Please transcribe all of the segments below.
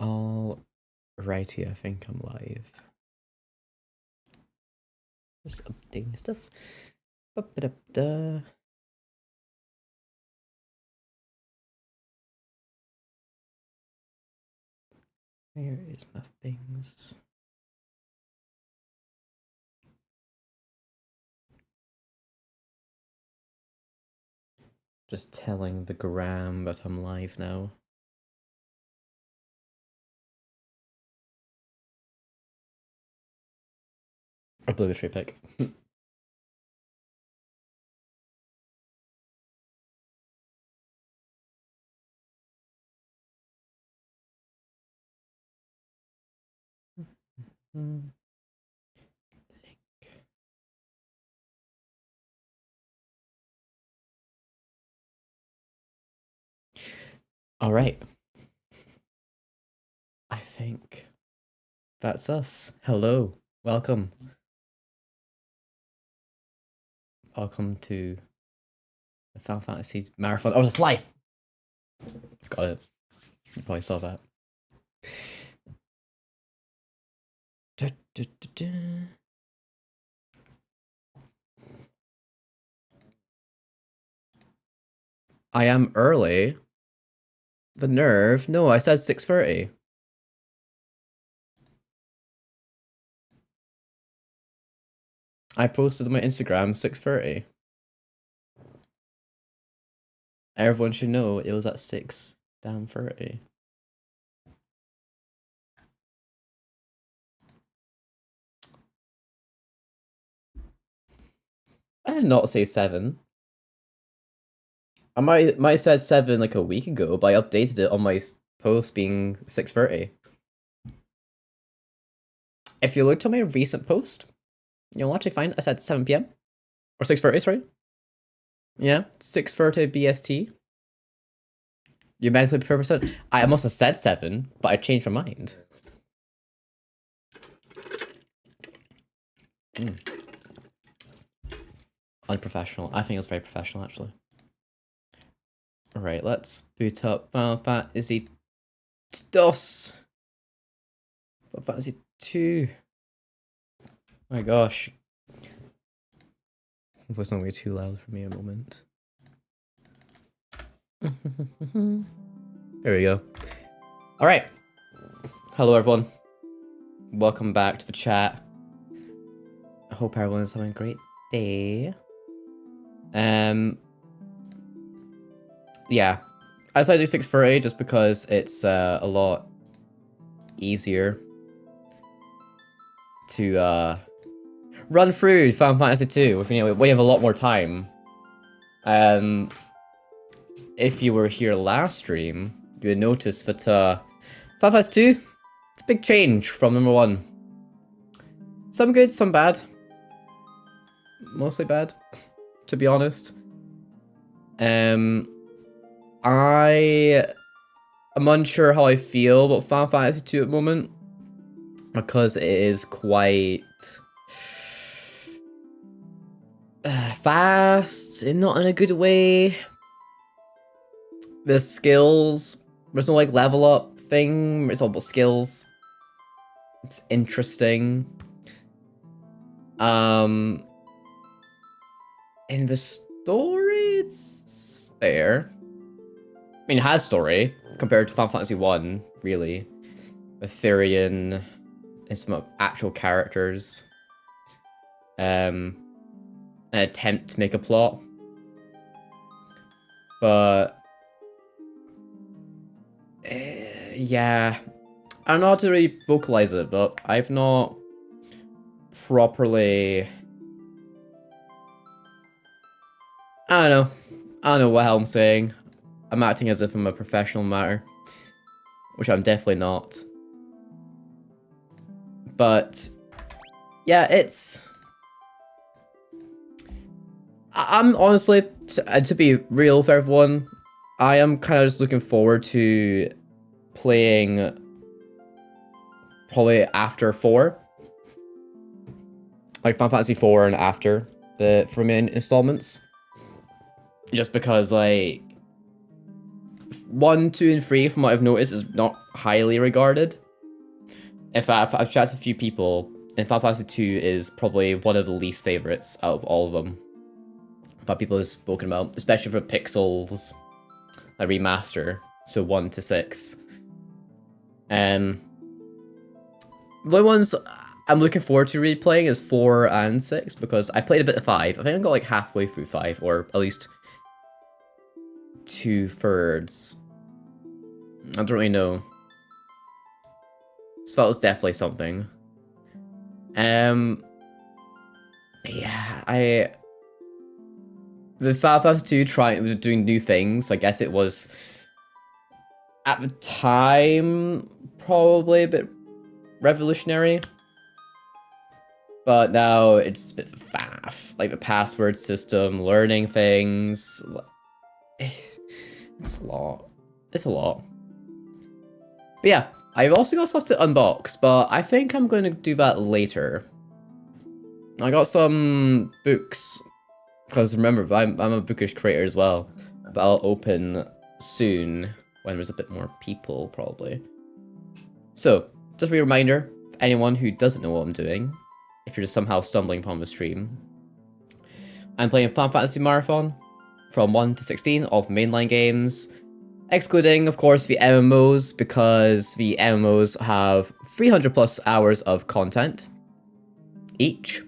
Alrighty, I think I'm live. Just updating stuff. Ba-ba-da-da. Where is my things? Just telling the gram that I'm live now. Obligatory pick. Link. All right. I think that's us. Hello. Welcome. Welcome to the Final Fantasy Marathon. Oh, it was a fly! Got it. You probably saw that. Da, da, da, da. I am early. The nerve? No, I said 6:30. I posted on my Instagram 6:30. Everyone should know it was at 6:30. I did not say 7. I might have said 7 like a week ago, but I updated it on my post being 6:30. If you looked at my recent post, you'll actually find I said 7 PM. Or 6:30, sorry. Yeah, 6:30 BST. You mentally prefer for 7. I must have said 7, but I changed my mind. Unprofessional. I think it was very professional, actually. Alright, let's boot up Final Fantasy DOS. Final Fantasy 2. My gosh. Hopefully it's not going to be too loud for me a moment. There we go. Alright. Hello everyone. Welcome back to the chat. I hope everyone is having a great day. Yeah. I decided to do 6:30 just because it's a lot easier to run through Final Fantasy 2 with, you know, we have a lot more time. If you were here last stream, you would notice that Final Fantasy 2, it's a big change from number 1. Some good, some bad. Mostly bad, to be honest. I am unsure how I feel about Final Fantasy 2 at the moment, because it is quite fast, and not in a good way. The skills, there's no like level up thing, it's all about skills. It's interesting. In the story, it's fair. I mean, it has story compared to Final Fantasy 1, really. With Therion and some actual characters. An attempt to make a plot. But yeah. I don't know how to really vocalize it, but I've not properly... I don't know what hell I'm saying. I'm acting as if I'm a professional matter, which I'm definitely not. But yeah, it's... I'm honestly, to be real with everyone, I am kind of just looking forward to playing probably after 4. Like Final Fantasy 4 and after the 3 main installments. Just because, like, 1, 2, and 3, from what I've noticed, is not highly regarded. In fact, I've chatted to a few people, and Final Fantasy 2 is probably one of the least favorites out of all of them. That people have spoken about, especially for Pixels, a remaster, so 1 to 6. The only ones I'm looking forward to replaying is 4 and 6, because I played a bit of 5. I think I got like halfway through 5, or at least 2/3. I don't really know. So that was definitely something. Yeah, the Final Fantasy 2 doing new things. I guess it was at the time probably a bit revolutionary, but now it's a bit faff. Like the password system, learning things. It's a lot. It's a lot. But yeah, I've also got stuff to unbox, but I think I'm going to do that later. I got some books, because remember, I'm a Bookish creator as well, but I'll open soon when there's a bit more people, probably. So, just a reminder, for anyone who doesn't know what I'm doing, if you're just somehow stumbling upon the stream, I'm playing Final Fantasy Marathon from 1 to 16 of mainline games, excluding, of course, the MMOs, because the MMOs have 300 plus hours of content each,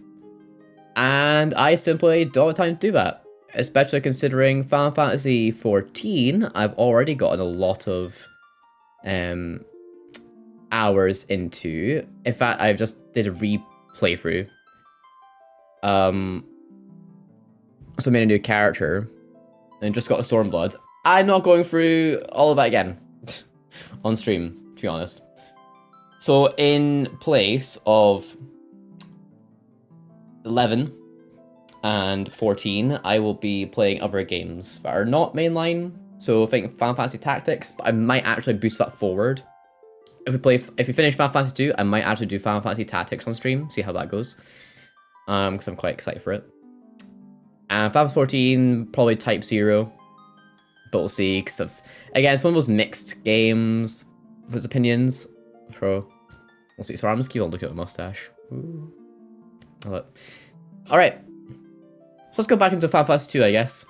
and I simply don't have time to do that, especially considering Final Fantasy 14, I've already gotten a lot of hours into. In fact, I've just did a replaythrough. So I made a new character, and just got a Stormblood. I'm not going through all of that again on stream, to be honest. So in place of 11 and 14, I will be playing other games that are not mainline. So I think Final Fantasy Tactics, but I might actually boost that forward. If we finish Final Fantasy 2, I might actually do Final Fantasy Tactics on stream, see how that goes. Because I'm quite excited for it. And Final Fantasy 14, probably Type 0. But we'll see, because again, it's one of those mixed games with its opinions. So we'll see. So I'm just keep on looking at the mustache. Ooh. Alright. So let's go back into Final Fantasy 2, I guess.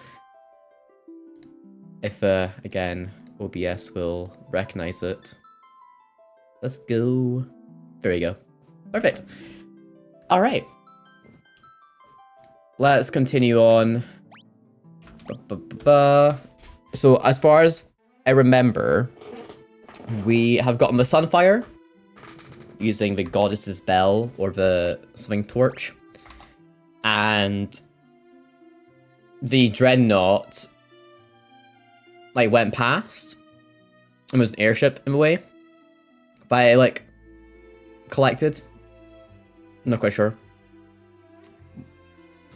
If, again, OBS will recognize it. Let's go. There we go. Perfect. Alright. Let's continue on. So, as far as I remember, we have gotten the Sunfire using the Goddess's Bell or the something torch, and the Dreadnought like went past and was an airship in a way that I like collected. I'm not quite sure.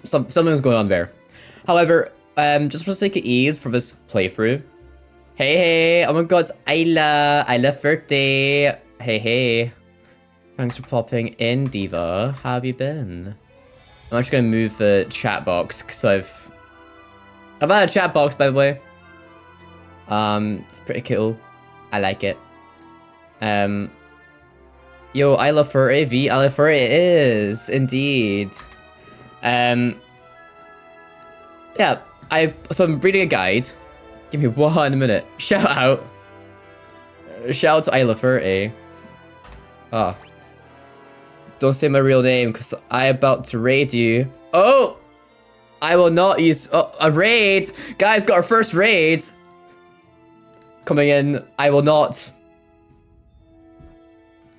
Something's going on there. However, just for the sake of ease for this playthrough. Hey, oh my god, it's Isla 30. Hey. Thanks for popping in, Diva. How have you been? I'm actually gonna move the chat box, because I've had a chat box, by the way. It's pretty cool. I like it. Yo, Isla 30, Isla 30 it is, indeed. Yeah, so I'm reading a guide. Give me 1 minute. Shout out to Isla 30. Ah. Don't say my real name, because I'm about to raid you. Oh! I will not use... Oh, a raid! Guys, got our first raid! Coming in. I will not...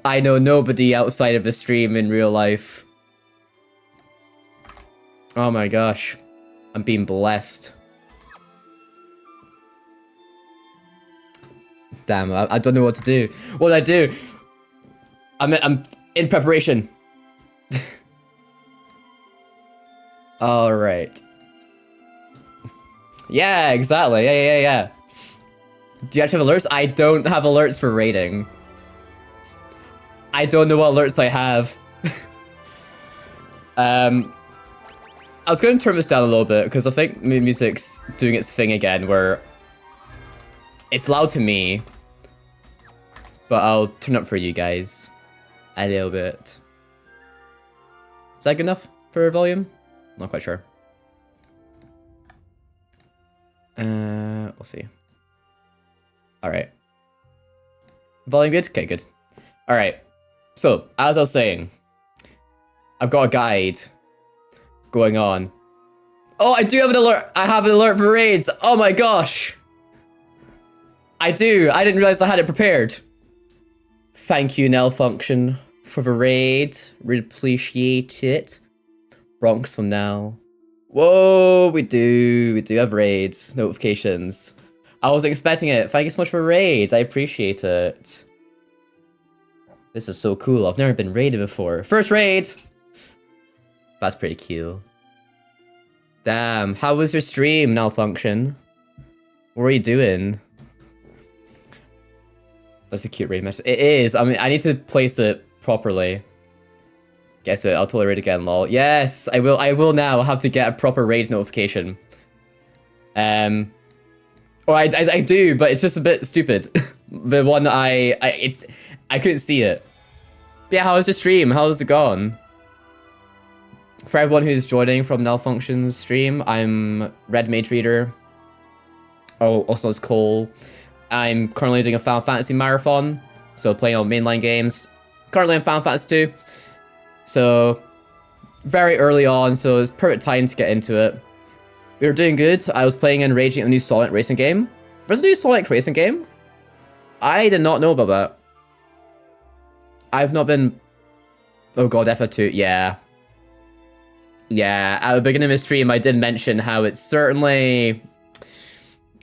I know nobody outside of the stream in real life. Oh my gosh. I'm being blessed. Damn, I don't know what to do. What do I do? I'm in preparation. Alright. Yeah, exactly. Yeah. Do you actually have alerts? I don't have alerts for raiding. I don't know what alerts I have. I was going to turn this down a little bit, because I think music's doing its thing again, where It's loud to me. But I'll turn up for you guys a little bit. Is that good enough for volume? Not quite sure. We'll see. Alright. Volume good? Okay, good. Alright. So, as I was saying, I've got a guide going on. Oh, I do have an alert. I have an alert for raids. Oh my gosh. I do. I didn't realize I had it prepared. Thank you, Nell Function, for the raid. Really appreciate it. Bronx from now. Whoa, we do have raids notifications. I wasn't expecting it. Thank you so much for raid. I appreciate it. This is so cool. I've never been raided before. First raid. That's pretty cool. Damn, how was your stream, Malfunction? What were you doing? That's a cute raid message. It is. I mean, I need to place it properly. Guess it. I'll totally raid again, lol. Yes, I will. I will now have to get a proper raid notification. Or I do, but it's just a bit stupid. The one that I couldn't see it. But yeah, how was your stream? How's it gone? For everyone who's joining from Nullfunction's stream, I'm Red Mage Reader. Oh, also known as Cole. I'm currently doing a Final Fantasy marathon, so playing on mainline games. Currently in Final Fantasy 2. So, very early on, so it's perfect time to get into it. We were doing good. I was playing and raging a new Sonic racing game. There's a new Sonic racing game? I did not know about that. I've not been... Oh god, FF2, yeah. Yeah, at the beginning of the stream, I did mention how it's certainly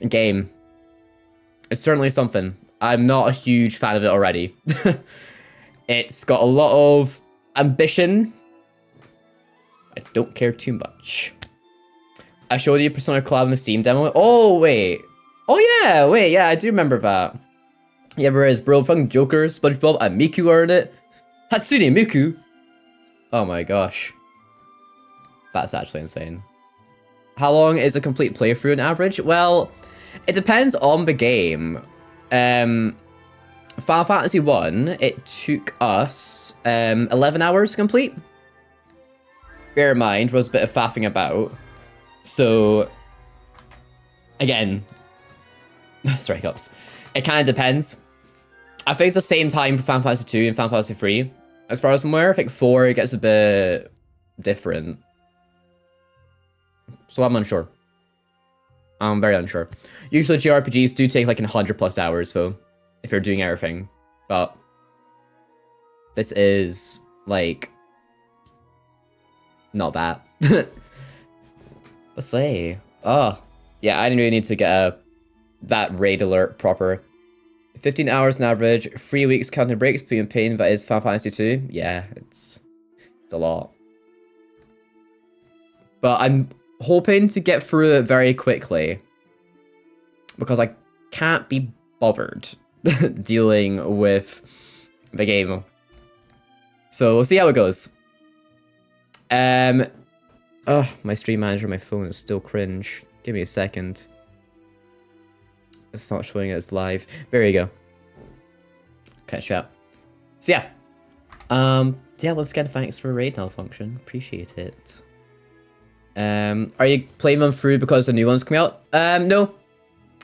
a game. It's certainly something. I'm not a huge fan of it already. It's got a lot of ambition. I don't care too much. I showed you Persona Collab in the Steam demo. Oh, wait. Oh, yeah, wait, yeah, I do remember that. Yeah, there is, bro. Fucking Joker, SpongeBob, and Miku are in it. Hatsune Miku. Oh my gosh. That's actually insane. How long is a complete playthrough on average? Well, it depends on the game. Final Fantasy 1, it took us 11 hours to complete. Bear in mind, there was a bit of faffing about. So, again, sorry, hiccups. It kind of depends. I think it's the same time for Final Fantasy 2 and Final Fantasy 3. As far as I'm aware, I think 4 it gets a bit different. So I'm unsure. I'm very unsure. Usually JRPGs do take like 100+ hours, though, if you're doing everything. But this is like not that. Let's say, oh yeah, I didn't really need to get that raid alert proper. 15 hours on average, 3 weeks counting breaks between pain. That is Final Fantasy 2. Yeah, it's a lot. But I'm hoping to get through it very quickly because I can't be bothered dealing with the game. So we'll see how it goes. Oh, my stream manager on my phone is still cringe. Give me a second. It's not showing it as live. There you go. Catch up. So yeah. Yeah, once again, thanks for raid Malfunction. Appreciate it. Are you playing them through because the new ones coming out? No.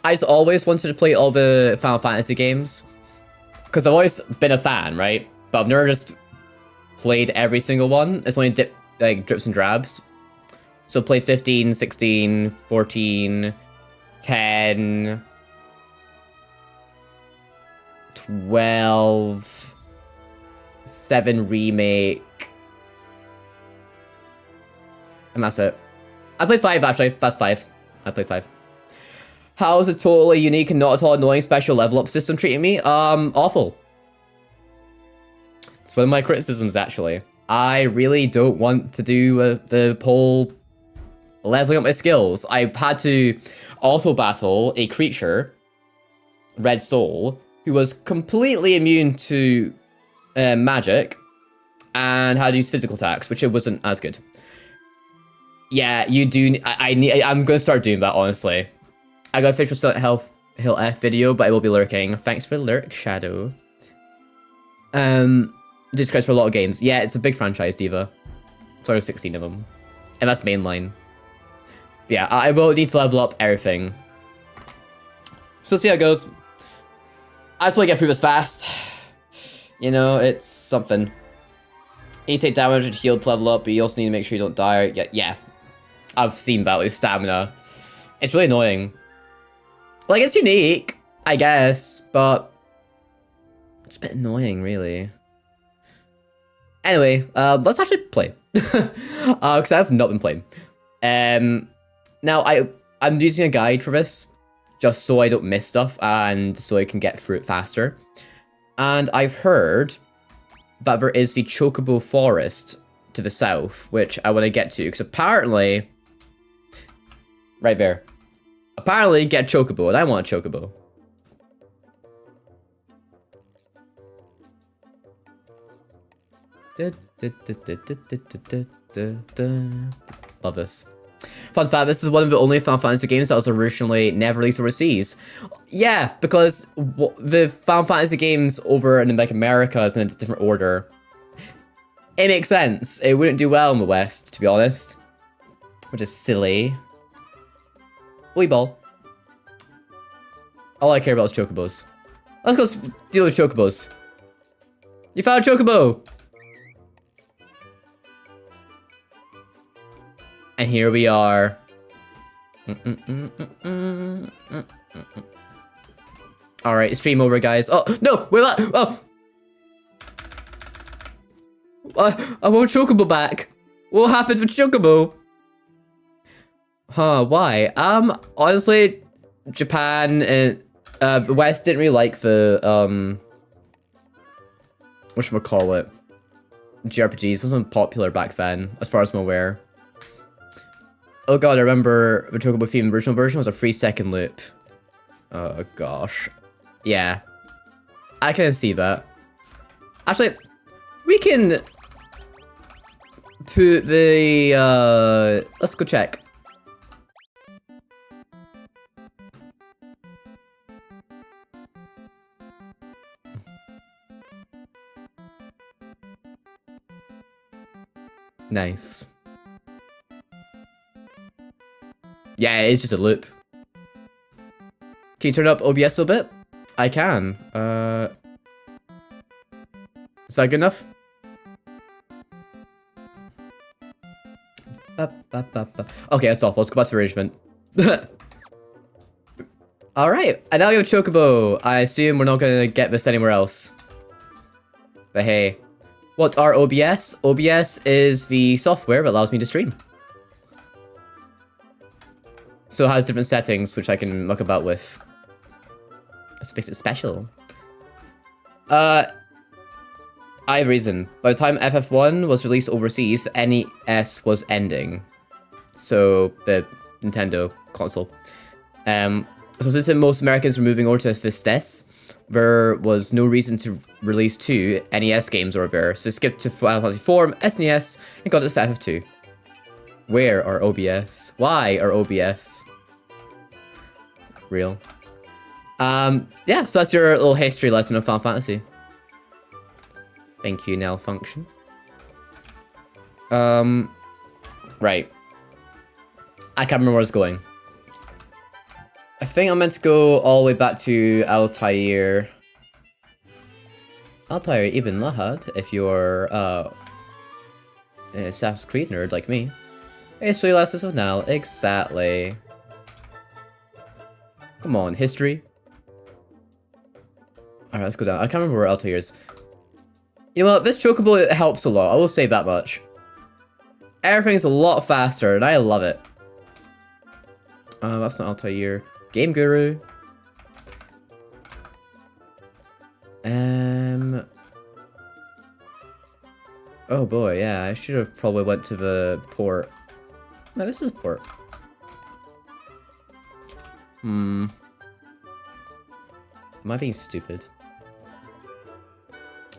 I just always wanted to play all the Final Fantasy games. Because I've always been a fan, right? But I've never just played every single one. It's only drips and drabs. So played 15, 16, 14, 10, 12, 7 remake. And that's it. I played 5 actually. That's 5. I played 5. How's a totally unique and not at all annoying special level up system treating me? Awful. It's one of my criticisms actually. I really don't want to do the whole leveling up my skills. I had to auto battle a creature, Red Soul, who was completely immune to magic and had to use physical attacks, which it wasn't as good. Yeah, you do. I'm gonna start doing that honestly. I got 50% health. he'll F video, but I will be lurking. Thanks for the lurk, Shadow. Jesus Christ, for a lot of games. Yeah, it's a big franchise, Diva. So there's 16 of them. And that's mainline. But yeah, I will need to level up everything. So see how it goes. I just want to get through this fast. You know, it's something. You take damage and heal to level up, but you also need to make sure you don't die. Yeah. I've seen that with stamina. It's really annoying. Like, it's unique, I guess, but it's a bit annoying, really. Anyway, let's actually play. Because I have not been playing. Now, I'm using a guide for this, just so I don't miss stuff, and so I can get through it faster. And I've heard that there is the Chocobo Forest to the south, which I want to get to, because apparently... Right there. Apparently, you get Chocobo, and I want a Chocobo. Love this. Fun fact, this is one of the only Final Fantasy games that was originally never released overseas. Yeah, because the Final Fantasy games over in like America is in a different order. It makes sense. It wouldn't do well in the West, to be honest. Which is silly. Wee ball. All I care about is Chocobos. Let's go deal with Chocobos. You found a Chocobo! And here we are. Alright, stream over, guys. Oh, no! Wait, what? Oh! I want Chocobo back. What happened with Chocobo? Huh, why? Honestly, Japan and the West didn't really like the, whatchamacallit? JRPGs wasn't popular back then, as far as I'm aware. Oh god, I remember the Chocobo theme original version was a 3-second loop. Oh gosh. Yeah. I can see that. Actually, we can put the, let's go check. Nice. Yeah, it's just a loop. Can you turn up OBS a little bit? I can. Is that good enough? Okay, that's off. Let's go back to arrangement. Alright, and now you have Chocobo. I assume we're not gonna get this anywhere else. But hey. What are OBS? OBS is the software that allows me to stream. So it has different settings, which I can muck about with. This makes it special. I have a reason. By the time FF1 was released overseas, the NES was ending. So, the Nintendo console. So since most Americans were moving over to Vistes, there was no reason to release 2 NES games over there. So they skipped to Final Fantasy 4, SNES, and got it for FF2. Where are OBS? Why are OBS? Real. Yeah, so that's your little history lesson of Final Fantasy. Thank you, Nell Function. Right. I can't remember where I was going. I think I'm meant to go all the way back to Altair. Altair Ibn Lahad, if you're an Assassin's Creed nerd like me. History lessons of now, exactly. Come on, history. Alright, let's go down. I can't remember where Altair is. You know what, this Chocobo helps a lot, I will say that much. Everything's a lot faster, and I love it. That's not Altair. Game Guru. Oh boy, yeah, I should have probably went to the port. No, this is a port. Am I being stupid?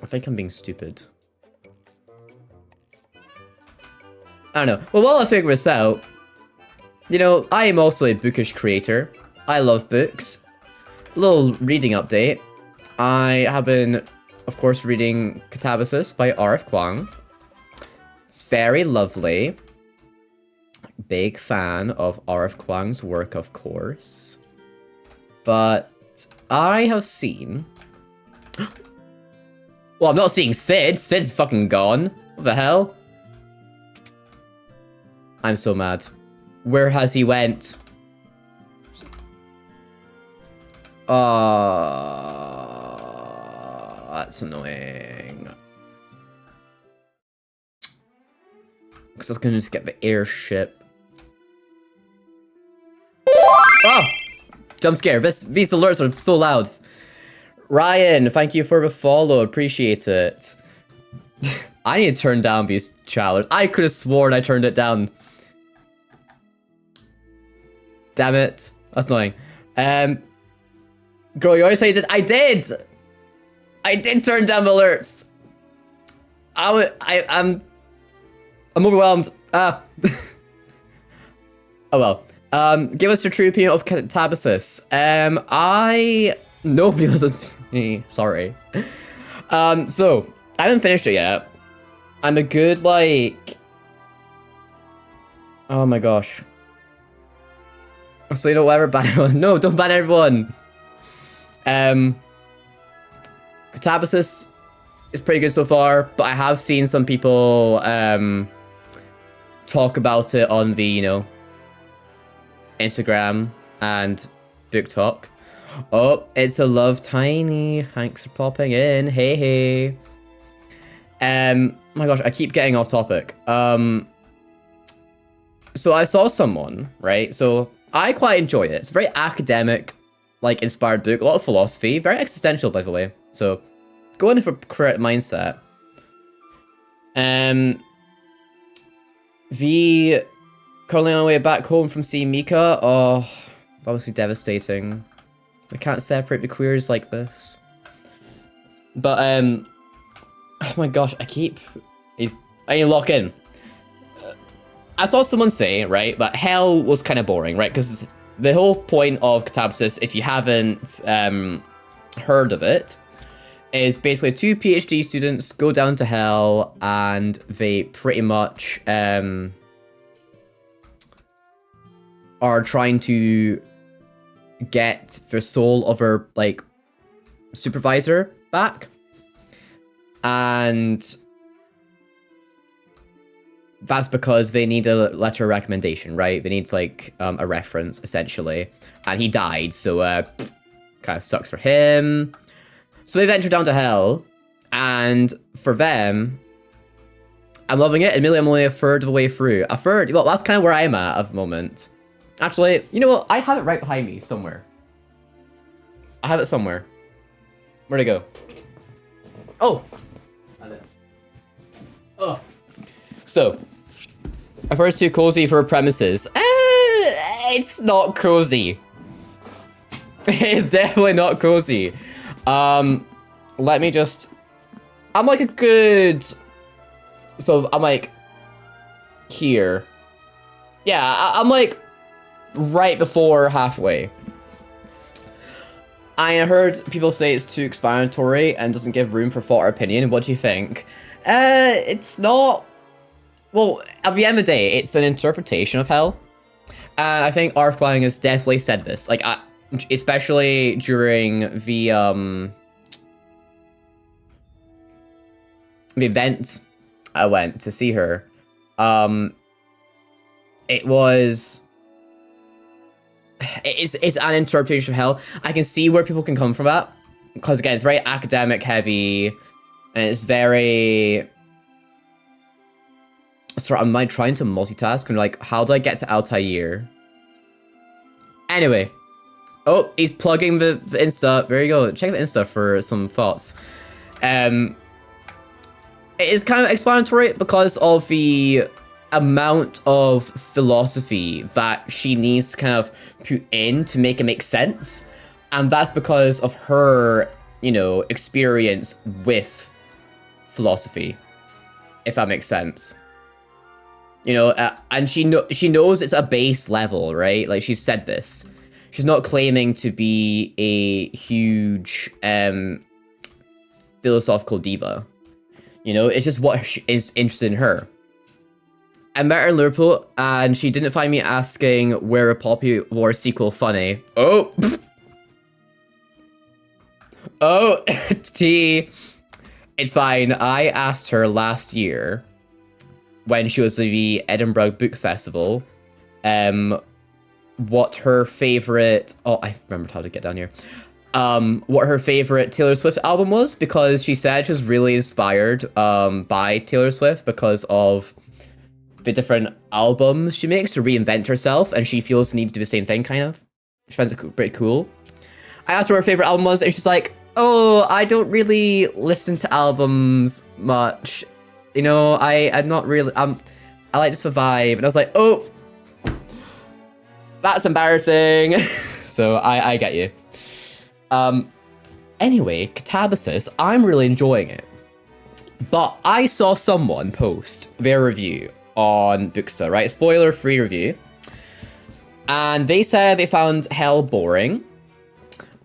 I think I'm being stupid. I don't know. Well, while I figure this out, you know, I am also a bookish creator. I love books. little reading update. I have been, of course, reading Catabasis by R.F. Kuang. It's very lovely. Big fan of R.F. Kuang's work, of course. But I have seen... Well, I'm not seeing Sid. Sid's fucking gone. What the hell? I'm so mad. Where has he went? That's annoying. Because I was going to get the airship. Oh! Jump scare. These alerts are so loud. Ryan, thank you for the follow. Appreciate it. I need to turn down these challengers. I could have sworn I turned it down. Damn it. That's annoying. Girl, you always say you did. I did! I did turn down the alerts. I'm overwhelmed. Oh well. Give us your true opinion of Catabasis. Nobody listens to me. Sorry. So, I haven't finished it yet. I'm a good, like... Oh my gosh. So you know whatever, ban everyone. No, don't ban everyone. Catabasis is pretty good so far, but I have seen some people talk about it on the, you know, Instagram and Book Talk. Oh, it's a love tiny. Thanks for popping in. Hey, hey. My gosh, I keep getting off topic. So I saw someone, right? So I quite enjoy it. It's a very academic, like, inspired book. A lot of philosophy. Very existential, by the way. So go in for correct mindset. V currently on the way back home from seeing Mika. Oh, obviously devastating. We can't separate the queers like this. But oh my gosh, I need to lock in. I saw someone say, right, that hell was kind of boring, right? Because the whole point of Catabasis, if you haven't heard of it, is basically 2 PhD students go down to hell and they pretty much are trying to get the soul of her, like, supervisor back. And that's because they need a letter of recommendation, right? They need, like, a reference, essentially. And he died, so kind of sucks for him. So they venture down to hell, and for them, I'm loving it. Admittedly, I'm only a third of the way through. A third? Well, that's kind of where I'm at the moment. Actually, you know what? I have it right behind me somewhere. I have it somewhere. Where'd it go? Oh! Oh. So, at first too cozy for premises. It's not cozy. It's definitely not cozy. Let me just... I'm like a good... So, I'm like... Here. Yeah, I'm like... Right before halfway. I heard people say it's too explanatory and doesn't give room for thought or opinion. What do you think? It's not... Well, at the end of the day, it's an interpretation of hell. And I think R.F. Kuang has definitely said this. Like, especially during the event I went to see her. It was... It's an interpretation of hell. I can see where people can come from that. Because, again, it's very academic heavy. And it's very... Sorry, am I trying to multitask? I'm like, how do I get to Altair? Anyway. Oh, he's plugging the Insta. There you go. Check the Insta for some thoughts. It is kind of explanatory because of the amount of philosophy that she needs to kind of put in to make it make sense. And that's because of her, you know, experience with philosophy, if that makes sense. You know, and she knows it's a base level, right? Like, she said this. She's not claiming to be a huge philosophical diva. You know, it's just what is interested in her. I met her in Liverpool, and she didn't find me asking where a Poppy War sequel funny. Oh! Oh, T. It's fine. I asked her last year, when she was at the Edinburgh Book Festival, what her favorite... Oh, I remembered how to get down here. What her favorite Taylor Swift album was, because she said she was really inspired by Taylor Swift because of the different albums she makes to reinvent herself, and she feels the need to do the same thing, kind of. She finds it pretty cool. I asked her what her favorite album was, and she's like, oh, I don't really listen to albums much. You know, I'm not really... I like just the vibe. And I was like, oh, that's embarrassing. So I get you. Anyway, Catabasis, I'm really enjoying it. But I saw someone post their review on Booksta, right? Spoiler-free review. And they said they found Hell boring.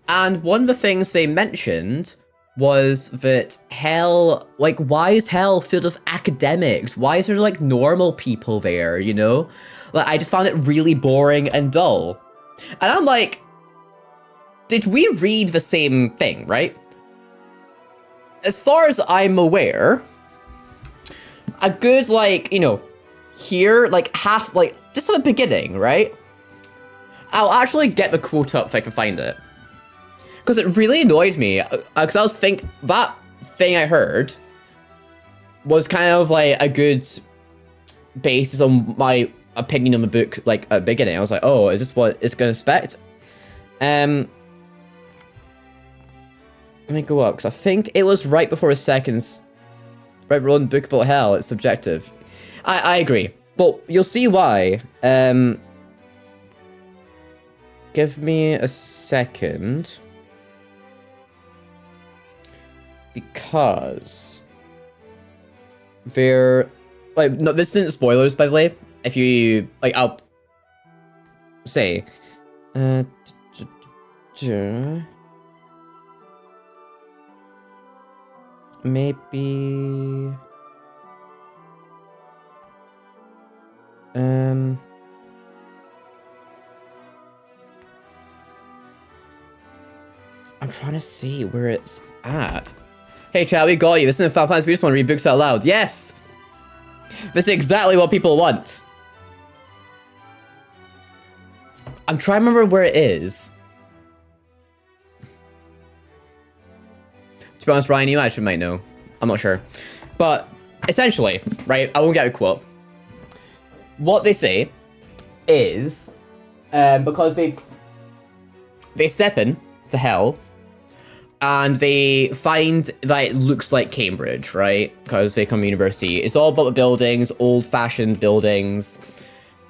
And one of the things they mentioned was that Hell, like, why is Hell filled with academics? Why is there, like, normal people there, you know? Like, I just found it really boring and dull. And I'm like, did we read the same thing, right? As far as I'm aware, a good, like, you know, here, like, half, like, just at the beginning, right? I'll actually get the quote up if I can find it. Because it really annoyed me, because I was thinking, that thing I heard was kind of, like, a good basis on my opinion on the book, like, at the beginning. I was like, oh, is this what it's going to expect? Let me go up, because I think it was right before the seconds. Right, we're on the book about Hell, it's subjective. I agree, but you'll see why. Give me a second. Because they're... Like, no, this isn't spoilers, by the way. If you... Like, I'll say... Maybe... I'm trying to see where it's at. Hey chat, we got you. This isn't Final Fantasy, we just want to read books out loud. Yes! This is exactly what people want. I'm trying to remember where it is. To be honest, Ryan, you actually might know. I'm not sure. But, essentially, right, I won't get a quote. What they say is, because they step in to Hell, and they find that it looks like Cambridge, right? Because they come to university. It's all about the buildings, old-fashioned buildings.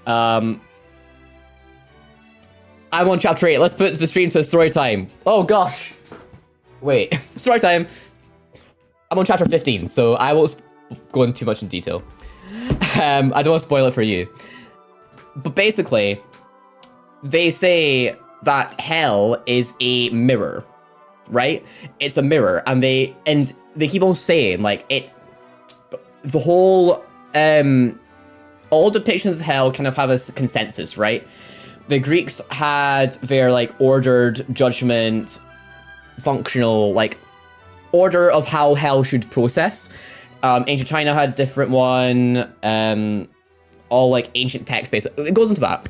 I'm on chapter 8. Let's put the stream to story time. Oh, gosh. Wait. Story time. I'm on chapter 15, so I won't go into too much in detail. I don't want to spoil it for you. But basically, they say that Hell is a mirror. Right? It's a mirror, and they keep on saying, like, it's the whole all depictions of Hell kind of have a consensus, right? The Greeks had their, like, ordered judgment, functional, like, order of how Hell should process. Ancient China had a different one, all, like, ancient text based. It goes into that.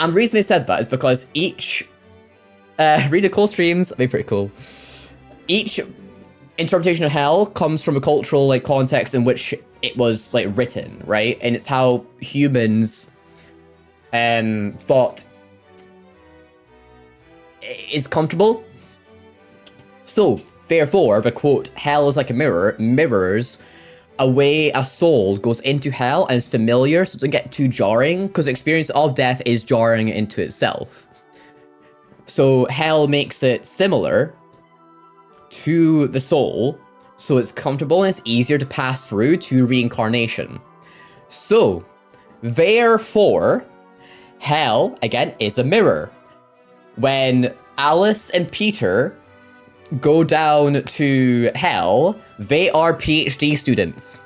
And the reason they said that is because each read the cool streams, they're pretty cool. Each interpretation of Hell comes from a cultural, like, context in which it was, like, written, right? And it's how humans thought is comfortable. So, therefore, the quote, Hell is like a mirror, mirrors a way a soul goes into Hell and is familiar, so it doesn't get too jarring, because the experience of death is jarring into itself. So Hell makes it similar to the soul, so it's comfortable and it's easier to pass through to reincarnation. So, therefore, Hell, again, is a mirror. When Alice and Peter go down to hell, they are PhD students.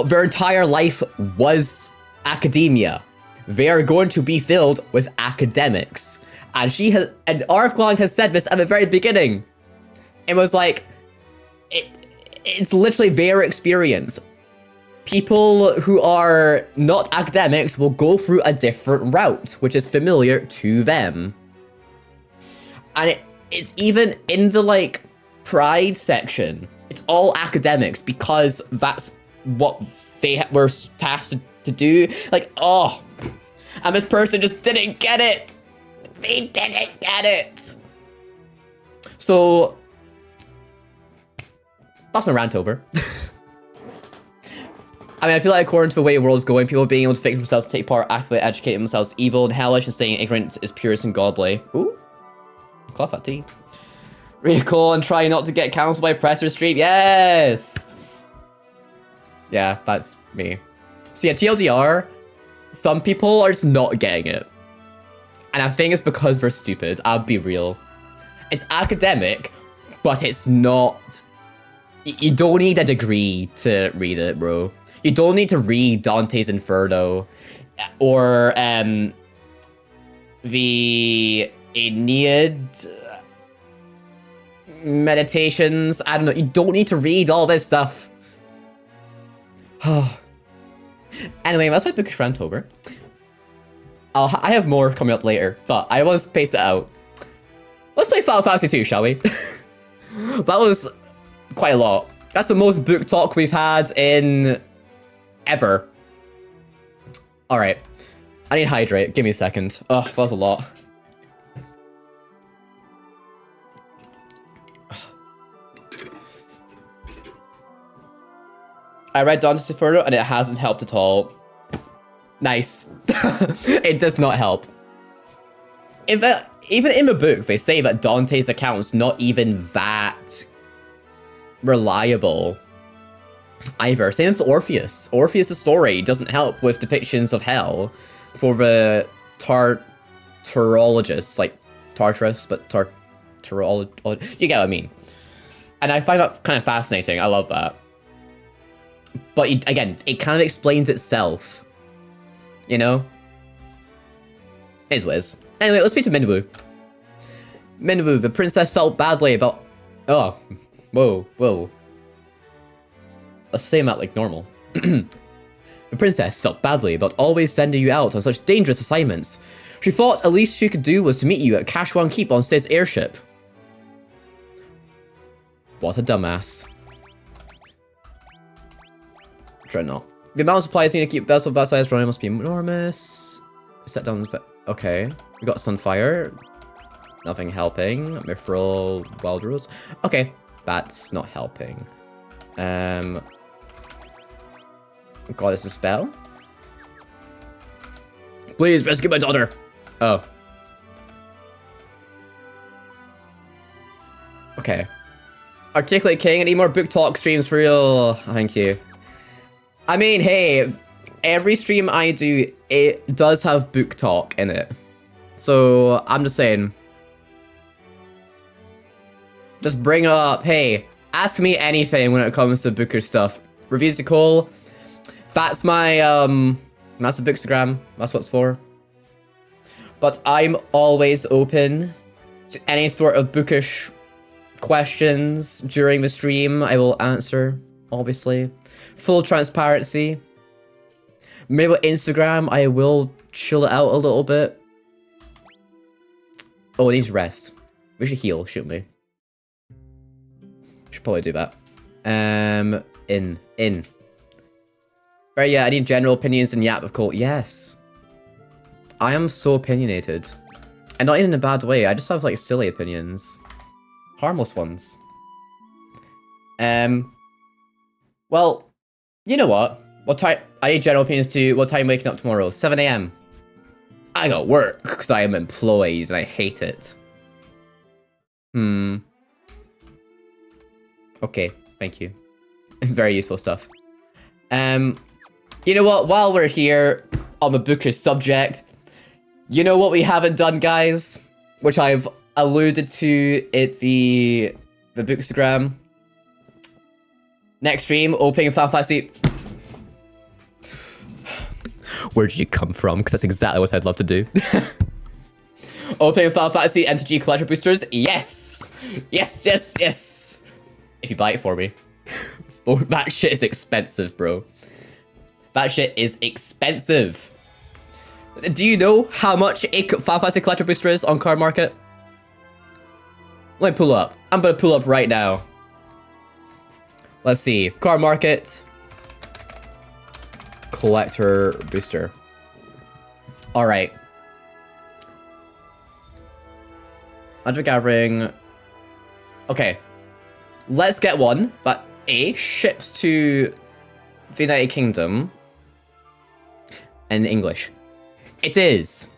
Their entire life was academia. They are going to be filled with academics. And R.F. Kuang has said this at the very beginning. It was like, it's literally their experience. People who are not academics will go through a different route, which is familiar to them. And it's even in the, like, pride section. It's all academics because that's what they were tasked to do. Like, oh, and this person just didn't get it. They didn't get it. So, that's my rant over. I mean, I feel like according to the way the world's going, people being able to fix themselves, take part, actively educate themselves evil and hellish, and saying ignorant is purest and godly. Ooh. Cloth that tea. Read cool and try not to get cancelled by press or stream. Yes! Yeah, that's me. So yeah, TLDR, some people are just not getting it. And I think it's because they're stupid. I'll be real. It's academic, but it's not... You don't need a degree to read it, bro. You don't need to read Dante's Inferno or the Aeneid meditations. I don't know. You don't need to read all this stuff. Anyway, that's my bookish rant over. I have more coming up later, but I want to space it out. Let's play Final Fantasy 2, shall we? That was quite a lot. That's the most book talk we've had in ever. Alright. I need to hydrate. Give me a second. Ugh, that was a lot. I read Dante's Inferno and it hasn't helped at all. Nice. It does not help. Even in the book, they say that Dante's account's not even that reliable either. Same with Orpheus. Orpheus' story doesn't help with depictions of hell for the Tartarologists, like Tartarus, but Tartarologist. You get what I mean. And I find that kind of fascinating. I love that. But again, it kind of explains itself. You know? Is whiz. Anyway, let's speak to Minwu. Minwu, the princess felt badly about... Oh. Whoa. Let's say that like normal. The princess felt badly about always sending you out on such dangerous assignments. She thought the least she could do was to meet you at Kashwan Keep on Sid's airship. What a dumbass. Dreadnought. The amount of supplies needed to keep vessel that size running must be enormous. Set down the... Okay. We got Sunfire. Nothing helping. Mithril, Wild Rose. Okay. That's not helping. Goddess of Spell. Please rescue my daughter. Oh. Okay. Articulate King, any more book talk streams for real? Thank you. I mean, hey, every stream I do, it does have book talk in it. So, I'm just saying. Just bring up, hey, ask me anything when it comes to booker stuff. Reviews to call. That's my, that's the Bookstagram. That's what it's for. But I'm always open to any sort of bookish questions during the stream. I will answer, obviously. Full transparency. Maybe with Instagram, I will chill it out a little bit. Oh, it needs rest. We should heal, shouldn't we? Should probably do that. In. Right, yeah, I need general opinions and yap of course. Yes. I am so opinionated. And not in a bad way, I just have like silly opinions. Harmless ones. Well, you know what? What time? I need general opinions too. What time waking up tomorrow? 7 AM. I got work because I am employed and I hate it. Okay, thank you. Very useful stuff. You know what? While we're here, on the Bookish subject. You know what we haven't done, guys? Which I've alluded to at the Bookstagram. Next stream, opening Final Fantasy. Where did you come from? Because that's exactly what I'd love to do. Opening Final Fantasy MTG collector boosters. Yes! Yes, yes, yes! If you buy it for me. Oh, that shit is expensive, bro. That shit is expensive. Do you know how much a Final Fantasy collector booster is on Card Market? Let me pull up. I'm gonna pull up right now. Let's see. Card Market. Collector booster. Alright. Magic Gathering. Okay. Let's get one, but A, ships to the United Kingdom in English. It is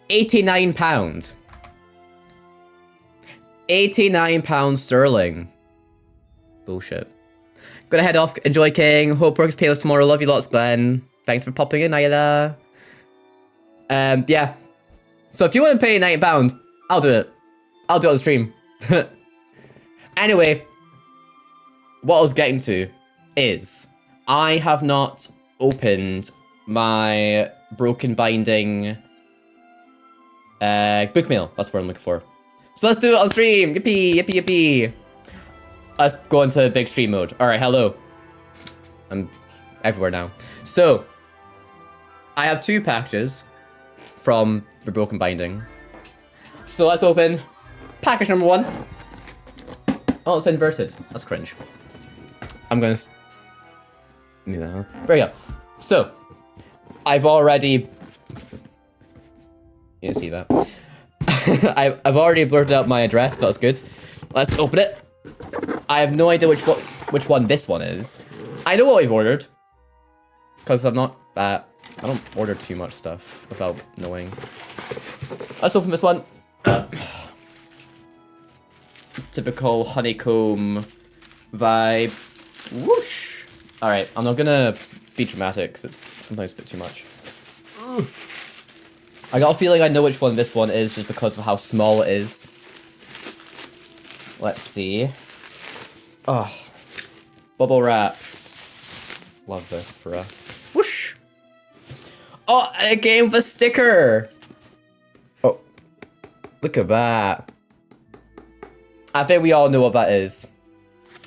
£89. £89 sterling. Bullshit. Gonna head off. Enjoy King. Hope works payless tomorrow. Love you lots, Glenn. Thanks for popping in, Ayla. Yeah. So if you want to pay £90, I'll do it. I'll do it on stream. Anyway, what I was getting to is I have not opened my Broken Binding book mail. That's what I'm looking for. So let's do it on stream. Yippee, yippee, yippee. Let's go into big stream mode. All right, hello. I'm everywhere now. So I have 2 packages from the Broken Binding. So let's open package number 1. Oh, it's inverted. That's cringe. I'm gonna move that on. There we go. So I've already. You didn't see that. I've already blurted out my address, so that's good. Let's open it. I have no idea which one this one is. I know what we've ordered. Because I'm not I don't order too much stuff without knowing. Let's open this one. Typical honeycomb vibe. Whoosh! Alright, I'm not gonna be dramatic because it's sometimes a bit too much. I got a feeling I know which one this one is just because of how small it is. Let's see. Oh. Bubble wrap. Love this for us. Whoosh! Oh, a game with a sticker! Oh. Look at that. I think we all know what that is.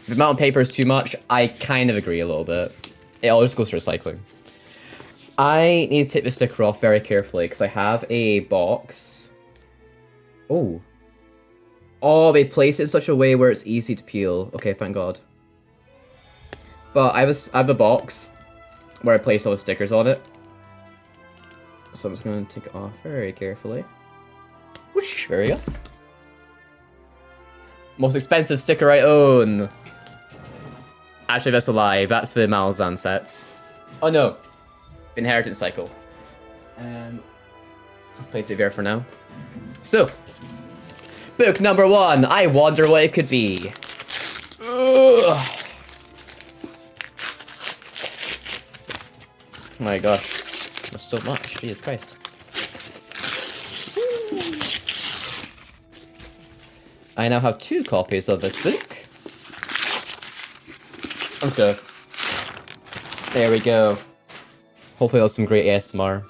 The amount of paper is too much. I kind of agree a little bit. It always goes to recycling. I need to take the sticker off very carefully because I have a box. Oh. Oh, they place it in such a way where it's easy to peel. Okay, thank God. But I have a box where I place all the stickers on it. So I'm just going to take it off very carefully. Whoosh, there we go. Most expensive sticker I own. Actually, that's a lie. That's the Malzahn sets. Oh no. Inheritance cycle. Let's place it there for now. So, book number 1. I wonder what it could be. Ugh. My gosh. There's so much. Jesus Christ. I now have 2 copies of this book. Let's go. There we go. Hopefully that's some great ASMR.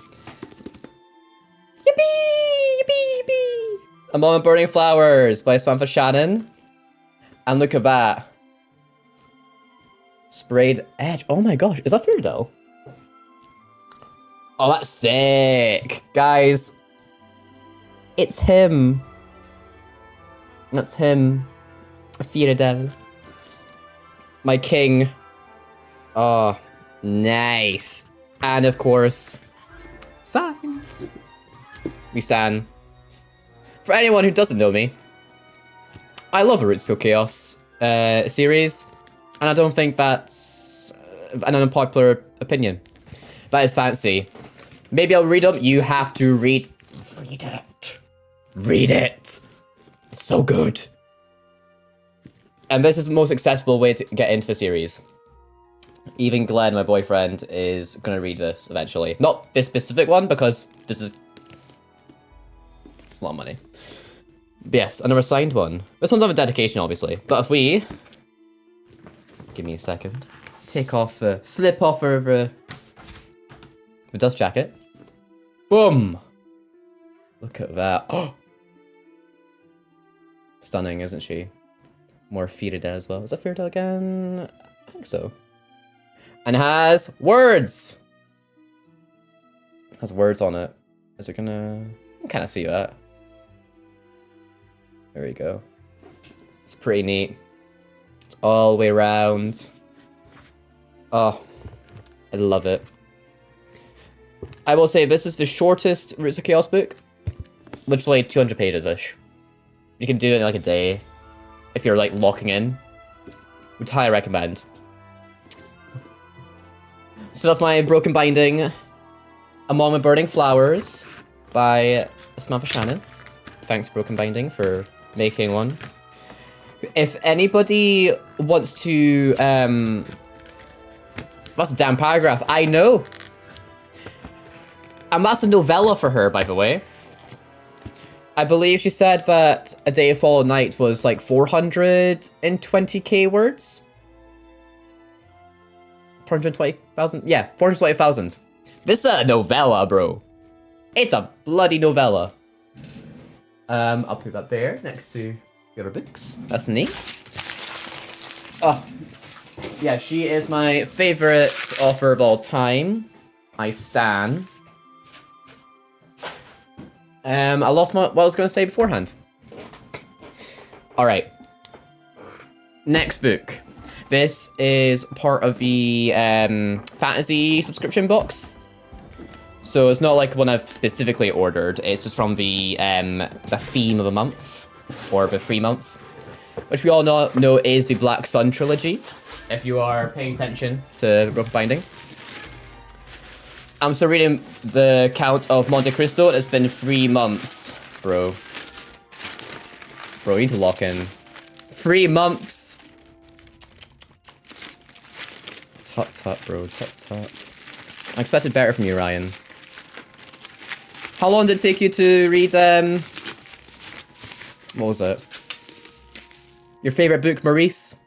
Yippee! Yippee! Yippee! A Moment of Burning Flowers by Samantha Shannon. And look at that. Sprayed Edge. Oh my gosh, is that Fairdale? Oh, that's sick. Guys. It's him. That's him. Fairdale. My king. Oh, nice. And of course, signed. We stand. For anyone who doesn't know me, I love the Roots of Chaos series, and I don't think that's an unpopular opinion. That is fancy. Maybe I'll read them. You have to read it. Read it. It's so good. And this is the most accessible way to get into the series. Even Glenn, my boyfriend, is gonna read this eventually. Not this specific one, because this is... It's a lot of money. But yes, another signed one. This one's on a dedication, obviously. But if we... Give me a second. Take off, slip off over the dust jacket. Boom! Look at that. Oh! Stunning, isn't she? More Firida as well. Is that Firida again? I think so. And has words! Has words on it. Is it gonna... I can kind of see that. There we go. It's pretty neat. It's all the way around. Oh, I love it. I will say this is the shortest Roots of Chaos book. Literally 200 pages-ish. You can do it in like a day. If you're like locking in. Would highly recommend. So that's my Broken Binding Among the Burning Flowers by Samantha Shannon. Thanks Broken Binding for making one. If anybody wants to that's a damn paragraph. I know. And that's a novella for her, by the way. I believe she said that A Day of Fall Night was like 420k words. 420,000? Yeah, 420,000. This is a novella, bro. It's a bloody novella. I'll put that there next to the other books. That's neat. Oh, yeah, she is my favorite author of all time. I stan. I lost what I was going to say beforehand. Alright. Next book. This is part of the fantasy subscription box. So it's not like one I've specifically ordered. It's just from the theme of the month. Or the 3 months. Which we all know is the Black Sun trilogy. If you are paying attention to Broken Binding. I'm still reading the Count of Monte Cristo. It's been 3 months, bro. Bro, you need to lock in. 3 months. Tut tut, bro. Tut tut. I expected better from you, Ryan. How long did it take you to read, what was it? Your favorite book, Maurice?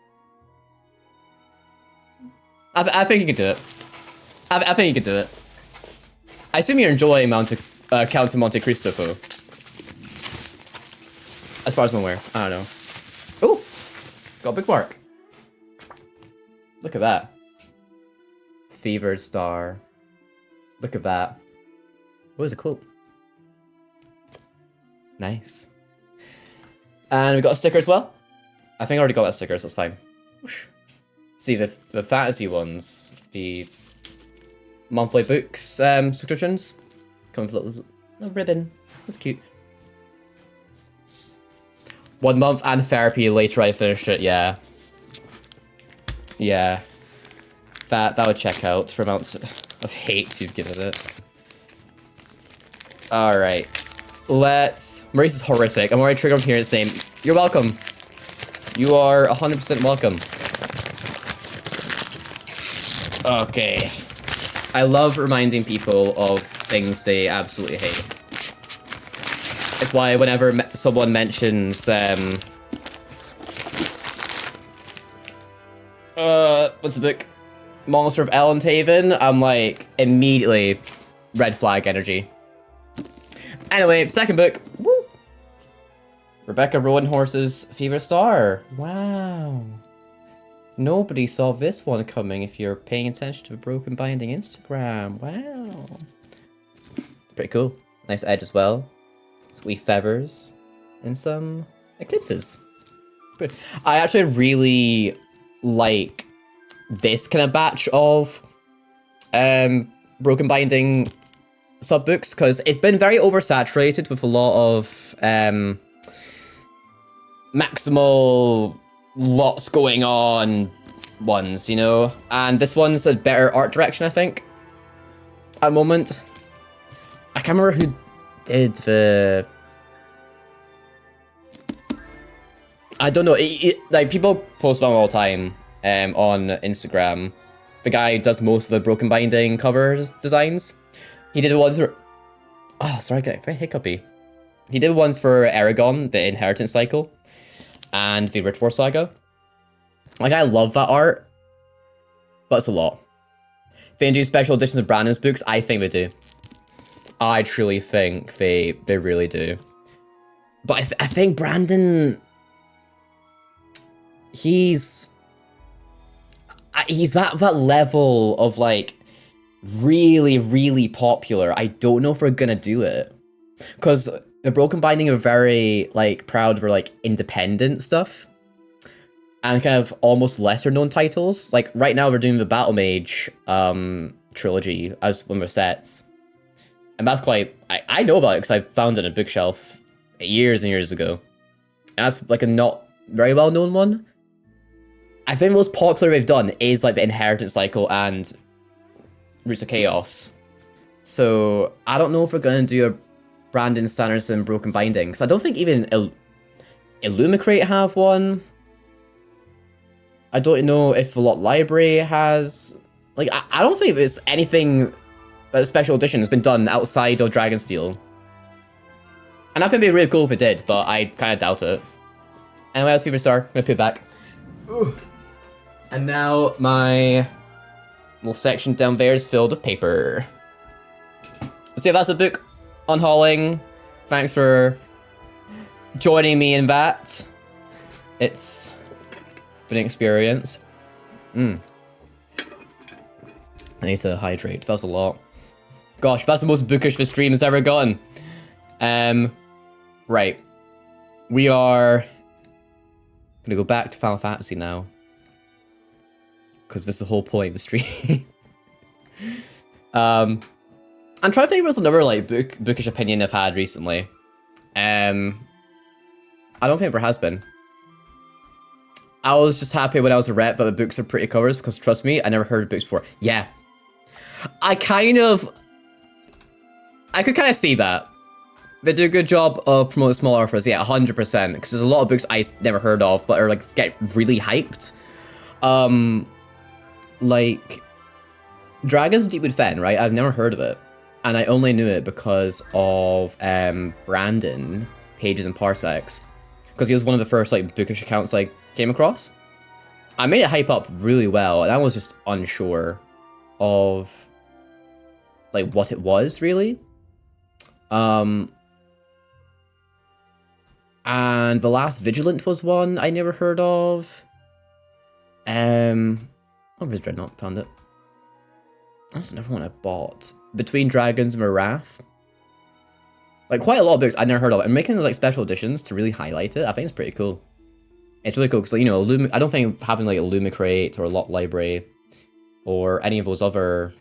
I think you can do it. I think you can do it. I assume you're enjoying Count of Monte Cristo, though. As far as I'm aware. I don't know. Ooh! Got a big mark. Look at that. Fevered Star. Look at that. What is a quote? Nice. And we got a sticker as well. I think I already got that sticker, so it's fine. Whoosh. See, the fantasy ones, the monthly books subscriptions, come with a little ribbon. That's cute. 1 month and therapy later I finished it, yeah. Yeah. That would check out for amounts of hate you've given it. Alright. Maurice is horrific. I'm already triggered from hearing his name. You're welcome. You are 100% welcome. Okay. I love reminding people of things they absolutely hate. It's why whenever someone mentions, what's the book? Monster of Elenthaven, I'm like, immediately, red flag energy. Anyway, second book. Woo! Rebecca Rowanhorse's Fever Star. Wow. Nobody saw this one coming if you're paying attention to the Broken Binding Instagram. Wow. Pretty cool. Nice edge as well. Sweet feathers. And some eclipses. Good. I actually really like this kind of batch of Broken Binding subbooks, because it's been very oversaturated with a lot of maximal lots going on ones, you know? And this one's a better art direction, I think, at the moment. I can't remember who did the... I don't know, like, people post about them all the time on Instagram. the guy who does most of the Broken Binding covers designs. He did ones for... Oh, sorry, I get very hiccupy. He did ones for Aragon, the Inheritance Cycle, and the Ritual Saga. Like, I love that art, but it's a lot. If they do special editions of Brandon's books, I think they do. I truly think they really do. But I think Brandon... He's that level of, like, really, really popular. I don't know if we're gonna do it. Because the Broken Binding are very, like, proud for, like, independent stuff. And kind of almost lesser known titles. Like, right now we're doing the Battle Mage trilogy as one of the sets. And that's quite... I know about it because I found it in a bookshelf years and years ago. And that's, like, a not very well-known one. I think the most popular they've done is, like, the Inheritance Cycle and Roots of Chaos. So, I don't know if we're going to do a Brandon Sanderson Broken Binding, because I don't think even Illumicrate have one. I don't know if the Lot Library has... Like, I don't think there's anything that a special edition has been done outside of Dragonsteel. And I think it'd be really cool if it did, but I kind of doubt it. Anyway, that's Fever Star. I'm going to put it back. Ooh. And now my little section down there is filled with paper. So yeah, that's a book on hauling. Thanks for joining me in that. It's been an experience. I need to hydrate. That's a lot. Gosh, that's the most bookish the stream has ever gotten. Right. We are gonna go back to Final Fantasy now. Because this is the whole point of the stream. I'm trying to think of what's another, like, bookish opinion I've had recently. I don't think there has been. I was just happy when I was a rep that the books are pretty covers, because trust me, I never heard of books before. Yeah. I could kind of see that. They do a good job of promoting small authors, yeah, 100%, because there's a lot of books I never heard of, but are, like, get really hyped. Like, Dragons of Deepwood Fen, right? I've never heard of it. And I only knew it because of Brandon, Pages and Parsecs. Because he was one of the first, like, bookish accounts I came across. I made it hype up really well, and I was just unsure of, like, what it was, really. And The Last Vigilant was one I never heard of. Oh, where's Dreadnought? Found it. That's another one I bought. Between Dragons and Wrath. Like, quite a lot of books I never heard of. And making those, like, special editions to really highlight it, I think it's pretty cool. It's really cool, because, you know, I don't think having, like, Illumicrate or Lot Library or any of those other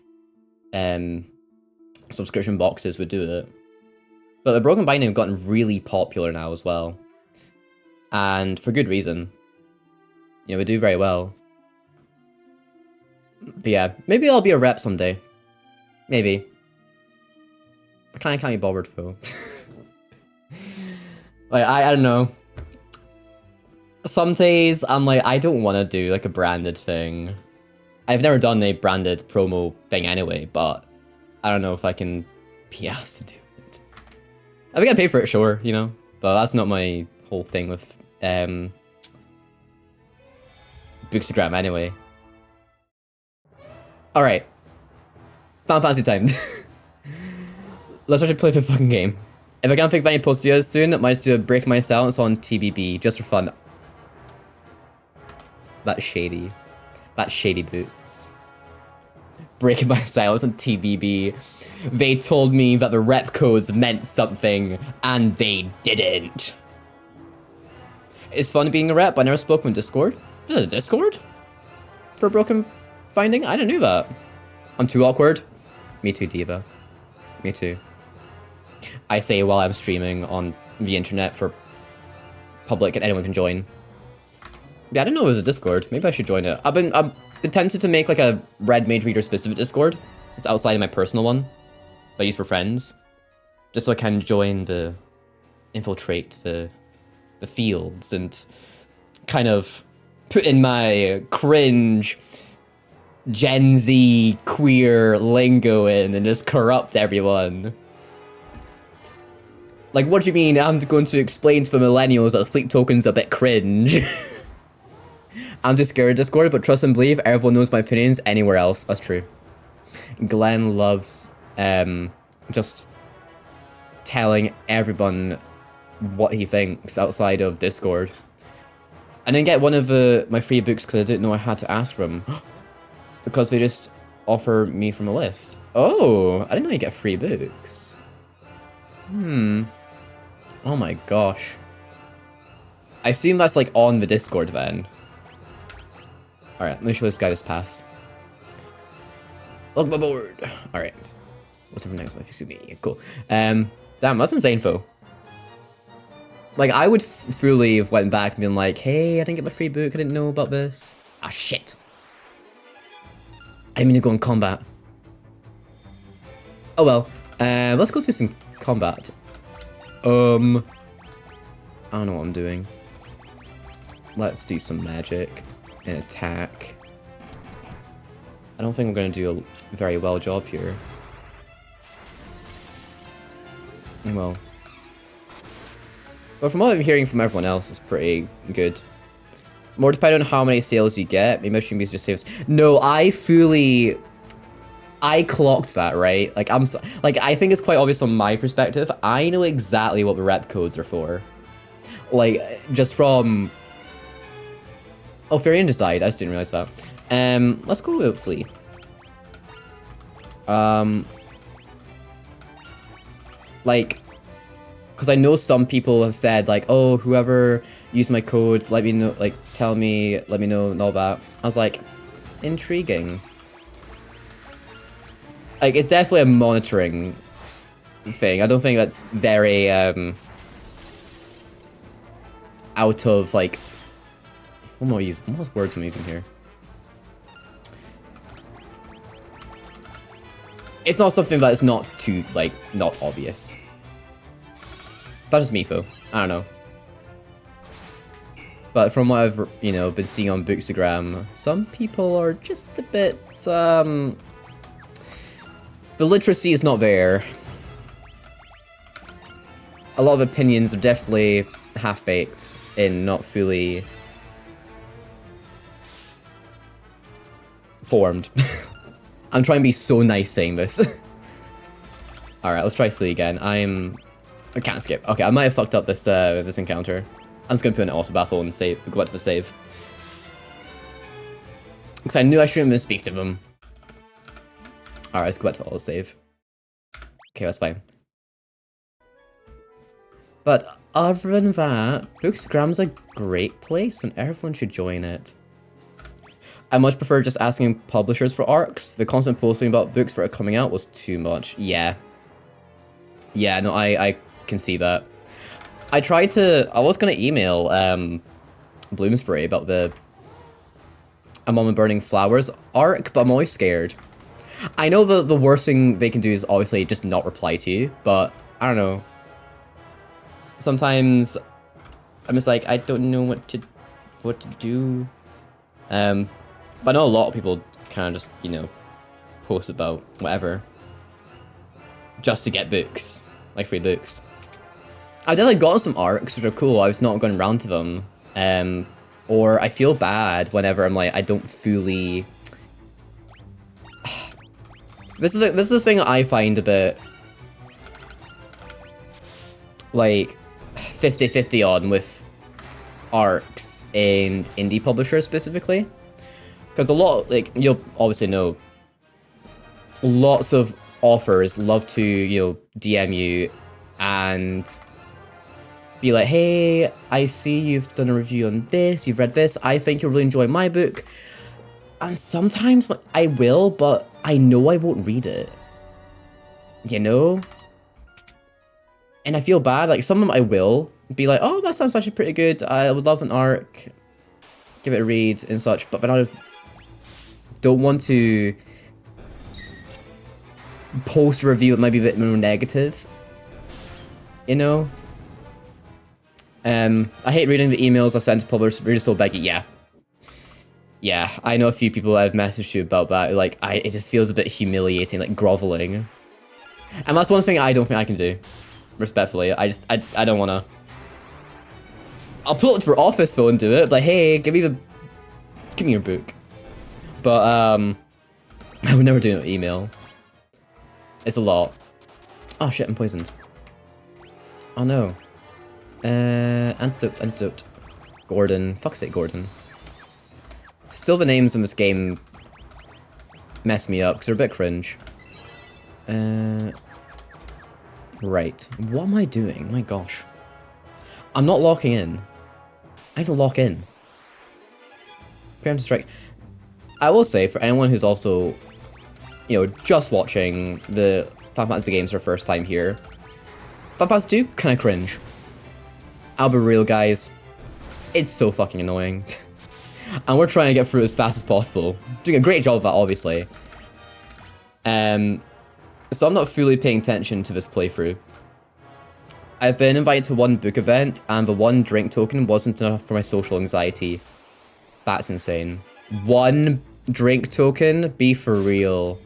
subscription boxes would do it. But the Broken Binding have gotten really popular now as well. And for good reason. You know, they do very well. But yeah, maybe I'll be a rep someday. Maybe. I kinda can't be bothered though. Like, I don't know. Some days I'm like, I don't want to do like a branded thing. I've never done a branded promo thing anyway, but I don't know if I can be asked to do it. I think I pay for it, sure, you know, but that's not my whole thing with Bookstagram anyway. Alright. Final Fantasy time. Let's actually play the fucking game. If I can't think of any post videos soon, I might just do a Break My Silence on TBB, just for fun. That's shady. That's shady boots. Breaking My Silence on TBB. They told me that the rep codes meant something, and they didn't. It's fun being a rep, but I never spoke on Discord. There's a Discord? For Broken Binding? I didn't know that. I'm too awkward. Me too, Diva. Me too. I say while I'm streaming on the internet for public and anyone can join. Yeah, I didn't know it was a Discord. Maybe I should join it. I've been tempted to make like a Red Mage Reader specific Discord. It's outside of my personal one that I use for friends. Just so I can join infiltrate the fields and kind of put in my cringe Gen Z queer lingo in and just corrupt everyone. Like, what do you mean I'm going to explain to the millennials that sleep token's a bit cringe? I'm just scared of Discord, but trust and believe everyone knows my opinions anywhere else. That's true. Glenn loves just telling everyone what he thinks outside of Discord. I didn't get one of my free books because I didn't know I had to ask for them. Because they just offer me from a list. Oh, I didn't know you get free books. Oh my gosh. I assume that's like on the Discord then. Alright, let me show this guy this pass. Welcome aboard. Alright. What's up next? Excuse me. Cool. Damn, that's insane info. Like, I would fully have went back and been like, hey, I didn't get my free book, I didn't know about this. Ah, shit. I didn't mean to go in combat. Oh well. Let's go do some combat. I don't know what I'm doing. Let's do some magic and attack. I don't think I'm going to do a very well job here. Well. But from what I'm hearing from everyone else, it's pretty good. More depending on how many sales you get. Maybe I shouldn't be just saves. No, I clocked that, right? Like, I think it's quite obvious from my perspective. I know exactly what the rep codes are for. Like, just from... Oh, Farian just died. I just didn't realize that. Let's go with Flea. Like... Because I know some people have said, like, oh, whoever used my code, let me know, like, let me know, and all that. I was like, intriguing. Like, it's definitely a monitoring thing. I don't think that's very, out of, like, what words am I using here? It's not something that is not too, like, not obvious. That's just me, though. I don't know. But from what I've, you know, been seeing on Bookstagram, some people are just a bit, the literacy is not there. A lot of opinions are definitely half-baked and not fully formed. I'm trying to be so nice saying this. Alright, let's try Flea again. I can't skip. Okay, I might have fucked up this this encounter. I'm just gonna put in an auto battle and save. Go back to the save. Because I knew I shouldn't speak to them. Alright, let's go back to auto save. Okay, that's fine. But other than that, Bookstagram's a great place and everyone should join it. I much prefer just asking publishers for arcs. The constant posting about books that are coming out was too much. Yeah. Yeah, no, I can see that. I was gonna email Bloomsbury about the I'm on the Burning Flowers arc, but I'm always scared. I know the worst thing they can do is obviously just not reply to you, but I don't know. Sometimes I'm just like, I don't know what to do. But I know a lot of people kind of just, you know, post about whatever just to get books, like free books. I've definitely gotten some arcs which are cool. I was not going around to them, or I feel bad whenever I'm like I don't fully. This is the thing I find a bit like 50-50 on with arcs and indie publishers specifically, because a lot, like, you'll obviously know, lots of authors love to, you know, DM you and be like, hey, I see you've done a review on this, you've read this, I think you'll really enjoy my book. And sometimes I will, but I know I won't read it. You know? And I feel bad, like some of them I will be like, oh, that sounds actually pretty good, I would love an arc, give it a read and such, but then I don't want to post a review that might be a bit more negative. You know? I hate reading the emails I send to publishers, really so beggy, yeah. Yeah, I know a few people I've messaged you about that. Like, it just feels a bit humiliating, like groveling. And that's one thing I don't think I can do. Respectfully, I don't wanna. I'll pull it for office phone and do it. Like, hey, give me your book. But I would never do an email. It's a lot. Oh shit, I'm poisoned. Oh no. Antidote. Gordon. Fuck's sake, Gordon. Still, the names in this game mess me up because they're a bit cringe. Right. What am I doing? My gosh. I'm not locking in. I need to lock in. Preemptive strike. I will say, for anyone who's also, you know, just watching the Final Fantasy games for the first time here, Final Fantasy 2, kinda cringe. I'll be real, guys. It's so fucking annoying. And we're trying to get through as fast as possible. Doing a great job of that, obviously. So I'm not fully paying attention to this playthrough. I've been invited to one book event, and the one drink token wasn't enough for my social anxiety. That's insane. One drink token? Be for real.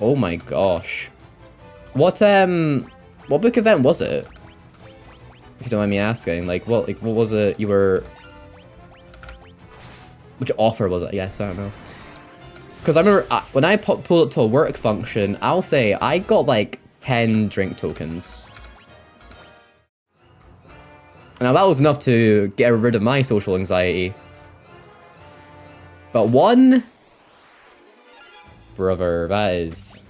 Oh my gosh. What book event was it? If you don't mind me asking, like what was it you were... Which offer was it? Yes, I don't know. Because I remember when I pulled up to a work function, I'll say I got like 10 drink tokens. Now that was enough to get rid of my social anxiety. But one? Brother, that's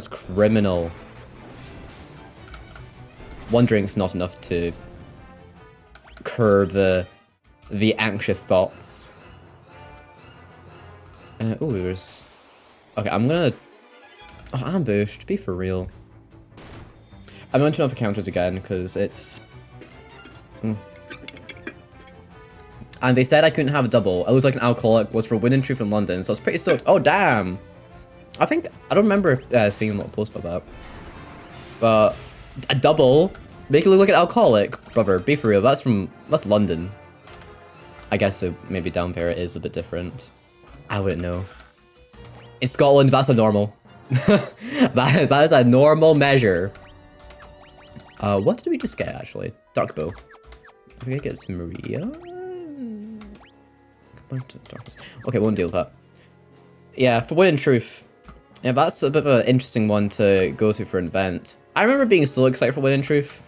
criminal. One drink's not enough to curb the anxious thoughts. Oh, there's... Okay, I'm gonna... Oh, ambushed, be for real. I'm going to turn off the counters again, because it's... And they said I couldn't have a double. I looked like an alcoholic, was for Win and Truth in London, so I was pretty stoked. Oh, damn! I don't remember seeing a lot of posts about that. But... A double? Make it look like an alcoholic? Brother, be for real, that's London. I guess so, maybe down there it is a bit different. I wouldn't know. In Scotland, that's a normal. that is a normal measure. What did we just get, actually? Dark bow. Okay, get it to Maria. Okay, won't deal with that. Yeah, for Win and Truth. Yeah, that's a bit of an interesting one to go to for an event. I remember being so excited for Win and Truth.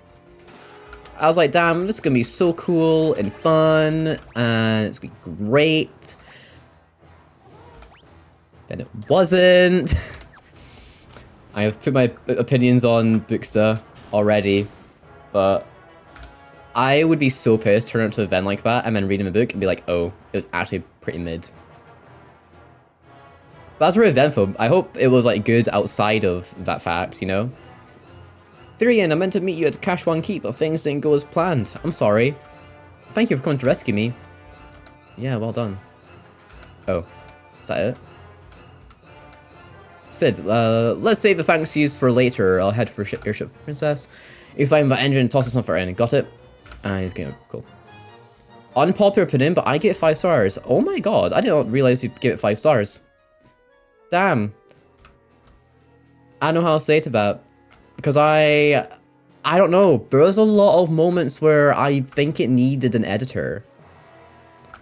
I was like, damn, this is gonna be so cool and fun, and it's gonna be great. Then it wasn't. I have put my opinions on Booksta already, but I would be so pissed turning up to an event like that and then reading the book and be like, oh, it was actually pretty mid. But that's really eventful. I hope it was like good outside of that fact, you know? Therian, I meant to meet you at Cash One Keep, but things didn't go as planned. I'm sorry. Thank you for coming to rescue me. Yeah, well done. Oh, is that it? Sid, let's save the thanks yous for later. I'll head for Airship Princess. If you find that engine, toss us something in. Got it? He's going cool. Unpopular opinion, but I get 5 stars. Oh my god, I didn't realize you give it 5 stars. Damn. I don't know how to say to that. Because I don't know. There was a lot of moments where I think it needed an editor.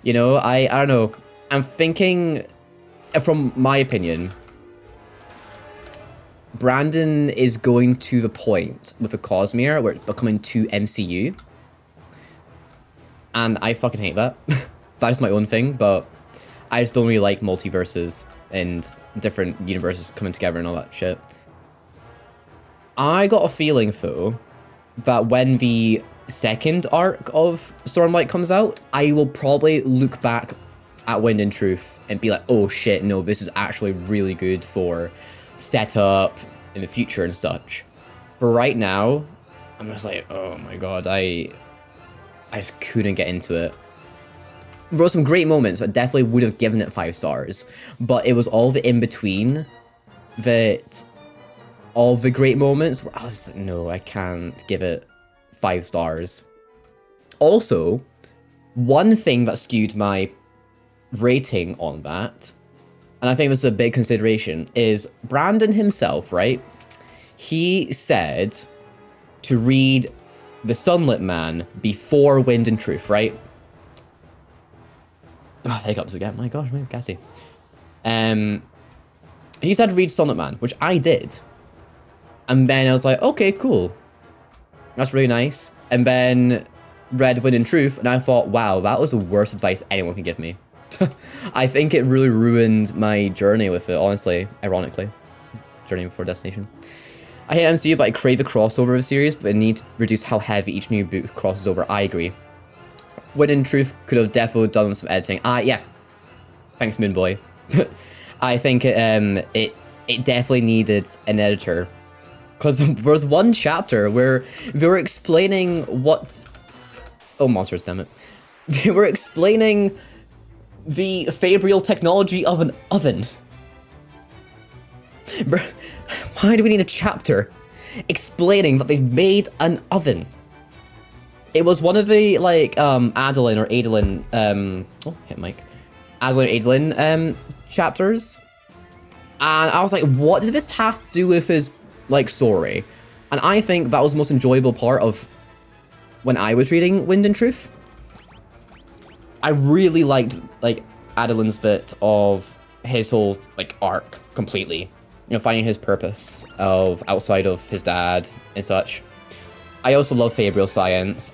You know, I don't know. I'm thinking, from my opinion, Brandon is going to the point with the Cosmere where it's becoming too MCU. And I fucking hate that. That's my own thing, but I just don't really like multiverses and different universes coming together and all that shit. I got a feeling, though, that when the second arc of Stormlight comes out, I will probably look back at Wind and Truth and be like, oh shit, no, this is actually really good for setup in the future and such. But right now, I'm just like, oh my god, I just couldn't get into it. There were some great moments. I definitely would have given it 5 stars, but it was all the in-between that... all the great moments where I was like, no, I can't give it 5 stars. Also, one thing that skewed my rating on that, and I think this is a big consideration, is Brandon himself, right? He said to read The Sunlit Man before Wind and Truth, right? Oh, hiccups again. My gosh, I'm gassy. He said read Sunlit Man, which I did. And then I was like, okay, cool. That's really nice. And then read Wind and Truth, and I thought, wow, that was the worst advice anyone can give me. I think it really ruined my journey with it, honestly, ironically. Journey before destination. I hate MCU, but I crave a crossover of the series, but I need to reduce how heavy each new book crosses over. I agree. Wind and Truth could have definitely done some editing. Yeah. Thanks, Moonboy. I think it definitely needed an editor. Because there was one chapter where they were explaining what... Oh, monsters, damn it. They were explaining the fabrial technology of an oven. Why do we need a chapter explaining that they've made an oven? It was one of the, like, Adeline or Adeline, oh, hit Mike. Adeline or Adeline, chapters. And I was like, what did this have to do with his, like, story? And I think that was the most enjoyable part of when I was reading Wind and Truth. I really liked, like, Adeline's bit of his whole, like, arc completely. You know, finding his purpose of outside of his dad and such. I also love fabrial science.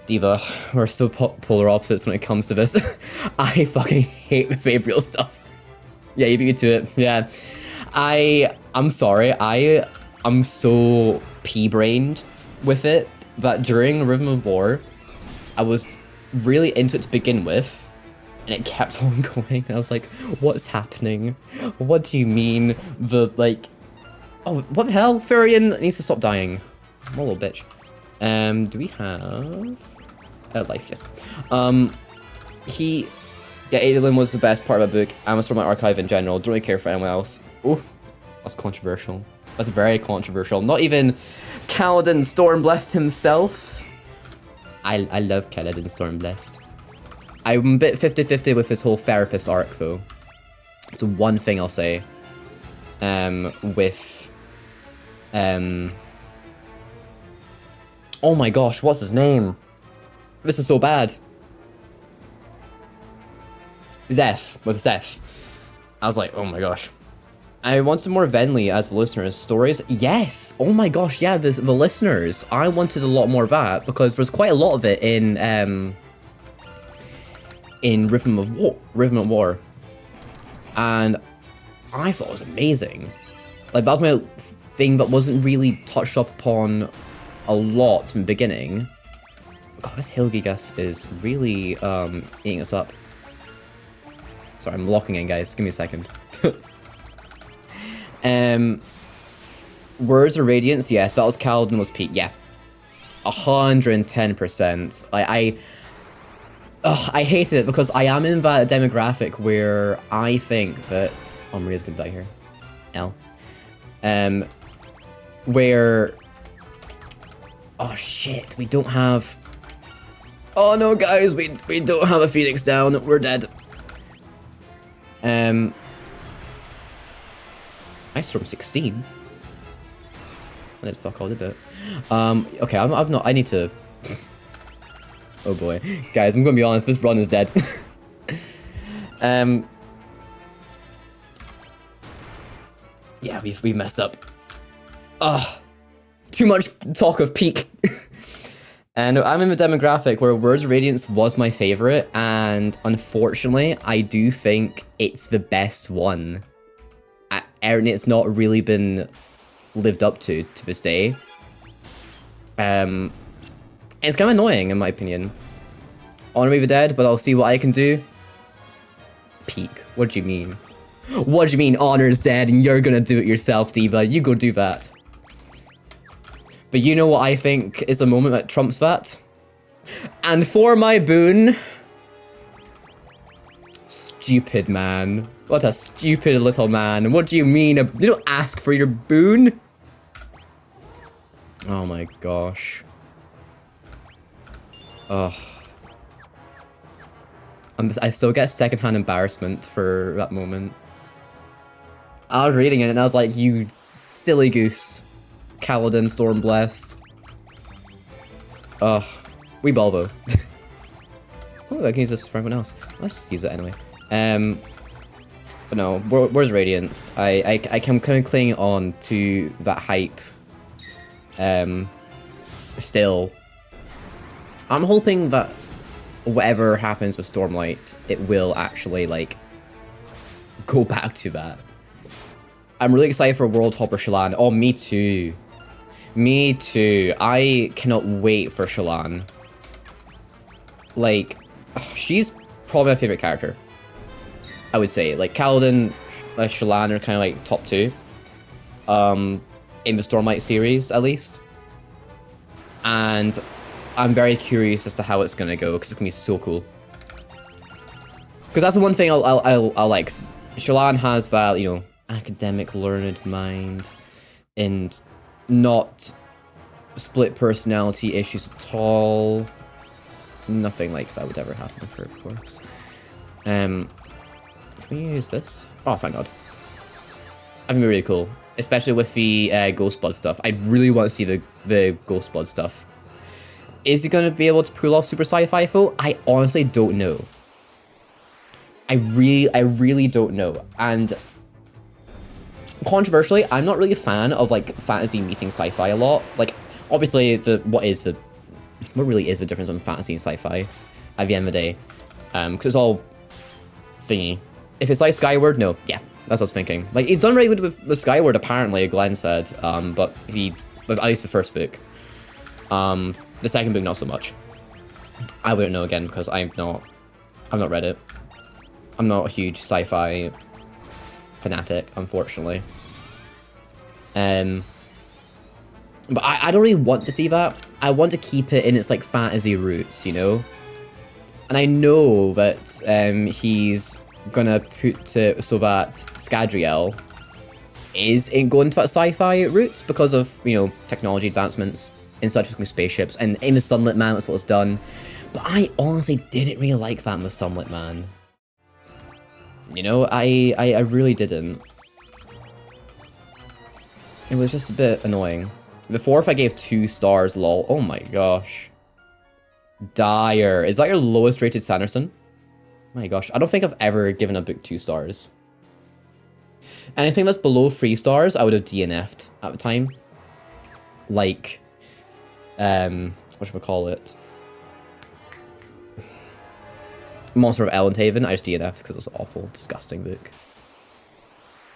Diva, we're so polar opposites when it comes to this. I fucking hate the fabrial stuff. Yeah, you beat me to it. Yeah. I'm sorry. I'm so pea-brained with it that during Rhythm of War, I was really into it to begin with. And it kept on going. I was like, what's happening? What do you mean? Oh, what the hell? Furion needs to stop dying. I'm a little bitch. Do we have... life, yes. Yeah, Adolin was the best part of the book. I was from my archive in general. Don't really care for anyone else. Oh, that's controversial. That's very controversial. Not even Kaladin Stormblessed himself. I love Kaladin Stormblessed. I'm a bit 50-50 with his whole therapist arc, though. It's one thing I'll say. Oh my gosh, what's his name? This is so bad. With Zeph. I was like, oh my gosh. I wanted more Venli as the listeners' stories. Yes! Oh my gosh, yeah, the listeners. I wanted a lot more of that, because there's quite a lot of it in Rhythm of War. And I thought it was amazing. Like, that was my thing that wasn't really touched up upon a lot in the beginning. God, this Hilgigas is really eating us up. Sorry, I'm locking in, guys. Give me a second. Words of Radiance, yes, that was Kaladin was Pete. Yeah. 110%. I hate it because I am in that demographic where I think that... Oh, Maria's gonna die here. L. Where... Oh shit, we don't have... Oh no, guys, we don't have a Phoenix down. We're dead. Ice Storm 16? I did fuck all, did it? Okay, I've not... I need to... Oh boy. Guys, I'm gonna be honest, this run is dead. Yeah, we messed up. Ugh. Too much talk of peak. And I'm in the demographic where Words of Radiance was my favorite, and unfortunately, I do think it's the best one. And it's not really been lived up to this day. It's kind of annoying, in my opinion. Honor Me the Dead, but I'll see what I can do. Peak. What do you mean? What do you mean Honor's dead and you're gonna do it yourself, Diva? You go do that. But you know what I think is a moment that trumps that? And for my boon... Stupid man. What a stupid little man. What do you mean? You don't ask for your boon? Oh my gosh. Ugh. I still get secondhand embarrassment for that moment. I was reading it and I was like, you silly goose. Kaladin Stormbless. Ugh. We Volvo. Oh, I can use this for everyone else. Let's just use it anyway. But no, where's Radiance? I can kind of cling on to that hype. Still. I'm hoping that whatever happens with Stormlight, it will actually, like, go back to that. I'm really excited for World Hopper Shallan. Oh, me too. Me too. I cannot wait for Shallan. Like, she's probably my favorite character. I would say. Like, Kaladin, Shallan are kind of like top 2. In the Stormlight series, at least. And I'm very curious as to how it's gonna go, because it's gonna be so cool. Because that's the one thing I'll like. Shallan has that, you know, academic, learned mind, and not split personality issues at all. Nothing like that would ever happen with her, of course. Can we use this? Oh, thank God. That'd be really cool. Especially with the Ghost Blood stuff. I really want to see the Ghost Blood stuff. Is he going to be able to pull off Super Sci-Fi though? I honestly don't know. I really don't know. And controversially, I'm not really a fan of like fantasy meeting sci-fi a lot. Like, obviously, what really is the difference in fantasy and sci-fi at the end of the day? Because it's all thingy. If it's like Skyward, no, yeah, that's what I was thinking. Like, he's done really good with Skyward, apparently, Glenn said. But at least the first book. The second book, not so much. I wouldn't know again because I've not read it. I'm not a huge sci-fi fanatic, unfortunately. But I don't really want to see that. I want to keep it in its like fantasy roots, you know. And I know that he's gonna put it so that Scadriel is going to that sci-fi roots because of, you know, technology advancements in such as spaceships, and in the Sunlit Man, that's what's done. But I honestly didn't really like that in the Sunlit Man. You know, I really didn't. It was just a bit annoying. Before, if I gave 2 stars, lol. Oh my gosh. Dire. Is that your lowest rated Sanderson? My gosh, I don't think I've ever given a book 2 stars. Anything that's below 3 stars, I would have DNF'd at the time. Like, what should we call it? Monster of Elendhaven, I just DNF'd because it was an awful, disgusting book.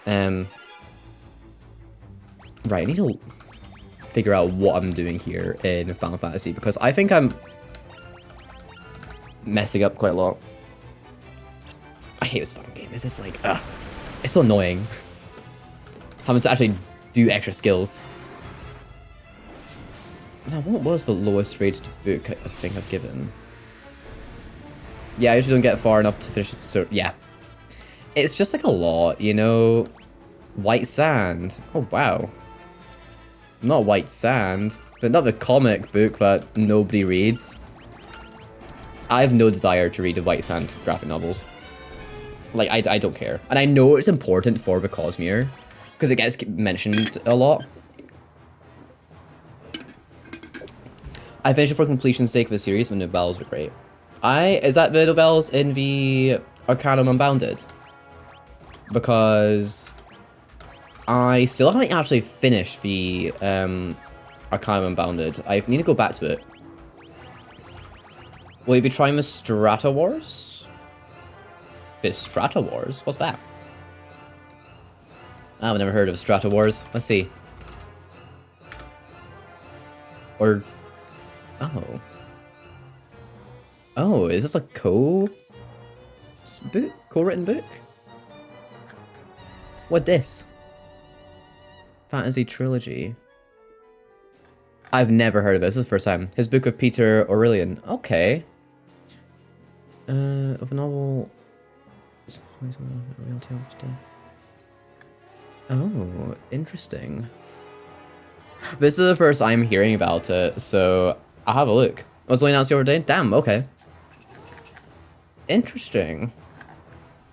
Right, I need to figure out what I'm doing here in Final Fantasy, because I think I'm messing up quite a lot. I hate this fucking game. It's just like, it's so annoying. Having to actually do extra skills. Now, what was the lowest rated book I think I've given? Yeah, I usually don't get far enough to finish it, so yeah. It's just like a lot, you know? White Sand. Oh, wow. Not White Sand, but not the comic book that nobody reads. I have no desire to read the White Sand graphic novels. Like, I don't care. And I know it's important for the Cosmere, because it gets mentioned a lot. I finished it for completion's sake of the series, but the novellas were great. Is that the novellas in the Arcanum Unbounded? Because I still haven't actually finished the Arcanum Unbounded. I need to go back to it. Will you be trying the Strata Wars? The Strata Wars? What's that? I've never heard of Strata Wars. Let's see. Or... Oh. Oh, is this a co-written book? What this? Fantasy Trilogy. I've never heard of this. This is the first time. His book of Peter Aurelian. Okay. Of a novel... Oh, interesting. This is the first I'm hearing about it, so I'll have a look. Was it only announced the other day? Damn, okay. Interesting.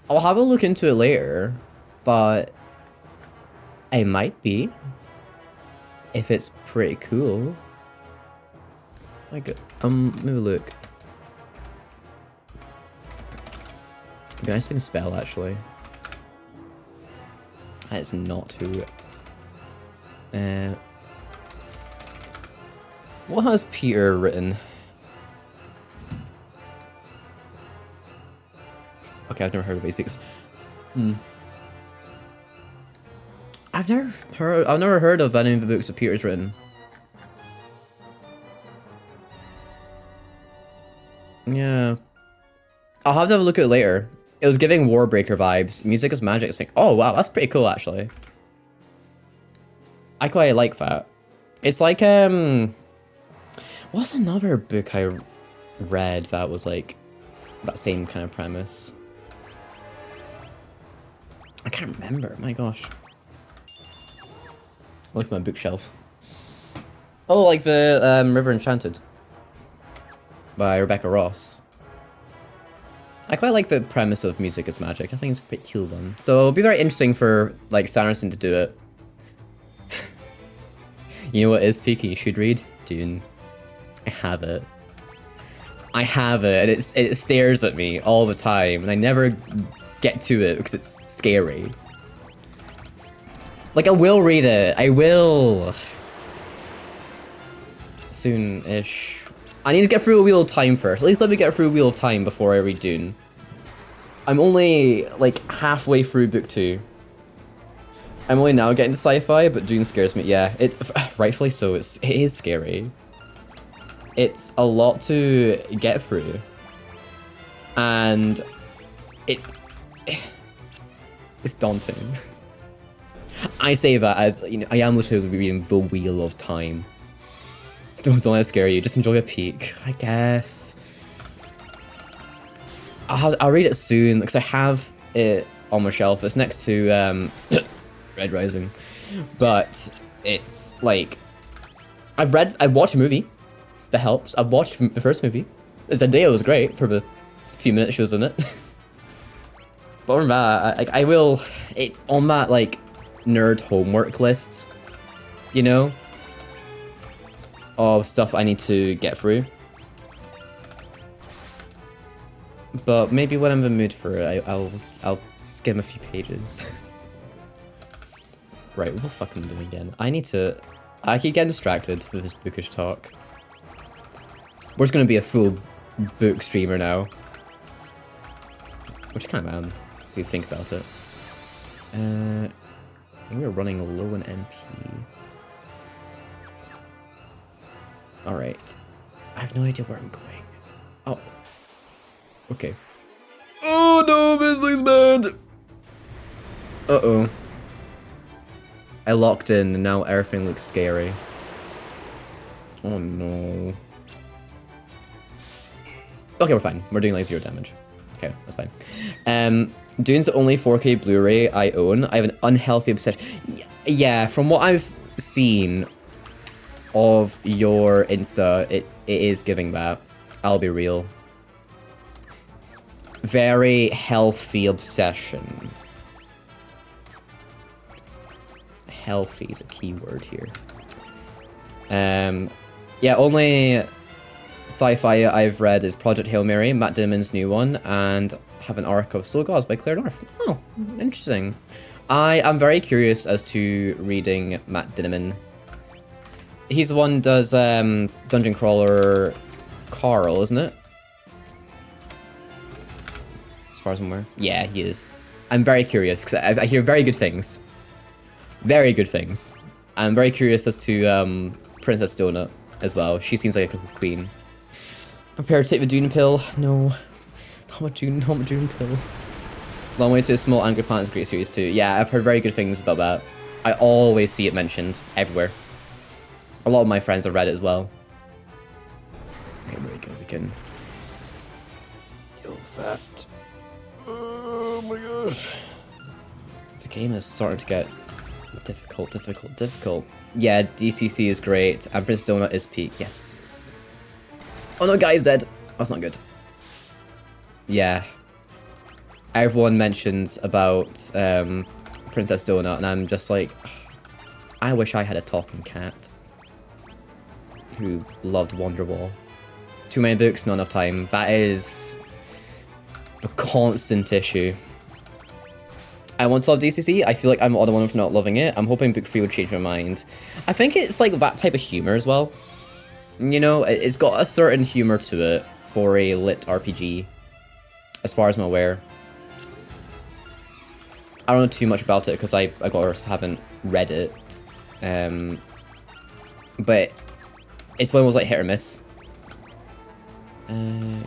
I'll have a look into it later, but it might be. If it's pretty cool. Like, maybe look. It'd be nice if I can spell, actually. That is not too... what has Peter written? Okay, I've never heard of these speaks. I've never heard of any of the books that Peter's written. Yeah. I'll have to have a look at it later. It was giving Warbreaker vibes. Music is magic. It's like, oh wow, that's pretty cool actually. I quite like that. It's like, what's another book I read that was like that same kind of premise? I can't remember, my gosh. Look at my bookshelf. Oh, like the River Enchanted by Rebecca Ross. I quite like the premise of Music is Magic. I think it's a pretty cool one. So it'll be very interesting for like Sanderson to do it. You know what is peaky? You should read Dune. I have it. I have it, and it stares at me all the time, and I never get to it because it's scary. Like, I will read it. I will. Soon-ish. I need to get through a Wheel of Time first. At least let me get through Wheel of Time before I read Dune. I'm only, like, halfway through book 2. I'm only now getting to sci-fi, but Dune scares me. Yeah, it's rightfully so. It is scary. It's a lot to get through. And it's daunting. I say that as, you know, I am literally reading the Wheel of Time. Don't let it scare you, just enjoy a peek, I guess. I'll read it soon, because I have it on my shelf. It's next to Red Rising. But it's like, I've watched a movie. That helps. I've watched the first movie. Zendaya was great for the few minutes she was in it. But other than that, I will, it's on that like nerd homework list, you know, of stuff I need to get through. But maybe when I'm in the mood for it, I'll skim a few pages. Right, what the fuck am I doing again? I keep getting distracted with this bookish talk. We're just gonna be a full book streamer now. Which kind of am, if you think about it. I think we're running low on MP. Alright. I have no idea where I'm going. Oh. Okay. Oh no, this looks bad! Uh-oh. I locked in and now everything looks scary. Oh no. Okay, we're fine. We're doing like 0 damage. Okay, that's fine. Dune's the only 4K Blu-ray I own. I have an unhealthy obsession. Yeah, from what I've seen of your Insta, it is giving that. I'll be real. Very healthy obsession. Healthy is a key word here. Yeah, only sci-fi I've read is Project Hail Mary, Matt Dimon's new one, and have an arc of Slow Gods by Claire North. Oh, interesting. I am very curious as to reading Matt Dimon. He's the one who does Dungeon Crawler Carl, isn't it? As far as I'm aware. Yeah, he is. I'm very curious, because I hear very good things. Very good things. I'm very curious as to Princess Donut as well. She seems like a queen. Prepare to take the Dune pill. No. Not a Dune pill. Long Way to a Small Angry Planet's great series too. Yeah, I've heard very good things about that. I always see it mentioned everywhere. A lot of my friends have read it as well. Okay, there we go. We can deal with that. Oh my gosh. The game is starting to get difficult. Yeah, DCC is great, and Prince Donut is peak, yes. Oh no, guy's dead. That's not good. Yeah. Everyone mentions about Princess Donut, and I'm just like, I wish I had a talking cat who loved Wonderwall. Too many books, not enough time. That is a constant issue. I want to love DCC. I feel like I'm the other one for not loving it. I'm hoping Book 3 would change my mind. I think it's like that type of humor as well. You know, it's got a certain humor to it for a lit RPG, as far as I'm aware. I don't know too much about it because I of course haven't read it. But it's one of those like hit or miss. There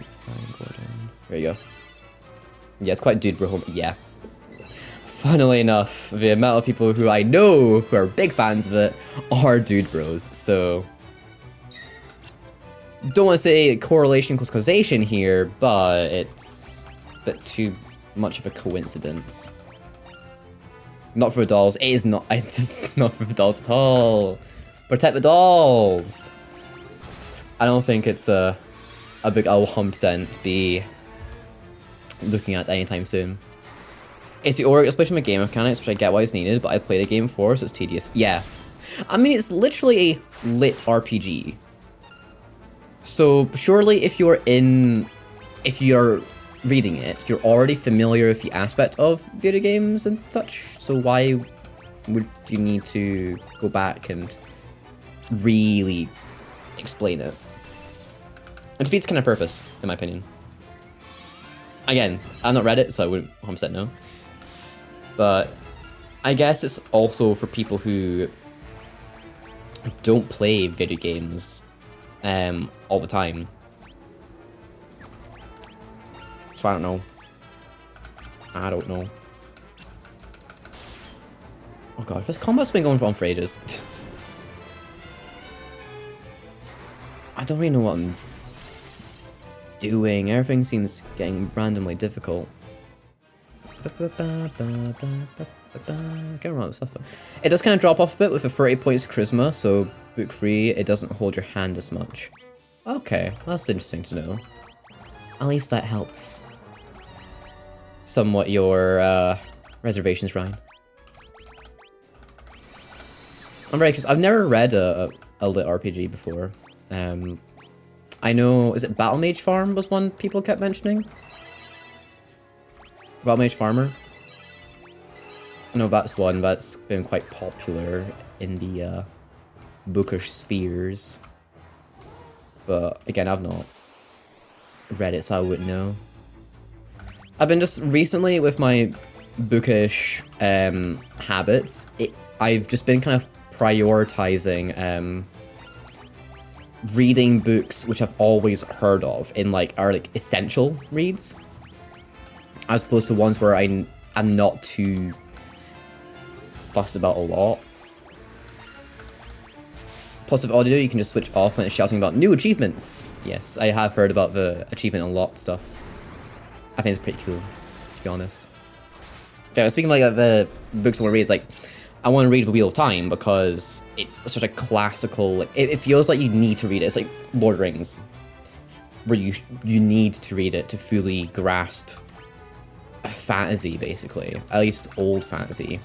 you go. Yeah, it's quite dude bro. Yeah. Funnily enough, the amount of people who I know who are big fans of it are dude bros, so... Don't want to say correlation equals causation here, but it's a bit too much of a coincidence. Not for the dolls. It is not. It's just not for the dolls at all. Protect the dolls! I don't think it's a big I'll 100% be looking at anytime soon. It's the overall explanation of game mechanics, which I get why it's needed, but I played a game before, so it's tedious. Yeah. I mean, it's literally a lit RPG. So, surely if you're reading it, you're already familiar with the aspect of video games and such, so why would you need to go back and really explain it? It defeats kind of purpose, in my opinion. Again, I've not read it, so I wouldn't 100% know. But I guess it's also for people who don't play video games all the time. So I don't know. I don't know. Oh god, this combat's been going on for ages. I don't really know what I'm doing. Everything seems getting randomly difficult. Can't remember what stuff. It does kind of drop off a bit with the 30 points charisma, so book 3, it doesn't hold your hand as much. Okay, that's interesting to know. At least that helps somewhat your reservations, Ryan. I'm very curious. I've never read a lit RPG before. I know, is it Battle Mage Farm was one people kept mentioning? Battle Mage Farmer? No, that's one that's been quite popular in the bookish spheres. But again, I've not read it, so I wouldn't know. I've been just recently with my bookish habits, I've just been kind of prioritizing reading books which I've always heard of in are essential reads, as opposed to ones where I'm not too fussed about a lot. Plus with audio, you can just switch off when it's shouting about new achievements. Yes, I have heard about the achievement unlocked stuff. I think it's pretty cool, to be honest. Yeah, speaking of the books I want to read, I want to read The Wheel of Time because it's such a classical, it feels like you need to read it. It's like Lord of the Rings, where you need to read it to fully grasp fantasy, basically. At least old fantasy.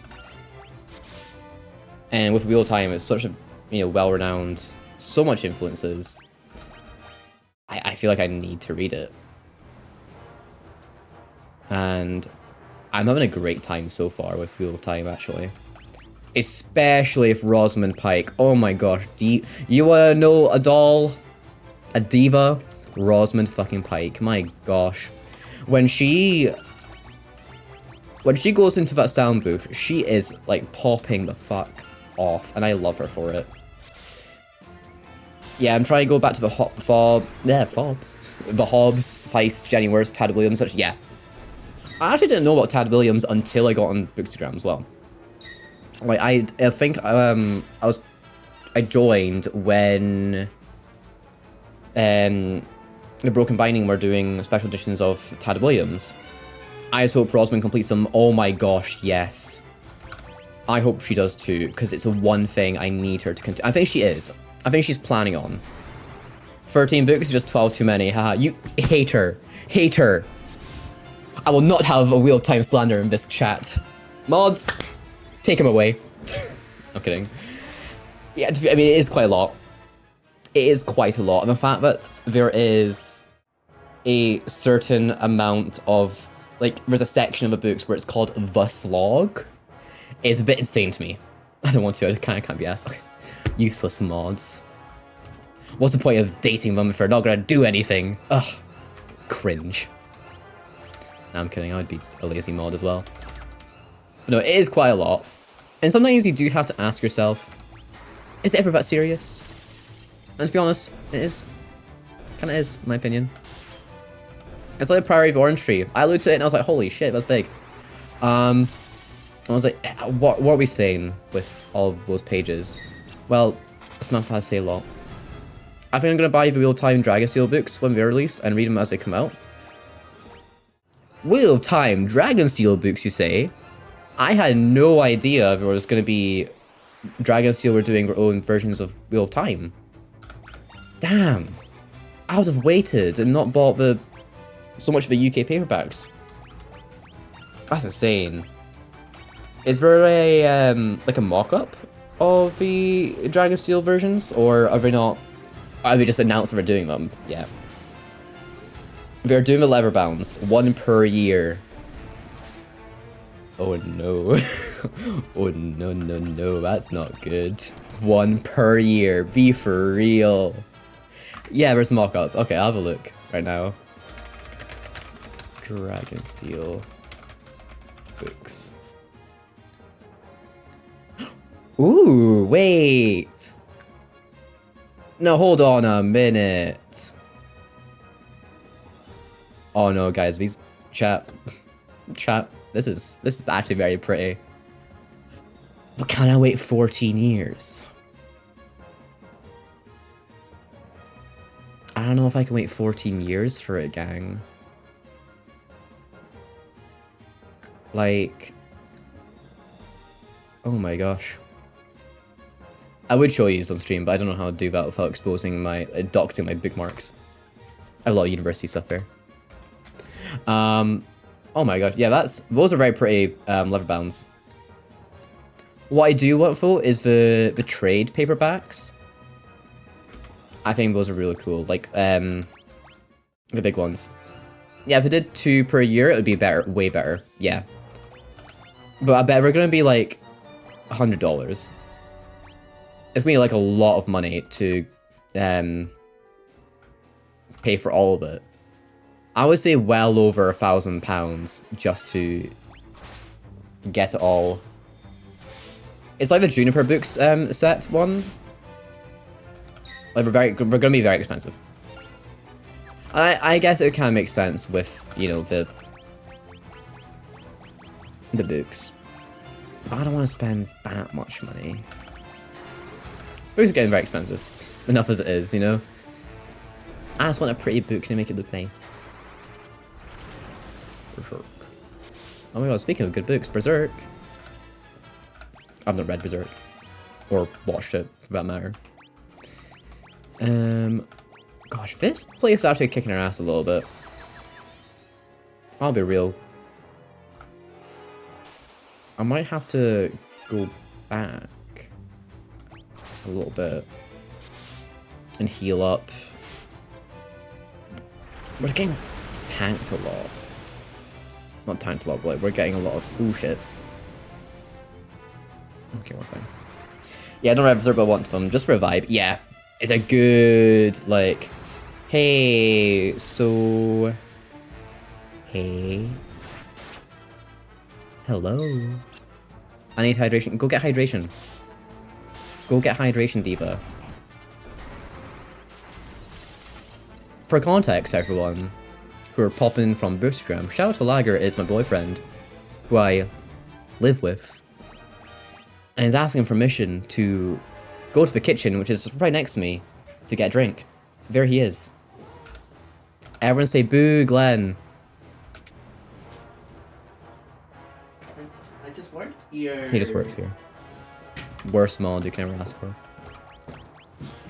And with Wheel of Time, it's such a well-renowned, so much influences. I feel like I need to read it. And I'm having a great time so far with Wheel of Time, actually. Especially if Rosamund Pike. Oh my gosh, you wanna know a doll? A diva? Rosamund fucking Pike. My gosh. When she goes into that sound booth, she is popping the fuck off, and I love her for it. Yeah, I'm trying to go back to the Hobbs, Feist, Jenny Wurst, Tad Williams, such. Yeah, I actually didn't know about Tad Williams until I got on Bookstagram as well. I think I joined when the Broken Binding were doing special editions of Tad Williams. I just hope Rosamund completes them. Oh my gosh, yes. I hope she does too, because it's the one thing I need her to continue. I think she is. I think she's planning on. 13 books is just 12 too many. Haha, you hate her. Hate her. I will not have a Wheel of Time slander in this chat. Mods, take him away. I'm kidding. Yeah, I mean, it is quite a lot. It is quite a lot. And the fact that there is a certain amount of, like, there's a section of the books where it's called The Slog is a bit insane to me. I don't want to, I can't be asked. Okay. Useless mods. What's the point of dating them if they're not gonna do anything? Ugh. Cringe. No, I'm kidding, I would be a lazy mod as well. But no, it is quite a lot. And sometimes you do have to ask yourself, is it ever that serious? And to be honest, it is. Kinda is, in my opinion. It's like a Priory of Orange Tree. I looked at it and I was like, holy shit, that's big. I was like, what are we saying with all of those pages? Well, this month has to say a lot. I think I'm gonna buy the Wheel of Time and Dragonsteel books when they're released and read them as they come out. Wheel of Time, Dragonsteel books, you say? I had no idea there was gonna be Dragonsteel were doing their own versions of Wheel of Time. Damn. I would have waited and not bought so much of the UK paperbacks. That's insane. Is there a like a mock-up of the Dragonsteel versions, or are they not? Are they just announced they're doing them? Yeah. They're doing the leather bounds, 1 per year. Oh no. Oh no, that's not good. 1 per year, be for real. Yeah, there's a mock-up. Okay, I'll have a look right now. Dragonsteel books. Ooh, wait. No, hold on a minute. Oh no, guys, these chat. This is actually very pretty. But can I wait 14 years? I don't know if I can wait 14 years for it, gang. Like, oh my gosh. I would show you this on stream, but I don't know how to do that without exposing my, doxing my bookmarks. I have a lot of university stuff there. Oh my god, yeah, those are very pretty leather bounds. What I do want though is the trade paperbacks. I think those are really cool, like the big ones. Yeah, if I did 2 per year, it would be better, way better. Yeah, but I bet they're gonna be like $100. It's gonna be like a lot of money to pay for all of it. I would say well over £1,000 just to get it all. It's like the Juniper Books set one. Like they're gonna be very expensive. I guess it kind of makes sense with, you know, the books. But I don't want to spend that much money. Books are getting very expensive. Enough as it is, you know? I just want a pretty book to make it look nice. Berserk. Oh my god, speaking of good books, Berserk. I've not read Berserk. Or watched it, for that matter. Gosh, this place is actually kicking our ass a little bit. I'll be real. I might have to go back a little bit and heal up. We're getting tanked a lot. Not tanked a lot, but like, we're getting a lot of... Ooh, shit. Okay, we're fine. Yeah, I don't have Berserk, but I want them just for a vibe. Yeah, it's a good, like... Hey, so... Hey. Hello. I need hydration. Go get hydration. Go get hydration, Diva. For context, everyone who are popping in from Bookstgram, shout out to Lager is my boyfriend, who I live with, and is asking permission to go to the kitchen, which is right next to me, to get a drink. There he is. Everyone say boo, Glenn. I just worked here. He just works here. Worst mod you can ever ask for.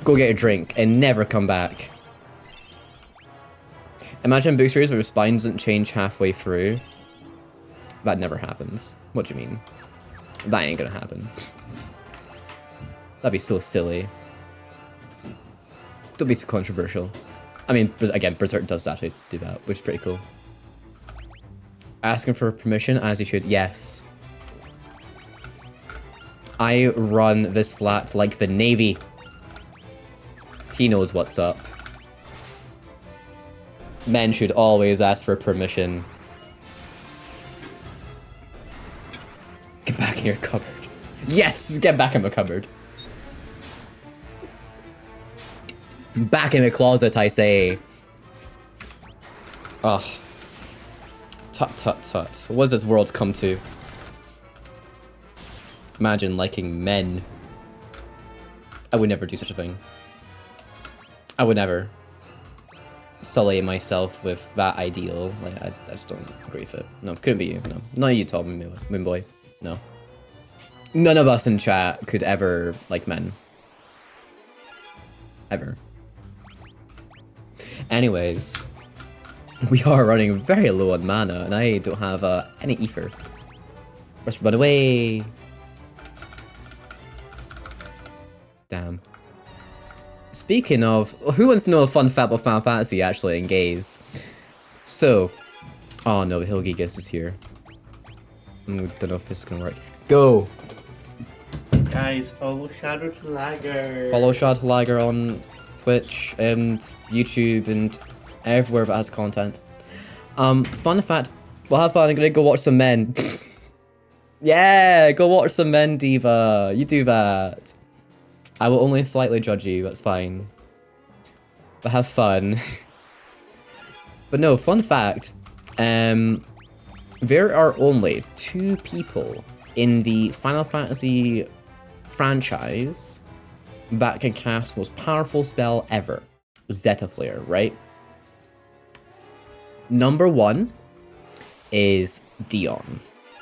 Go get a drink and never come back. Imagine a book series where your spine doesn't change halfway through. That never happens. What do you mean? That ain't gonna happen. That'd be so silly. Don't be so controversial. I mean, again, Berserk does actually do that, which is pretty cool. Asking for permission, as you should. Yes. I run this flat like the Navy. He knows what's up. Men should always ask for permission. Get back in your cupboard. Yes! Get back in my cupboard. Back in the closet, I say. Ugh. Tut tut tut. What does this world come to? Imagine liking men. I would never do such a thing. I would never sully myself with that ideal. Like, I just don't agree with it. No, couldn't be you. No. Not you, Tom, Moonboy. No. None of us in chat could ever like men. Ever. Anyways, we are running very low on mana, and I don't have any ether. Let's run away. Damn. Speaking of, who wants to know a fun fact about Final Fantasy actually in gaze? So, oh no, Hilgigas is here. I don't know if this is gonna work. Go! Guys, follow Shadow to Lager. Follow Shadow to Lager on Twitch and YouTube and everywhere that has content. Fun fact, we'll have fun. I'm gonna go watch some men. Yeah, go watch some men, Diva. You do that. I will only slightly judge you, that's fine. But have fun. But no, fun fact. There are only 2 people in the Final Fantasy franchise that can cast the most powerful spell ever. Zeta Flare, right? Number 1 is Dion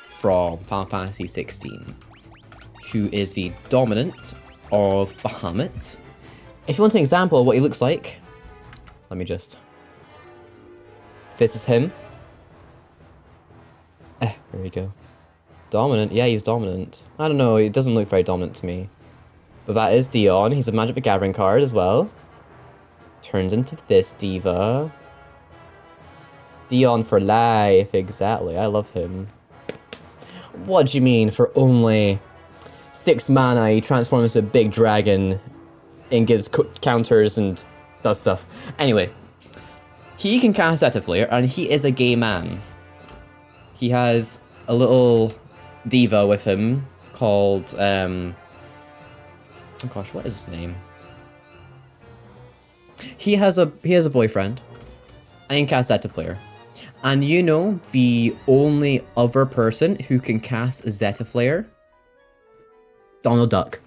from Final Fantasy 16, who is the dominant of Bahamut. If you want an example of what he looks like, let me just... This is him. There we go. Dominant? Yeah, he's dominant. I don't know, he doesn't look very dominant to me. But that is Dion. He's a Magic the Gathering card as well. Turns into this diva. Dion for life, exactly. I love him. What do you mean for only 6 mana he transforms into a big dragon and gives counters and does stuff? Anyway, he can cast Zeta Flare and he is a gay man. He has a little diva with him called, oh gosh, what is his name? He has a boyfriend and he can cast Zeta Flare. And you know the only other person who can cast Zeta Flare? Donald Duck.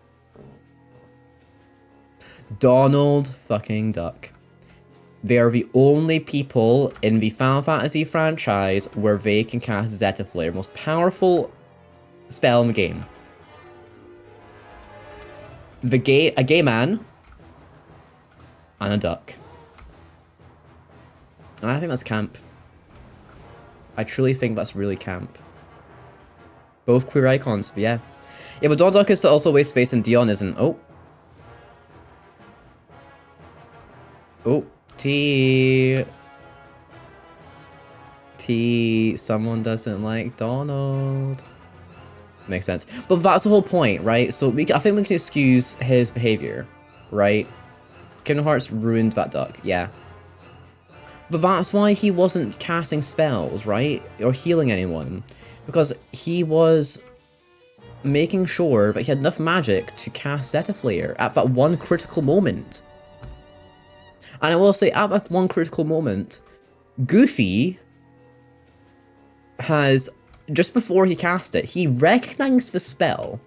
Donald fucking Duck. They are the only people in the Final Fantasy franchise where they can cast Zeta Flare, most powerful spell in the game. A gay man and a duck. And I think that's camp. I truly think that's really camp. Both queer icons, but yeah. Yeah, but Donald Duck is also waste space and Dion isn't. Oh. Oh. T. Someone doesn't like Donald. Makes sense. But that's the whole point, right? So I think we can excuse his behavior, right? Kingdom Hearts ruined that duck, yeah. But that's why he wasn't casting spells, right? Or healing anyone. Because he was making sure that he had enough magic to cast Zeta Flare at that one critical moment. And I will say, at that one critical moment, Goofy has, just before he cast it, he recognized the spell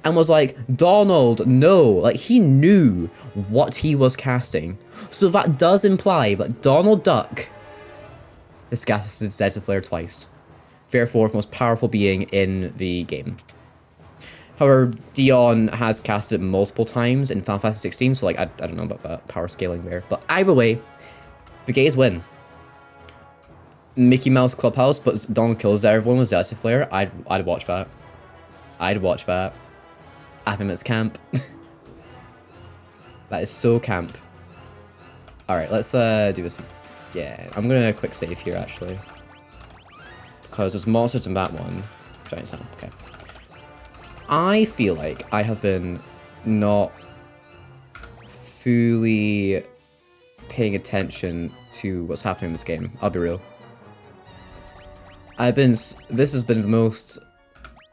and was like, Donald, no. Like, he knew what he was casting. So that does imply that Donald Duck has casted Zeta Flare twice. Therefore, the most powerful being in the game. However, Dion has casted it multiple times in Final Fantasy 16, so like, I don't know about that power scaling there. But either way, The gays win. Mickey Mouse Clubhouse, but Donald kills everyone with Zelda Flare. I'd watch that. I'd watch that. I think it's camp. That is so camp. Alright, let's do this again. I'm gonna quick save here actually. Because there's monsters in that one. Giant sound, okay. I feel like I have been not fully paying attention to what's happening in this game. I'll be real. This has been the most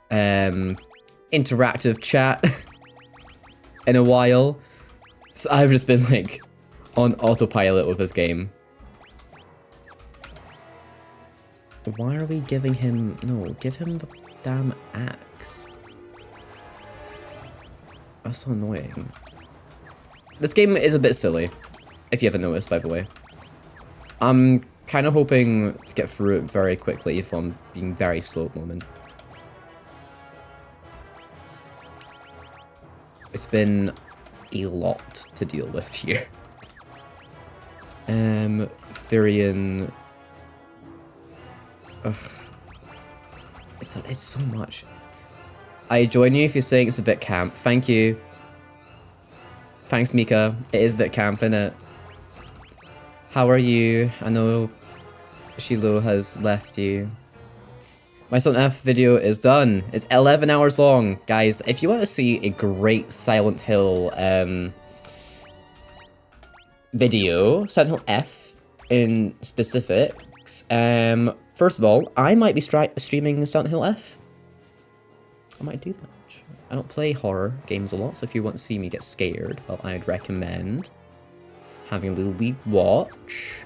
interactive chat in a while. So I've just been like on autopilot with this game. Why are we giving him... No, give him the damn axe. That's so annoying. This game is a bit silly, if you haven't noticed, by the way. I'm kind of hoping to get through it very quickly if I'm being very slow at the moment. It's been a lot to deal with here. Therian... Ugh. It's so much. I join you if you're saying it's a bit camp. Thank you. Thanks, Mika. It is a bit camp, innit? How are you? I know Shiloh has left you. My Silent F video is done. It's 11 hours long. Guys, if you want to see a great Silent Hill video, Silent Hill F in specifics, first of all, I might be streaming Silent Hill F. I might do that. I don't play horror games a lot, so if you want to see me get scared, well, I'd recommend having a little wee watch.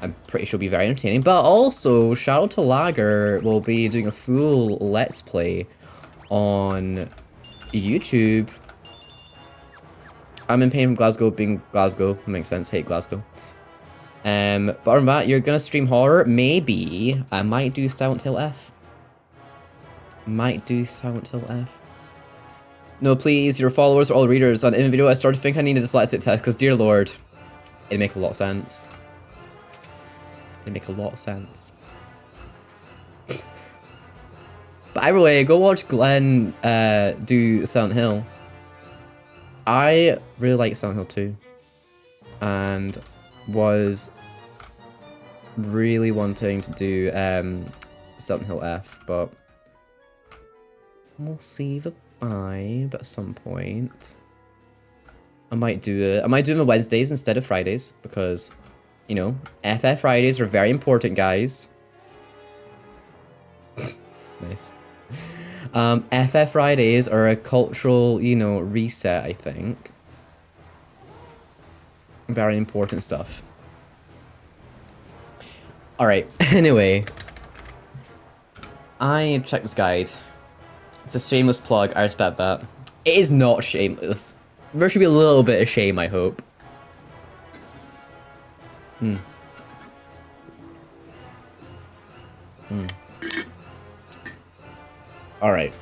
I'm pretty sure it'll be very entertaining. But also, shout out to Lager will be doing a full Let's Play on YouTube. I'm in pain from Glasgow being Glasgow. Makes sense. Hate Glasgow. But other than that, you're gonna stream horror? Maybe. I might do Silent Hill F. Might do Silent Hill F. No, please, your followers are all readers. On in the video, I started to think I needed a dyslexic test, because dear lord, it'd make a lot of sense. It'd make a lot of sense. But either way, go watch Glenn do Silent Hill. I really like Silent Hill 2. And was really wanting to do Silent Hill F, but we'll see the vibe at some point. I might do it. I might do them on Wednesdays instead of Fridays because, you know, FF Fridays are very important, guys. Nice. FF Fridays are a cultural, you know, reset, I think. Very important stuff. Alright, anyway. I checked this guide. It's a shameless plug, I respect that. It is not shameless. There should be a little bit of shame, I hope. Alright.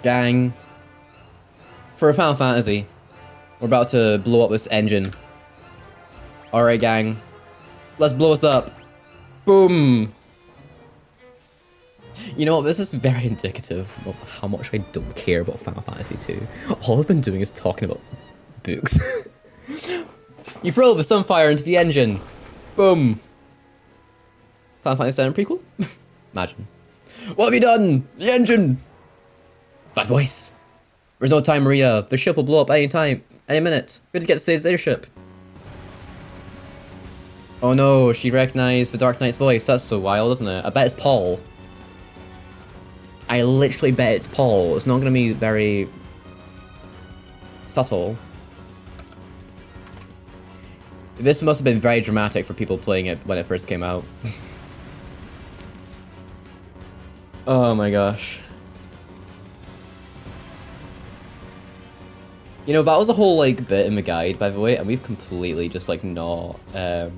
Gang. For Final Fantasy, we're about to blow up this engine. Alright, gang. Let's blow us up. Boom! You know what, this is very indicative of how much I don't care about Final Fantasy 2. All I've been doing is talking about books. You throw the Sunfire into the engine. Boom. Final Fantasy 7 prequel? Imagine. What have you done? The engine! That voice. There's no time, Maria. The ship will blow up any time, any minute. Good to get to save the airship. Oh no, she recognized the Dark Knight's voice. That's so wild, isn't it? I bet it's Paul. I literally bet it's Paul. It's not gonna be very subtle. This must have been very dramatic for people playing it when it first came out. Oh my gosh. You know, that was a whole, like, bit in the guide, by the way, and we've completely just, like, not, been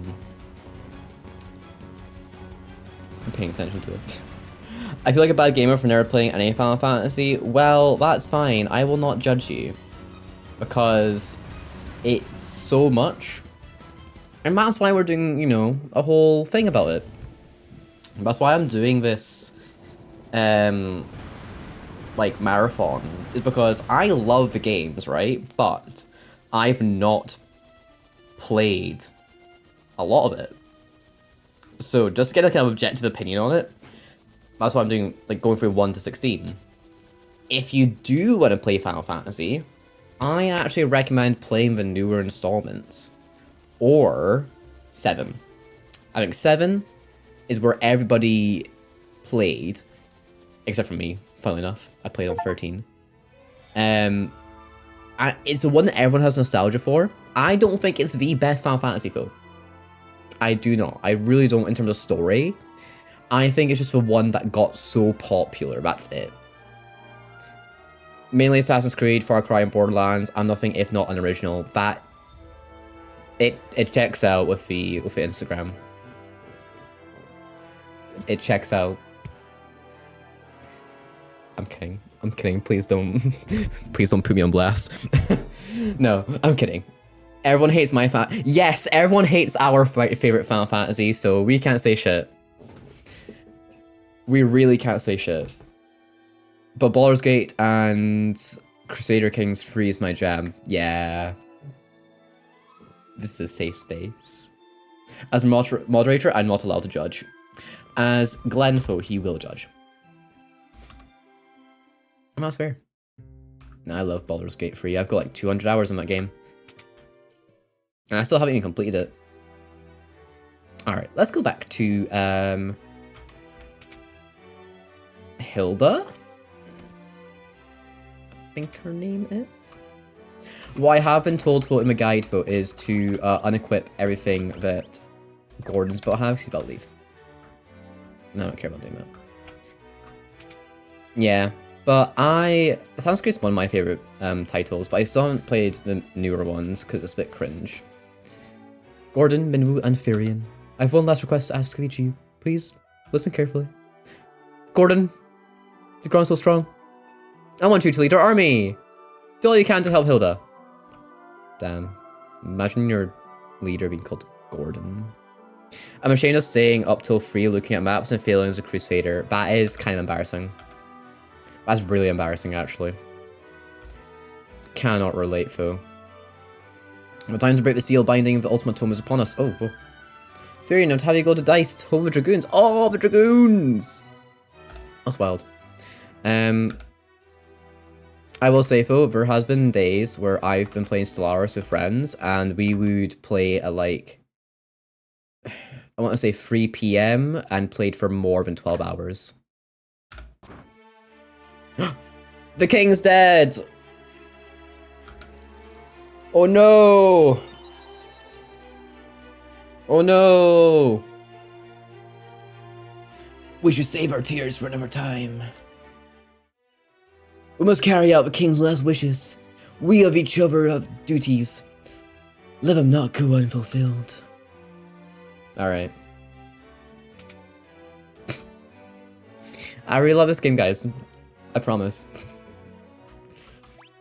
paying attention to it. I feel like a bad gamer for never playing any Final Fantasy. Well, that's fine. I will not judge you. Because it's so much. And that's why we're doing, you know, a whole thing about it. That's why I'm doing this, like, marathon, is because I love the games, right? But I've not played a lot of it. So just to get like an objective opinion on it, that's why I'm doing, like, going through 1 to 16. If you do want to play Final Fantasy, I actually recommend playing the newer installments. Or 7. I think 7 is where everybody played, except for me, funnily enough. I played on 13. And it's the one that everyone has nostalgia for. I don't think it's the best Final Fantasy, though. I do not. I really don't in terms of story. I think it's just the one that got so popular. That's it. Mainly Assassin's Creed, Far Cry, and Borderlands. I'm nothing if not an original. That it checks out with the Instagram. It checks out. I'm kidding. I'm kidding. Please don't please don't put me on blast. No, I'm kidding. Everyone hates my yes, everyone hates our favorite Final Fantasy, so we can't say shit. We really can't say shit. But Baldur's Gate and Crusader Kings 3 is my jam. Yeah. This is a safe space. As a moderator, I'm not allowed to judge. As Glenfo, he will judge. And that's fair. And I love Baldur's Gate 3. I've got like 200 hours in that game. And I still haven't even completed it. Alright, let's go back to Hilda? I think her name is. What I have been told in the guide, though, is to unequip everything that Gordon's about to have, because he's about to leave. No, I don't care about doing that. Yeah, but Assassin's Creed's one of my favorite titles, but I still haven't played the newer ones, because it's a bit cringe. Gordon, Minwu, and Firion, I have one last request to ask of each of you. Please, listen carefully. Gordon, you've grown so strong. I want you to lead our army! Do all you can to help Hilda. Damn. Imagine your leader being called Gordon. I'm ashamed of staying up till 3 looking at maps and failing as a crusader. That is kind of embarrassing. That's really embarrassing, actually. Cannot relate, though. The time to break the seal binding of the ultimate tome is upon us. Oh, whoa. Furion, now have you go to Dice, home of the Dragoons. Oh, the Dragoons! That's wild. I will say, though, there has been days where I've been playing Stellaris with friends, and we would play at, like, I want to say 3 PM, and played for more than 12 hours. The king's dead! Oh no! Oh no! We should save our tears for another time. We must carry out the king's last wishes. We of each other have duties. Let them not go unfulfilled. Alright. I really love this game, guys. I promise.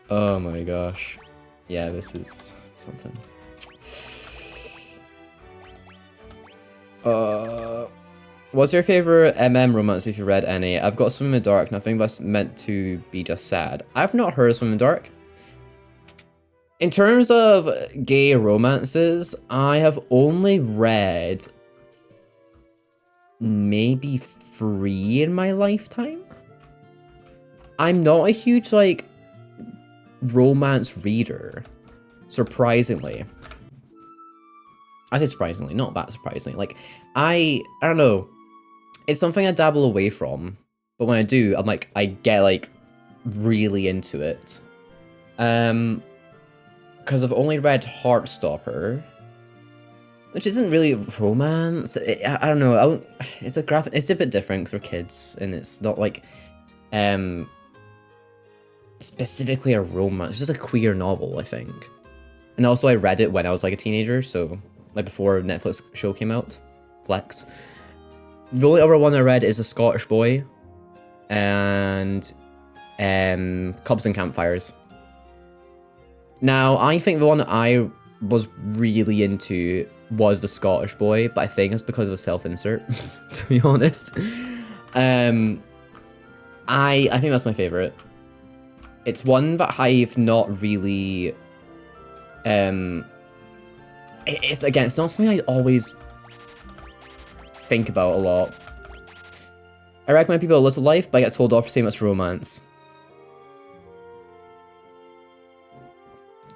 Oh my gosh. Yeah, this is something. What's your favorite romance if you read any? I've got Swim in the Dark, nothing that's meant to be just sad. I've not heard of Swim in the Dark. In terms of gay romances, I have only read maybe 3 in my lifetime. I'm not a huge, like, romance reader, surprisingly. I say surprisingly, not that surprisingly. Like, I don't know. It's something I dabble away from, but when I do, I'm like, I get, like, really into it. Because I've only read Heartstopper, which isn't really romance. I don't know. It's a graphic. It's a bit different because we're kids, and it's not like, specifically a romance. It's just a queer novel, I think. And also, I read it when I was like a teenager, so like before Netflix show came out, Flex. The only other one I read is A Scottish Boy, and Cubs and Campfires. Now, I think the one that I was really into was the Scottish boy, but I think it's because of a self-insert, to be honest. I think that's my favorite. It's one that I've not really... it's not something I always think about a lot. I recommend people A Little Life, but I get told off for saying it's romance.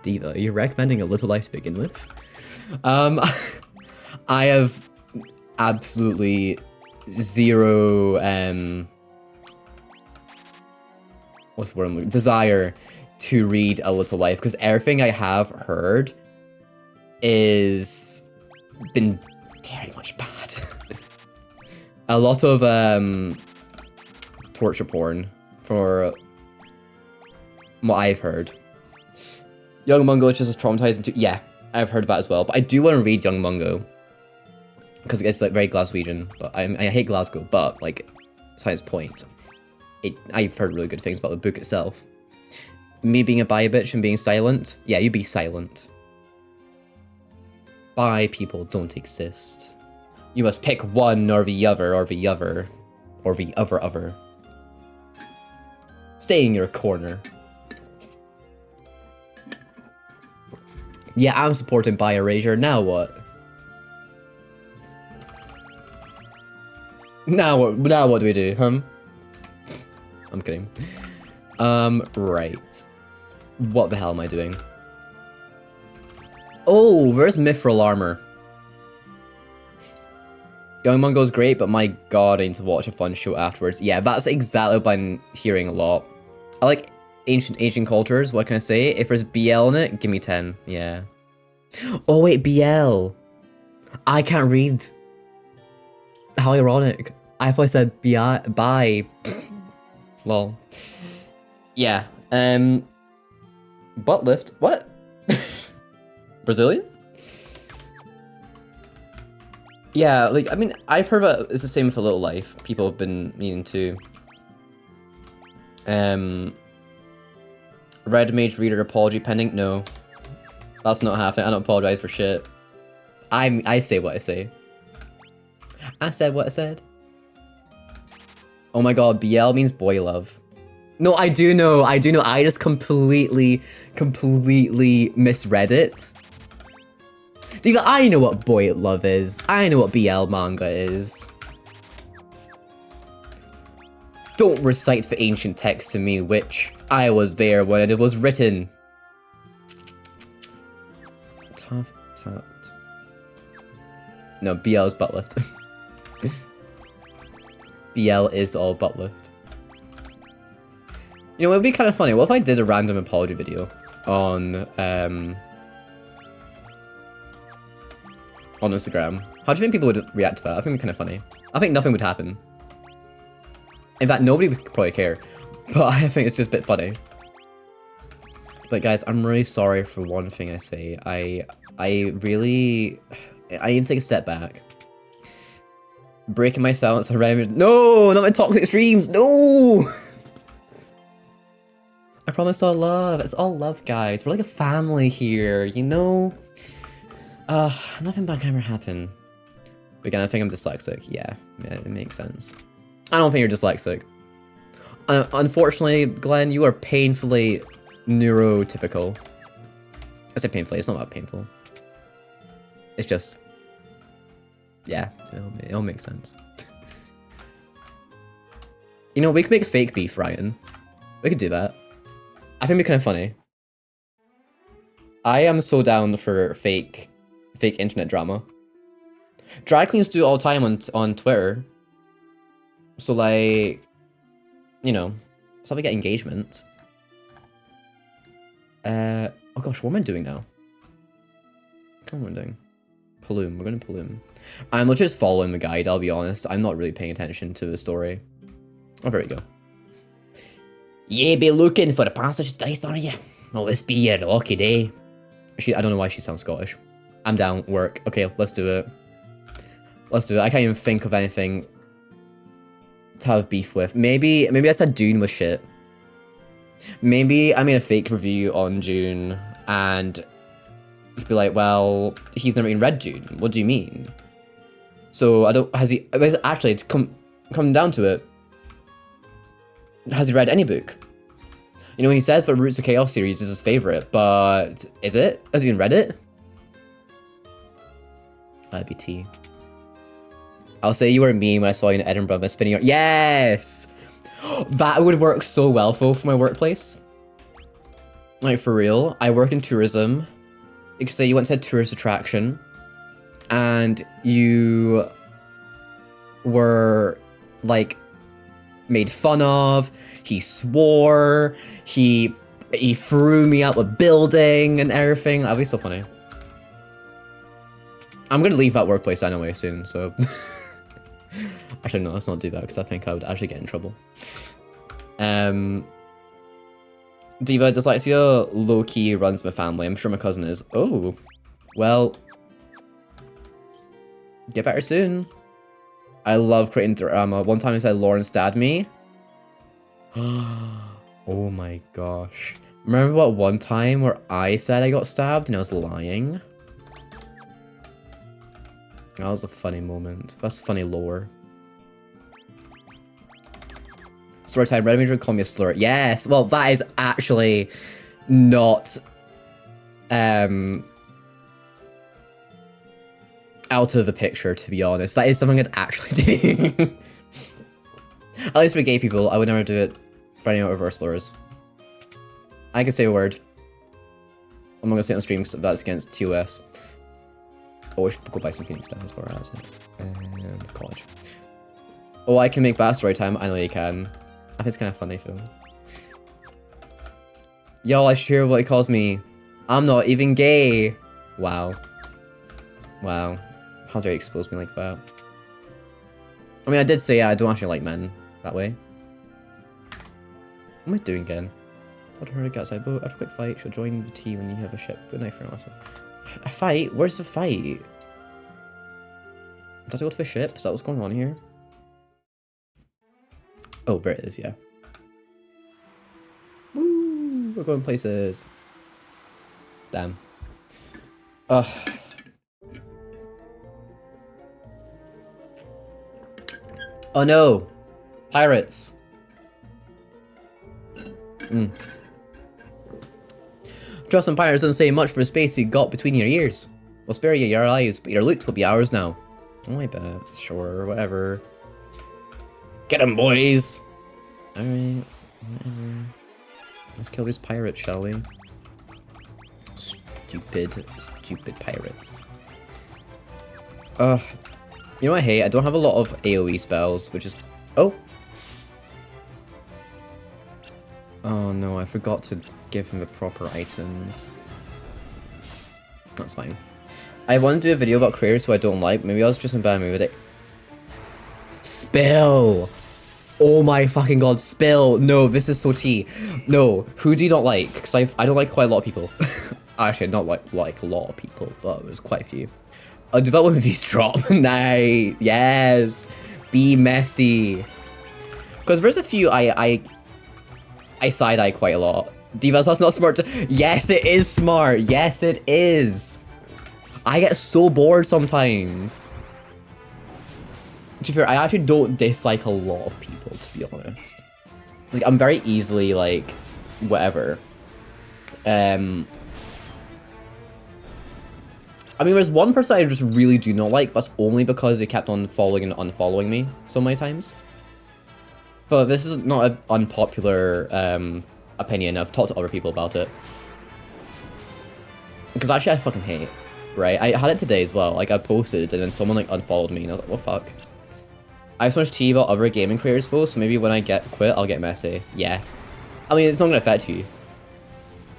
Diva, are you recommending A Little Life to begin with? I have absolutely zero, what's the word I'm looking? Desire to read A Little Life, because everything I have heard is been very much bad. A lot of torture porn for what I've heard. Young Mungo is just traumatizing too. Yeah, I've heard that as well. But I do want to read Young Mungo because it's like very Glaswegian. But I hate Glasgow. But like, besides point, I've heard really good things about the book itself. Me being a bi bitch and being silent. Yeah, you be silent. Bi people don't exist. You must pick one or the other, or the other, or the other. Stay in your corner. Yeah, I'm supporting bi erasure. Now what? Now what do we do, huh? I'm kidding. Right. What the hell am I doing? Oh, there's Mithril armor. Young Mungo's great, but my god, I need to watch a fun show afterwards. Yeah, that's exactly what I'm hearing a lot. I like ancient Asian cultures, what can I say? If there's BL in it, give me 10, yeah. Oh wait, BL. I can't read. How ironic. I thought I said bi. Lol. Yeah, butt lift, what? Brazilian? Yeah, like, I mean, I've heard about it's the same for Little Life. People have been meaning to. Red Mage Reader apology pending? No. That's not happening. I don't apologize for shit. I say what I say. I said what I said. Oh my god, BL means boy love. No, I do know. I just completely misread it. Diva, I know what boy love is. I know what BL manga is. Don't recite the ancient text to me, witch. I was there when it was written. Tough. No, BL is butt lift. BL is all butt lift. You know, it would be kind of funny. What if I did a random apology video on Instagram? How do you think people would react to that? I think it'd be kind of funny. I think nothing would happen. In fact, nobody would probably care. But I think it's just a bit funny. But guys, I'm really sorry for one thing I say. I need to take a step back. Breaking my silence around. No, not my toxic streams. No. I promise all love. It's all love, guys. We're like a family here, you know? Nothing bad can ever happen. But again, I think I'm dyslexic. Yeah, it makes sense. I don't think you're dyslexic. Unfortunately, Glenn, you are painfully neurotypical. I say painfully, it's not that painful. It's just... yeah, it'll make sense. You know, we could make fake beef, Ryan. We could do that. I think it'd be kind of funny. I am so down for fake internet drama. Drag queens do it all the time on Twitter. So like, you know, it's how we get engagement. Oh gosh, what am I doing now? What am I doing? Plume, we're gonna Plume. I'm literally just following the guide, I'll be honest. I'm not really paying attention to the story. Oh, there we go. You be looking for the passage dice, are you? Will this be your lucky day? I don't know why she sounds Scottish. I'm down, work. Okay, let's do it. Let's do it. I can't even think of anything to have beef with. Maybe I said Dune was shit. Maybe I made a fake review on Dune and You'd be like, well, he's never even read Dune. What do you mean? So actually, to come down to it, has he read any book? You know, he says the Roots of Chaos series is his favorite, but is it? Has he even read it? That'd be tea. I'll say you were me when I saw you in Edinburgh, but spinning your— Yes! That would work so well, though, for my workplace. Like, for real. I work in tourism. You could say you went to a tourist attraction, and you were, like, made fun of. He swore. He threw me out a building and everything. That'd be so funny. I'm gonna leave that workplace anyway soon, so... Actually, no, let's not do that, because I think I would actually get in trouble. Diva, dyslexia low-key runs my family. I'm sure my cousin is. Oh, well... Get better soon. I love creating drama. One time I said Lauren stabbed me. Oh my gosh. Remember what one time where I said I got stabbed and I was lying? That was a funny moment. That's funny lore. Story time. Red Major call me a slur. Yes. Well, that is actually not out of the picture, to be honest. That is something I'd actually do. At least for gay people, I would never do it for any reverse slurs. I can say a word. I'm not gonna say it on stream because that's against TOS. Oh, I should go buy some Phoenix Downs while we're at it. And college. Oh, I can make that story time. I know you can. I think it's kind of funny, though. Y'all, I should hear what he calls me. I'm not even gay. Wow. Wow. How dare you expose me like that? I mean, I did say I don't actually like men that way. What am I doing again? I'd heard a get outside boat. After a quick fight, she'll join the team when you have a ship. Good night for now. A fight? Where's the fight? Do I have to go to the ship? Is that what's going on here? Oh, there it is, yeah. Woo! We're going places. Damn. Ugh. Oh no! Pirates! Trust in pirates doesn't say much for the space you got between your ears. We'll spare you your eyes, but your loot will be ours now. Oh, I bet. Sure, whatever. Get 'em, boys! Alright, whatever. Let's kill these pirates, shall we? Stupid pirates. Ugh. You know what I hate? I don't have a lot of AoE spells, which is... Oh! Oh no, I forgot to give him the proper items. That's fine. I want to do a video about creators who I don't like. Maybe I was just in a bad mood with it. Spill! Oh my fucking god, Spill! No, this is so tea. No, who do you not like? Because I don't like quite a lot of people. Actually, not like a lot of people, but there's quite a few. I'll do that one with these drop. Nice! Yes! Be messy. Because there's a few I side-eye quite a lot. Divas, that's not smart. Yes, it is smart. Yes, it is. I get so bored sometimes. To be fair, I actually don't dislike a lot of people, to be honest. Like, I'm very easily, like, whatever. I mean, there's one person I just really do not like, but that's only because they kept on following and unfollowing me so many times. But this is not an unpopular opinion. I've talked to other people about it. Because actually I fucking hate, right? I had it today as well. Like, I posted and then someone like unfollowed me and I was like, what fuck? I have so much tea about other gaming creators though, so maybe when I get quit, I'll get messy. Yeah. I mean, it's not gonna affect you.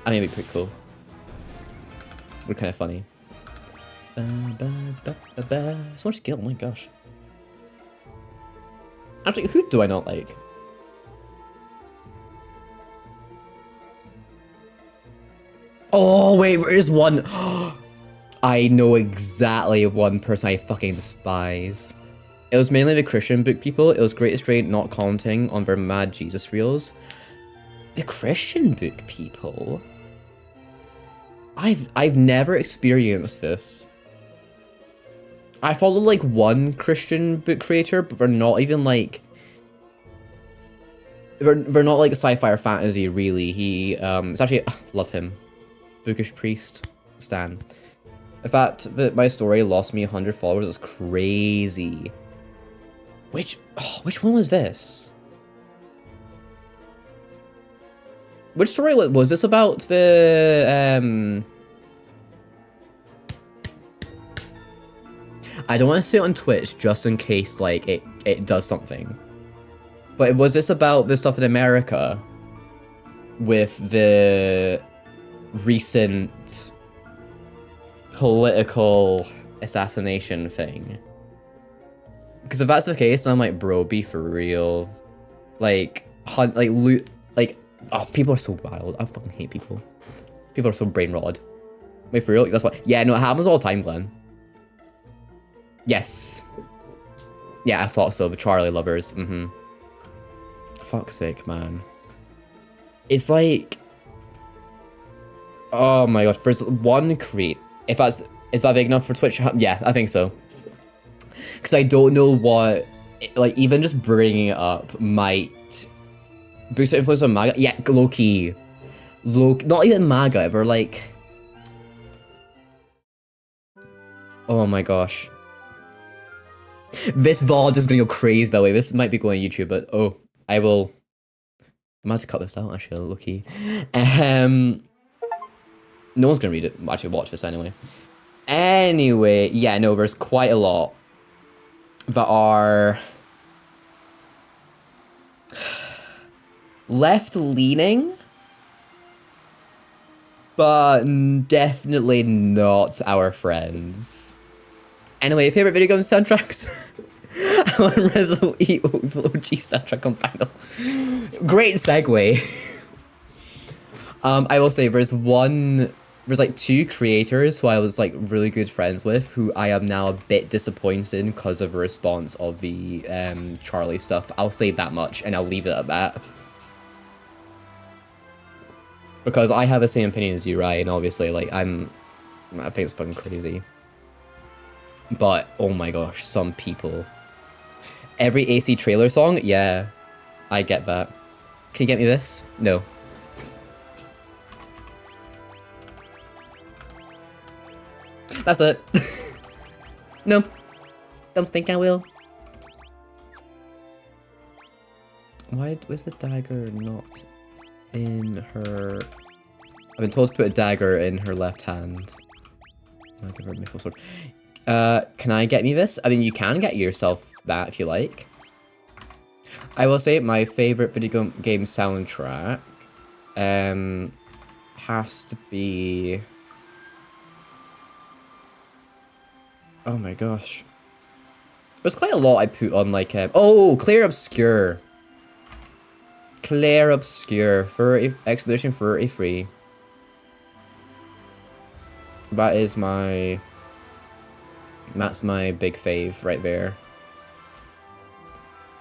I mean, it'd be pretty cool. We're kind of funny. So much skill, oh my gosh. Actually, who do I not like? Oh, wait, there is one. I know exactly one person I fucking despise. It was mainly the Christian book people. It was Great Straight not commenting on their mad Jesus reels. The Christian book people? I've never experienced this. I follow like one Christian book creator, but they're not even like they're not like a sci-fi or fantasy really. He it's actually love him. Bookish priest Stan. The fact that my story lost me 100 followers is crazy. Which one was this? Which story was this about? The I don't want to say it on Twitch just in case like it does something. But was this about the stuff in America with the recent political assassination thing? Because if that's the case, I'm like, bro, be for real. Like, loot, like, oh, people are so wild. I fucking hate people. People are so brain rotted. Wait, for real? That's what. Yeah, no, it happens all the time, Glenn. Yes. Yeah, I thought so. The Charlie lovers. Fuck's sake, man. It's like, oh my god. First one create. If that's is that big enough for Twitch? Yeah, I think so. Because I don't know what, like, even just bringing it up might boost the influence on MAGA. Yeah, low-key. Not even MAGA, but like, oh my gosh. This VOD is gonna go crazy, by the way. This might be going on YouTube, but oh, I will. I'm about to cut this out, actually, low-key. No one's gonna read it, actually watch this anyway. Anyway, yeah, no, there's quite a lot that are left-leaning, but definitely not our friends. Anyway, favorite video game soundtracks? I want Resident Evil OG soundtrack on final. Great segue. I will say there's like two creators who I was like really good friends with who I am now a bit disappointed in because of the response of the Charlie stuff. I'll say that much and I'll leave it at that. Because I have the same opinion as you, right? And obviously like I think it's fucking crazy. But oh my gosh, some people. Every AC trailer song? Yeah, I get that. Can you get me this? No. That's it. No. Don't think I will. Where's the dagger not in her... I've been told to put a dagger in her left hand. I'll give her a mithril sword. Can I get me this? I mean, you can get yourself that if you like. I will say my favorite video game soundtrack has to be... Oh my gosh. There's quite a lot I put on like... oh, Clair Obscur. Clair Obscur. Expedition 33. That is my... That's my big fave right there.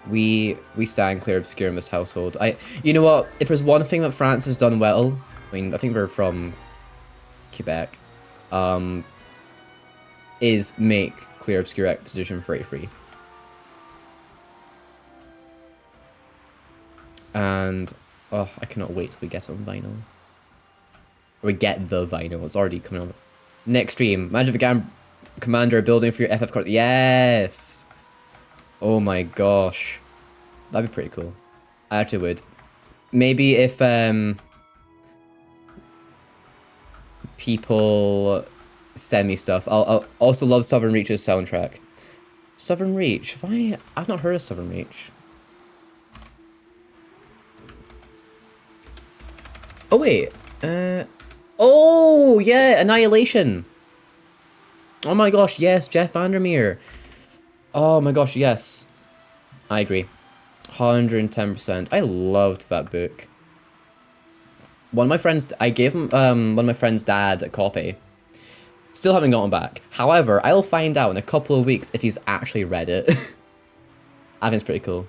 We stand Clair Obscur in this household. You know what? If there's one thing that France has done well, I mean, I think we're from Quebec, is make Clair Obscur Expedition 33. And, oh, I cannot wait till we get on vinyl. Or we get the vinyl, it's already coming on. Next stream, Magic the Commander building for your FF card. Yes! Oh my gosh. That'd be pretty cool. I actually would. Maybe if, people send me stuff. I'll also love Southern Reach's soundtrack. Southern Reach? I've not heard of Southern Reach. Oh wait. Oh yeah, Annihilation. Oh my gosh, yes, Jeff Vandermeer. Oh my gosh, yes. I agree. 110%. I loved that book. One of my friends, I gave him one of my friend's dad a copy. Still haven't gotten back. However, I'll find out in a couple of weeks if he's actually read it. I think it's pretty cool.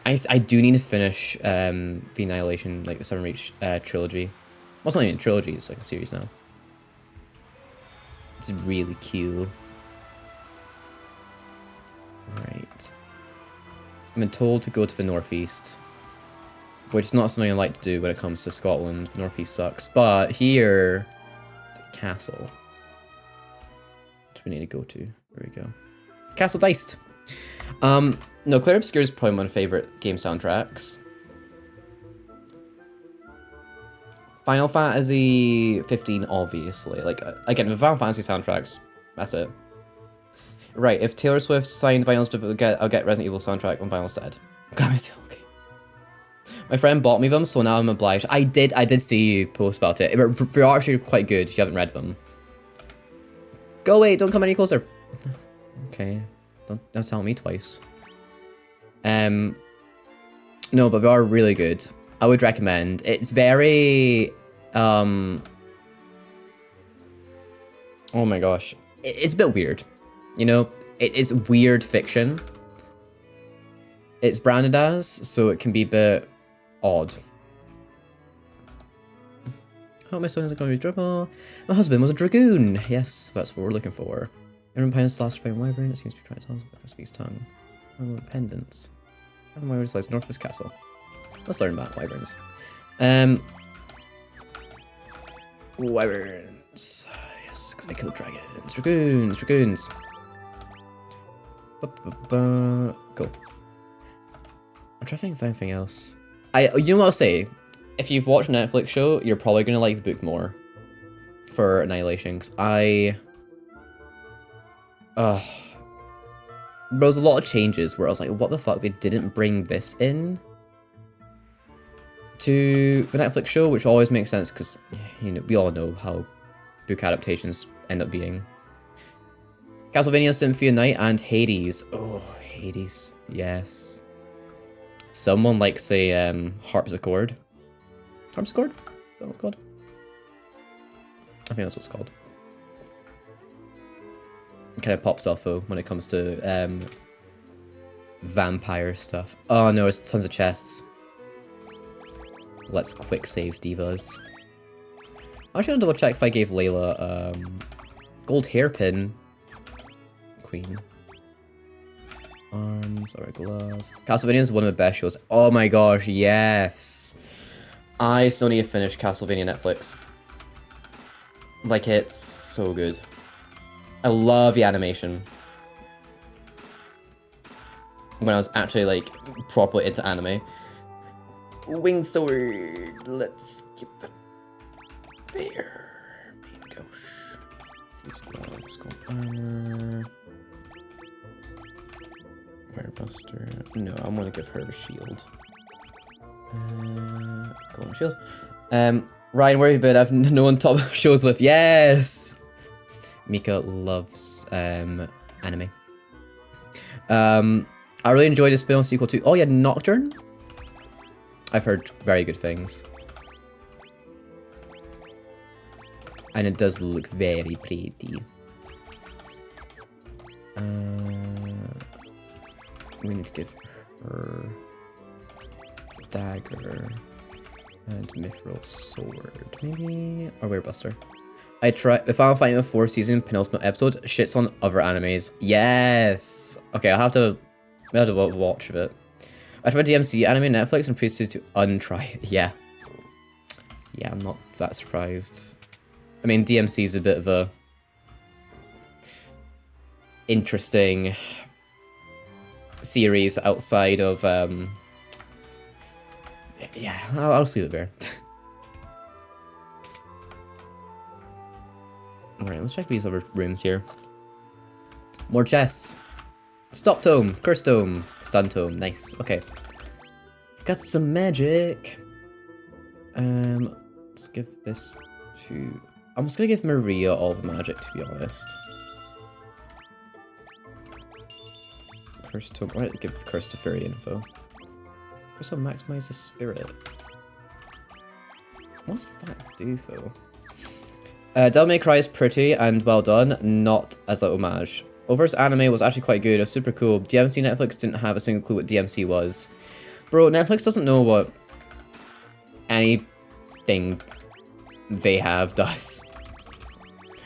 I do need to finish the Annihilation, like the Southern Reach trilogy. Well, it's not even a trilogy, it's like a series now. It's really cute. Right. I've been told to go to the northeast, which is not something I like to do when it comes to Scotland. The northeast sucks. But here, it's a castle, which we need to go to. There we go. Castle Diced. No, Clair Obscur is probably one of my favorite game soundtracks. Final Fantasy 15, obviously. Like, again, the Final Fantasy soundtracks, that's it. Right, if Taylor Swift signed vinyls, I'll get Resident Evil soundtrack on vinyl instead. Okay. My friend bought me them, so now I'm obliged. I did see you post about it. They're actually quite good if you haven't read them. Go away, don't come any closer. Okay, don't tell me twice. No, but they are really good. I would recommend. It's very, oh my gosh. It's a bit weird. You know, it is weird fiction. It's branded as, so it can be a bit odd. Oh, my son is going to be dribble. My husband was a dragoon. Yes, that's what we're looking for. Aaron Pine's last fight wyvern. It seems to be trying to tell us about speaks tongue. Pendants. How wyvern slides Northwest Castle. Let's learn about wyverns. Wyverns. Yes, because they kill dragons. Dragoons. Go. I'm trying to think of anything else. You know what I'll say? If you've watched a Netflix show, you're probably gonna like the book more for Annihilation. Cause there was a lot of changes where I was like, what the fuck? They didn't bring this in to the Netflix show, which always makes sense because, you know, we all know how book adaptations end up being. Castlevania Symphony of Night and Hades. Oh, Hades. Yes. Someone likes a harpsichord. Harpsichord? Is that what it's called? I think that's what it's called. It kind of pops off though when it comes to vampire stuff. Oh no, there's tons of chests. Let's quick save divas. I'm actually gonna double check if I gave Layla gold hairpin. Queen. Arms, alright, gloves. Castlevania is one of the best shows. Oh my gosh, yes. I still need to finish Castlevania Netflix. Like, it's so good. I love the animation. When I was actually, like, properly into anime. Wing Sword. Let's keep it there. Main Gauche. Fuse gloves, gold armor. Buster. No, I want to give her the shield. Golden shield. Ryan, where have you been? I've no one top shows with. Yes! Mika loves anime. I really enjoyed the spin-off sequel to... Oh yeah, Nocturne? I've heard very good things. And it does look very pretty. We need to give her dagger and mithril sword, maybe, or Werebuster. I tried the Final Fight in the 4th season penultimate episode. Shits on other animes. Yes. Okay, I'll have to watch it. I tried DMC anime on Netflix and proceeded to untry it. Yeah. Yeah, I'm not that surprised. I mean, DMC is a bit of a interesting series outside of yeah, I'll see it there. Alright, let's check these other rooms here. More chests. Stop tome, curse tome, stun tome, nice. Okay. Got some magic. Let's give this to... I'm just gonna give Maria all the magic, to be honest. Curse tome. Why did I give Curse to Fairy info? Curse to maximize the spirit. What's that do though? Devil May Cry is pretty and well done, not as a homage. Over's anime was actually quite good, it was super cool. DMC Netflix didn't have a single clue what DMC was. Bro, Netflix doesn't know what anything they have does.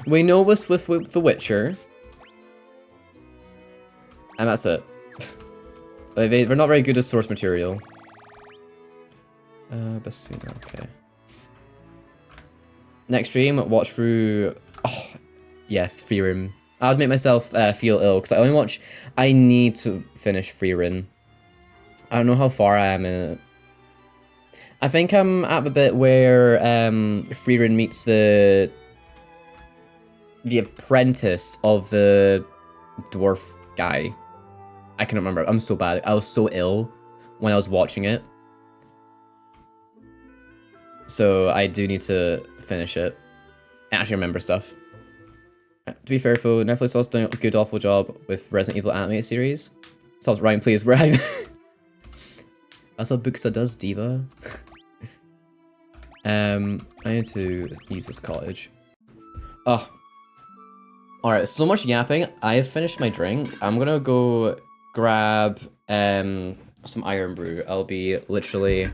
We know what's with The Witcher. And that's it. They're not very good at source material. Basuna, okay. Next stream, watch through... Oh, yes, Freerim. I would make myself feel ill, because I need to finish Freerim. I don't know how far I am in it. I think I'm at the bit where Freerim meets the apprentice of the dwarf guy. I can't remember. I'm so bad. I was so ill when I was watching it. So I do need to finish it. And actually remember stuff. To be fair, though, Netflix also doing a good awful job with Resident Evil animated series. Stop, Ryan, please. Where I That's what Bookish does, Diva. I need to use this cottage. Oh. Alright, so much yapping. I've finished my drink. I'm gonna go grab some iron brew. I'll be literally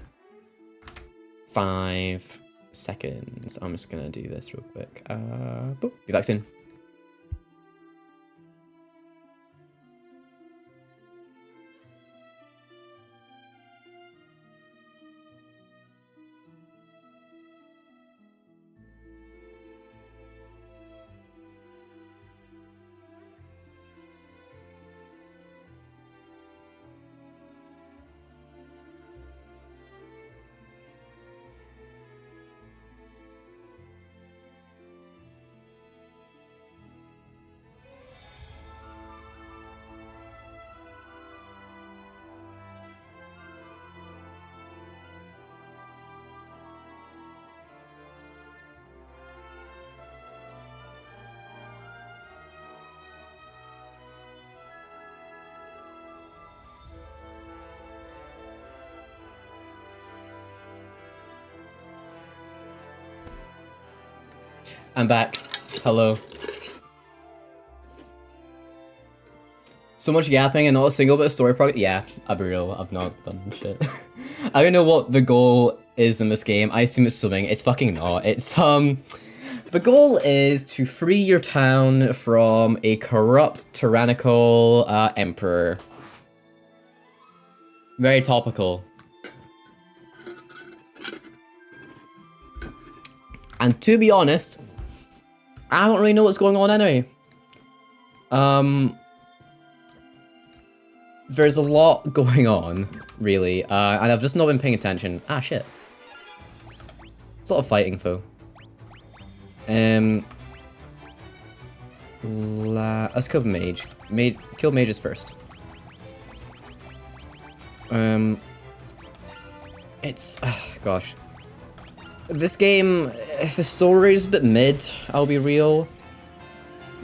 5 seconds. I'm just gonna do this real quick. Boop, be back soon. I'm back. Hello. So much yapping and not a single bit of story progress. Yeah, I'll be real. I've not done shit. I don't know what the goal is in this game. I assume it's swimming. It's fucking not. It's the goal is to free your town from a corrupt, tyrannical emperor. Very topical. And to be honest, I don't really know what's going on anyway. There's a lot going on, really, and I've just not been paying attention. Ah, shit. It's a lot of fighting, though. Let's kill Mage. Kill Mages first. It's... gosh. This game, if the story's a bit mid, I'll be real.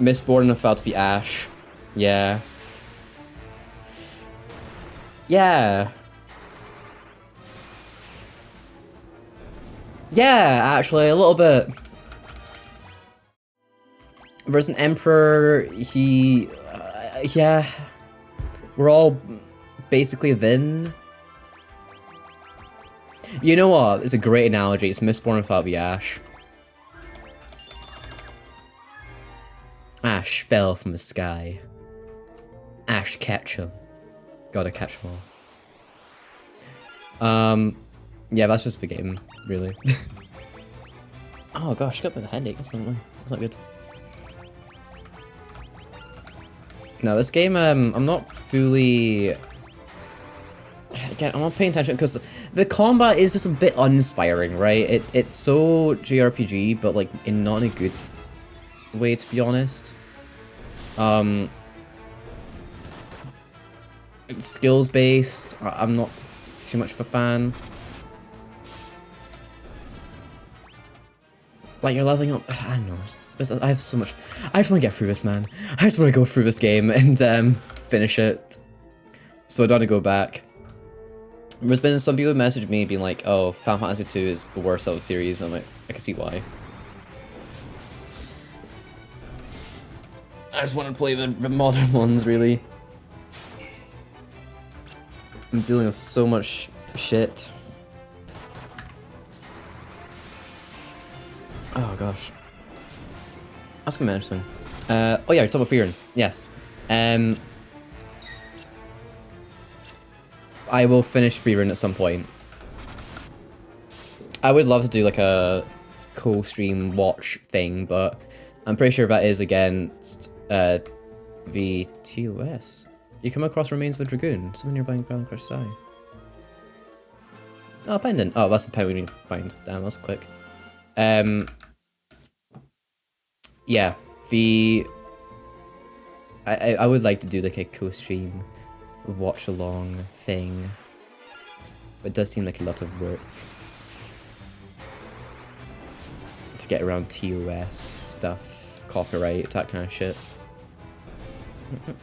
Mistborn and felt the Ash. Yeah. Yeah. Yeah, actually, a little bit. There's an Emperor, he... yeah. We're all basically Vin. You know what? It's a great analogy. It's Mistborn without the Ash. Ash fell from the sky. Ash catch him. Gotta catch them all. Yeah, that's just the game, really. Oh gosh, got a bit of a headache. That's not good. No, this game, I'm not fully... Again, I'm not paying attention because the combat is just a bit uninspiring, right? It's so JRPG, but like in not a good way, to be honest. It's skills based. I'm not too much of a fan. Like you're leveling up. I don't know. I have so much. I just want to get through this, man. I just want to go through this game and finish it. So I don't want to go back. There's been some people who messaged me being like, "Oh, Final Fantasy 2 is the worst of the series." I'm like, I can see why. I just want to play the modern ones, really. I'm dealing with so much shit. Oh gosh. That's gonna be interesting. Oh yeah, talking about Fearin. Yes. I will finish Fearin at some point. I would love to do like a co-stream watch thing, but I'm pretty sure that is against VTOS. You come across remains of a dragoon. Someone nearby ground crush side. Oh, pendant. Oh, that's the pen we need to find. Damn, that's quick. Yeah, I would like to do like a co-stream watch along thing. But it does seem like a lot of work to get around TOS stuff, copyright, that kind of shit.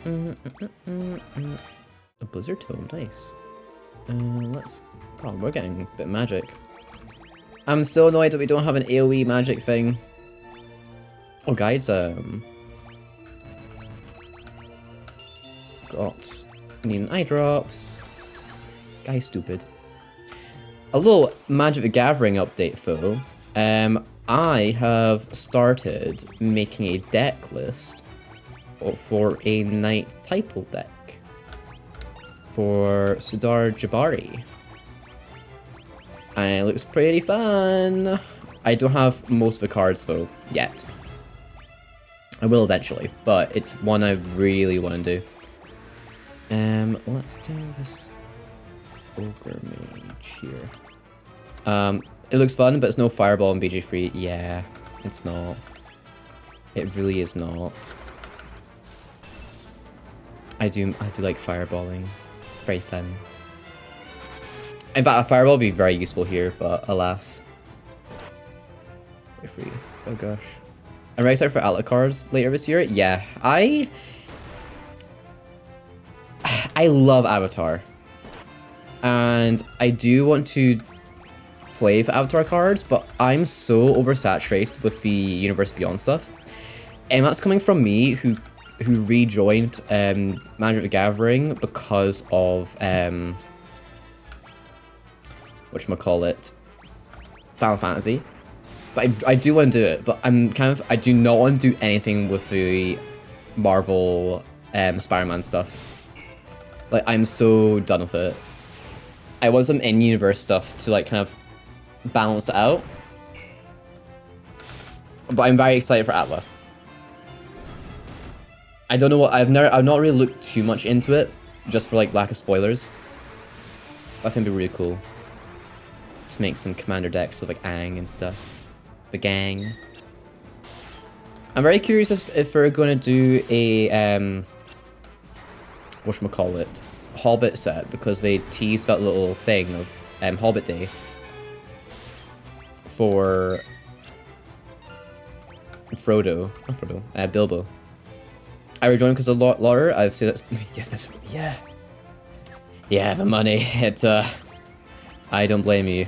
A blizzard tome, nice. Let's. Oh, we're getting a bit of magic. I'm still annoyed that we don't have an AoE magic thing. Oh, guys, got needing eye drops. Guy's stupid. A little Magic the Gathering update, though. I have started making a deck list for a Knight Typo deck for Sudar Jabari. And it looks pretty fun. I don't have most of the cards though, yet. I will eventually, but it's one I really want to do. Let's do this Ogre Mage here. It looks fun, but it's no Fireball and BG free. Yeah, it's not. It really is not. I do like fireballing. It's very fun. In fact, a fireball would be very useful here, but alas. If we, oh gosh. I'm very excited for outlet cards later this year. Yeah, I love Avatar. And I do want to play for Avatar cards, but I'm so oversaturated with the Universe Beyond stuff. And that's coming from me, who rejoined Magic the Gathering because of whatchamacallit, Final Fantasy. But I do want to do it, but I do not want to do anything with the Marvel Spider-Man stuff. Like, I'm so done with it. I want some in-universe stuff to like kind of balance it out. But I'm very excited for Atla. I don't know what I've not really looked too much into it, just for like lack of spoilers. But I think it'd be really cool to make some commander decks of like Aang and stuff. The gang. I'm very curious if we're going to do a whatchamacallit, Hobbit set, because they teased that little thing of Hobbit Day for Bilbo. I rejoined because of Laura. I've seen that. Yes, yeah. Yeah, the money. It's I don't blame you.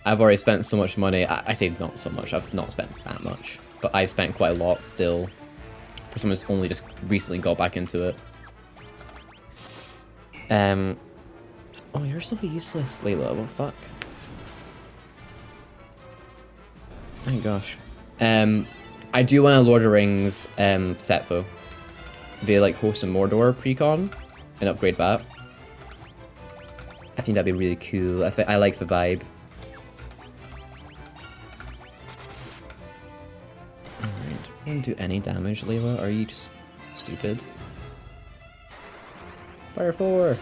I've already spent so much money. I say not so much. I've not spent that much, but I spent quite a lot still. For someone who's only just recently got back into it. Oh, you're so useless, Layla. What the fuck? Thank gosh. I do want a Lord of the Rings set though. Via like Host of Mordor precon and upgrade that. I think that'd be really cool. I like the vibe. Alright, you don't do any damage, Layla? Are you just stupid? Fire 4!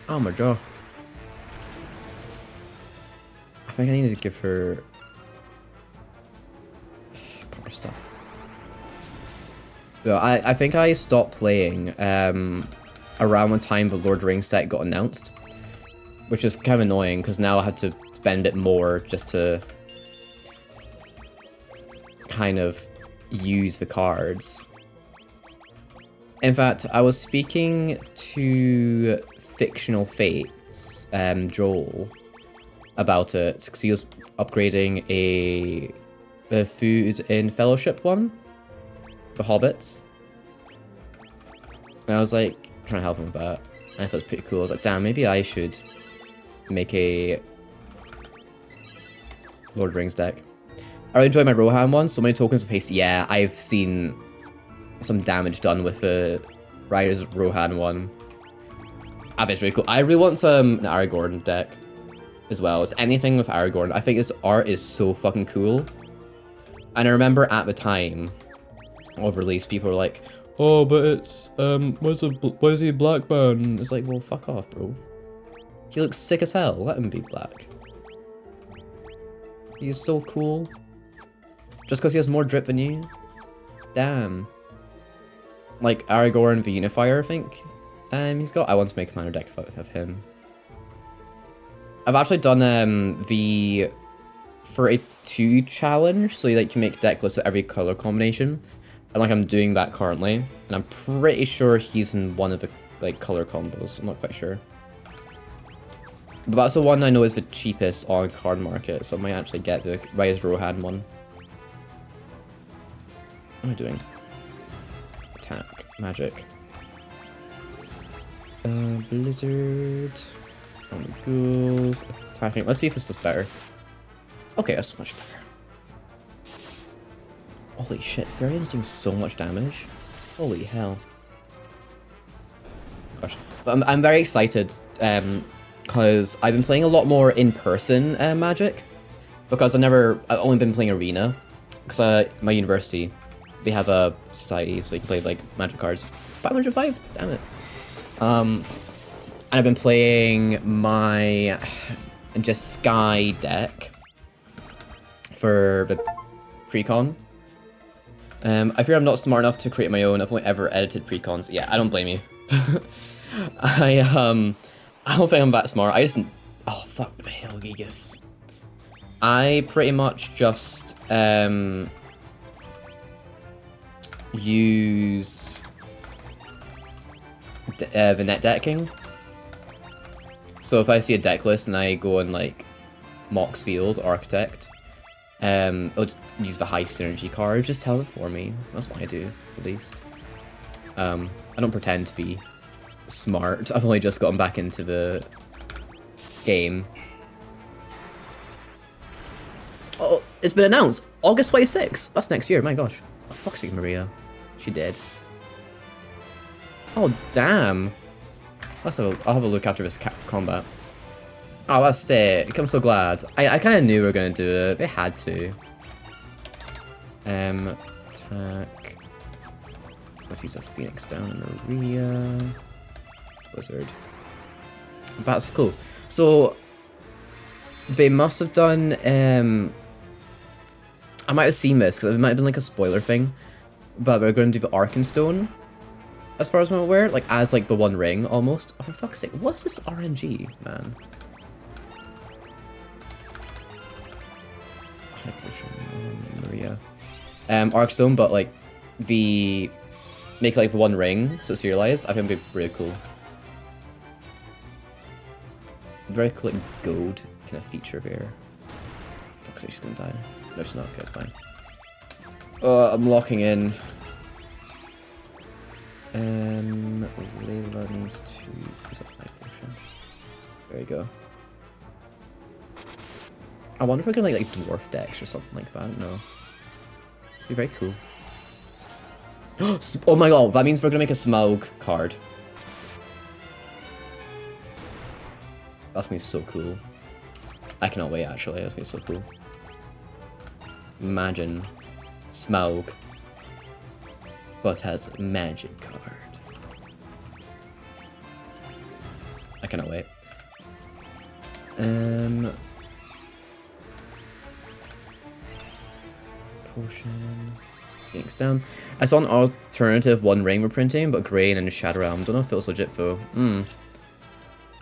Oh my god. I think I need to give her power stuff. Yeah, I think I stopped playing around the time the Lord of the Rings set got announced, which is kind of annoying because now I had to spend a bit more just to kind of use the cards. In fact, I was speaking to Fictional Fates, Joel, about it because he was upgrading a food in Fellowship one. The Hobbits. And I was like, trying to help him with that. And I thought it was pretty cool. I was like, damn, maybe I should make a Lord of the Rings deck. I really enjoy my Rohan one. So many tokens of haste. Yeah, I've seen some damage done with the Riders Rohan one. I think it's really cool. I really want an Aragorn deck as well. It's anything with Aragorn. I think his art is so fucking cool. And I remember at the time of release, people were like, "Oh, but it's why is he a black man?" It's like, well, fuck off, bro. He looks sick as hell. Let him be black. He's so cool. Just because he has more drip than you? Damn. Like Aragorn the Unifier, I think. He's got. I want to make a commander deck of him. I've actually done the 32 challenge, so you like can make deck lists of every color combination, and like I'm doing that currently, and I'm pretty sure he's in one of the like color combos. I'm not quite sure, but that's the one I know is the cheapest on card market, so I might actually get the Rise Rohan one. What am I doing? Attack, magic, blizzard. On the ghouls, attacking. Let's see if this does better. Okay, that's much better. Holy shit, Therian's doing so much damage. Holy hell. Gosh. But I'm very excited, because I've been playing a lot more in-person Magic. Because I've only been playing Arena. Because my university, they have a society, so you can play like Magic cards. 505? Damn it. And I've been playing my just Sky deck for the pre-con. I fear I'm not smart enough to create my own. I've only ever edited pre-cons. Yeah, I don't blame you. I don't think I'm that smart. I just... Oh, fuck the hell, Gigas. I pretty much just use the net decking. So if I see a deck list and I go on like Mox Field, Architect, I'll just use the high synergy card, just tell it for me. That's what I do, at least. I don't pretend to be smart. I've only just gotten back into the game. Oh, it's been announced! August 26th! That's next year, my gosh. Oh, fuck's sake, Maria. She did. Oh, damn. I'll have a look after this combat. Oh, that's sick. I'm so glad. I kind of knew we were going to do it. They had to. Attack. Let's use a Phoenix down in Maria. Blizzard. That's cool. So, they must have done... I might have seen this, because it might have been like a spoiler thing. But we're going to do the Arkenstone. As far as I'm aware, like as like the One Ring almost. Oh, for fuck's sake, what's this RNG, man? Maria. Arcstone, but like the make like the One Ring so it's serialized. I think it'd be really cool. Very cool, like gold kind of feature there. Fuck's sake, she's gonna die. No, she's not. Okay, it's fine. Oh, I'm locking in. Layla needs to present my potion. There you go. I wonder if we can like dwarf decks or something like that. I don't know. It'd be very cool. Oh my god, that means we're gonna make a Smaug card. That's gonna be so cool. I cannot wait actually, that's gonna be so cool. Imagine Smaug, but has a magic card. I cannot wait. Potion. Phoenix down. I saw an alternative One Ring reprinting, but grey and in Shadow Realm. Don't know if it was legit though.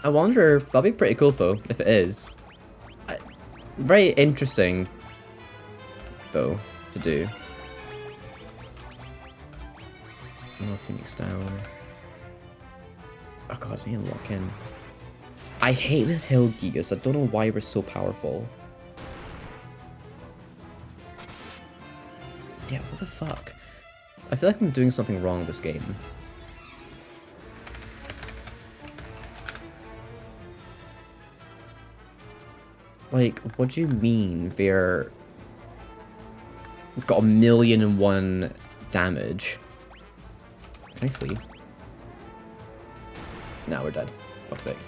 I wonder. That'd be pretty cool though, if it is. Very interesting though to do. Oh, Phoenix down. Oh god, I need to lock in. I hate this hill Gigas. I don't know why we're so powerful. Yeah, what the fuck? I feel like I'm doing something wrong with this game. Like, what do you mean they're got 1,000,001 damage? Can I flee? Now we're dead. Fuck's sake.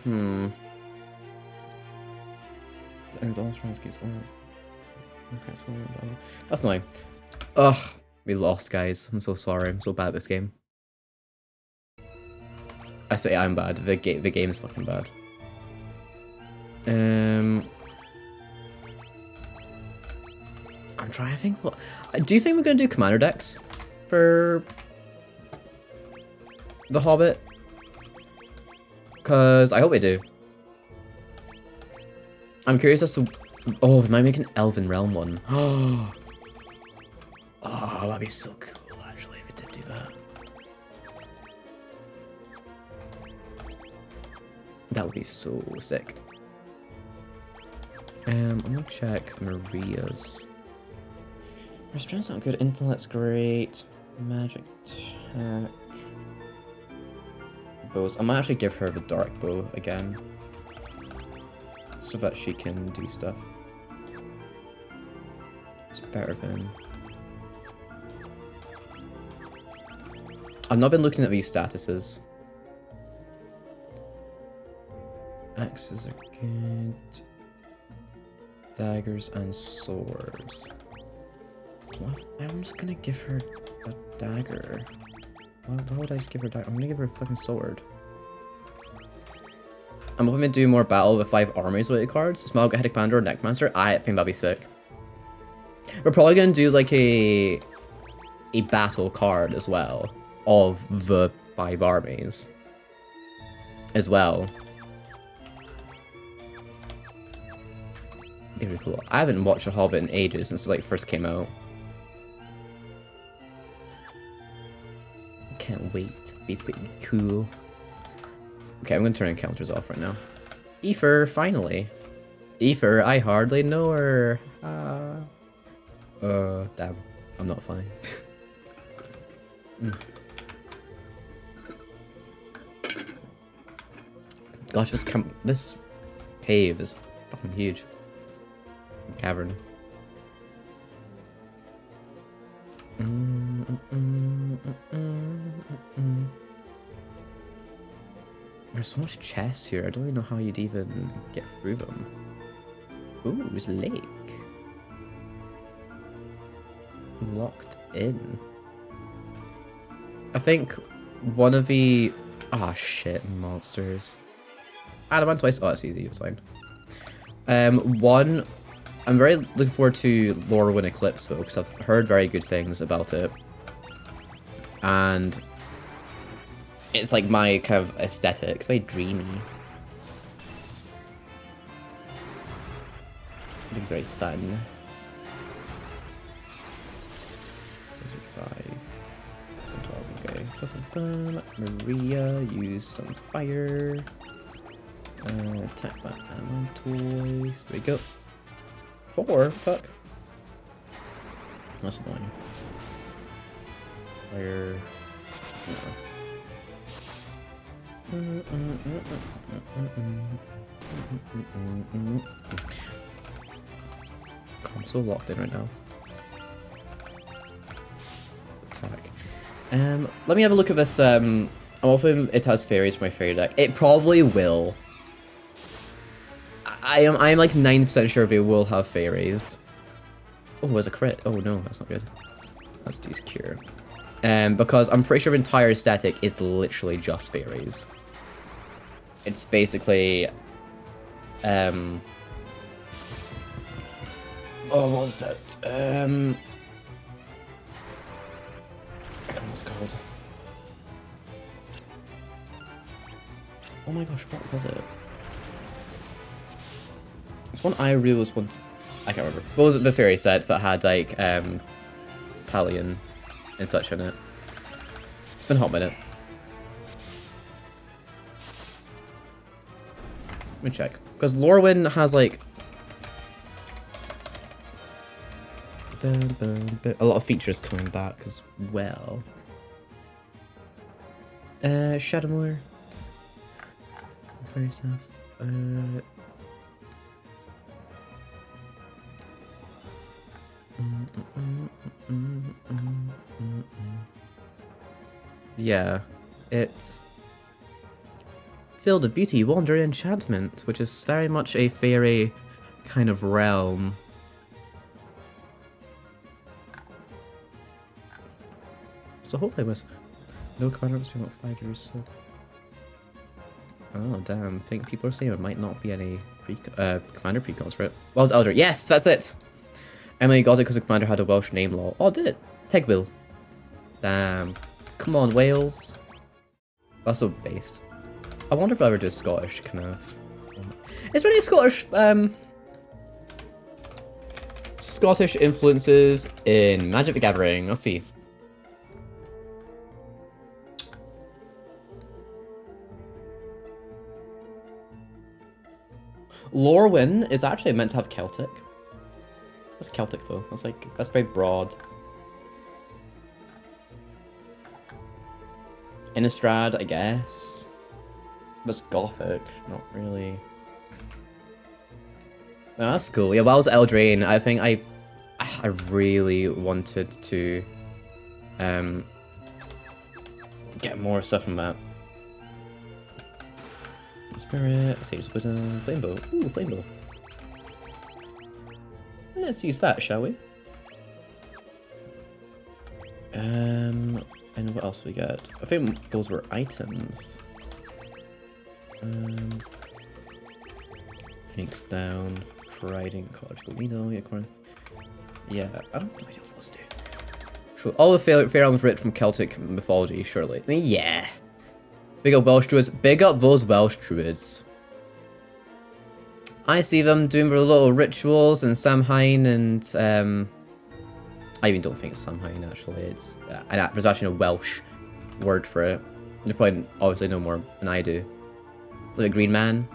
Hmm. That's annoying. Ugh, we lost, guys. I'm so sorry. I'm so bad at this game. I say I'm bad. The game is fucking bad. I'm trying to think. What do you think we're gonna do? Commander decks for The Hobbit? Because I hope we do. I'm curious as to... Oh, we might make an Elven Realm one. Oh, that'd be so cool, actually, if we did do that. That would be so sick. I'm gonna check Maria's. Her strength's not good, intellect's great. Magic attack. Bows. I might actually give her the dark bow again, so that she can do stuff. It's better than... I've not been looking at these statuses. Axes are good. Daggers and swords. What? I'm just gonna give her a dagger. Why would I just give her a dagger? I'm gonna give her a fucking sword. I'm hoping to do more battle with 5 armies related cards. Smaug, Headache Commander, or Necromancer. I think that'd be sick. We're probably gonna do like a battle card as well of the 5 armies as well. It'd be cool. I haven't watched The Hobbit in ages since it like first came out. Can't wait. Be pretty cool. Okay, I'm gonna turn encounters off right now. Aoife, finally. Aoife, I hardly know her. Damn. I'm not funny. Gosh, this cave is fucking huge. Cavern. There's so much chests here. I don't even know how you'd even get through them. Ooh, there's a lake. Locked in. I think one of the... Oh shit, monsters. Adamant twice. Oh, that's easy. It's fine. One... I'm very looking forward to Lorwyn Eclipse, though, because I've heard very good things about it. And it's like my kind of aesthetic. It's very dreamy. Looking very fun. 5. Okay. Maria, use some fire. Attack that ammo toys. There we go. 4? Fuck. That's annoying. Fire. I'm so locked in right now. Attack. Let me have a look at this. I'm hoping it has fairies for my fairy deck. It probably will. I'm like 9% sure they will have fairies. Oh, there's a crit. Oh no, that's not good. Let's use cure. Because I'm pretty sure the entire aesthetic is literally just fairies. It's basically oh, what was that? I don't know what it's called. Oh my gosh, what was it? It's one I really was one. I can't remember. What was it? The fairy set that had like Talion and such in it. It's been a hot minute. Let me check. Because Lorwyn has like A lot of features coming back as well. Shadowmoor. Very stuff. Yeah, it's Field of Beauty, Wonder, and Enchantment, which is very much a fairy kind of realm. So hopefully it was no commander was been about 5 years. So oh damn, I think people are saying it might not be any commander precons for it. Wells Elder, yes, that's it. Emily got it because the commander had a Welsh name law. Oh, did it? Tegbill. Damn. Come on, Wales. That's so based. I wonder if I ever do Scottish, kind of. Is there any Scottish influences in Magic the Gathering? Let's see. Lorwyn is actually meant to have Celtic. That's Celtic though. That's very broad. Innistrad, I guess. That's Gothic, not really. Oh, that's cool. Yeah, Wells Eldraine. I think I really wanted to get more stuff from that. Spirit, Sage Wisdom, Flamebow. Ooh, Flamebow. Let's use that, shall we? And what else we got? I think those were items. Phoenix Down, Priding, Ecological Reno, Unicorn. Yeah, I don't know what those do. Sure. All the fair realms writ from Celtic mythology, surely. I mean, yeah. Big up Welsh Druids. Big up those Welsh Druids. I see them doing their little rituals in Samhain, and I even don't think it's Samhain actually. It's there's actually a Welsh word for it. You probably obviously know more than I do. Like a Green Man.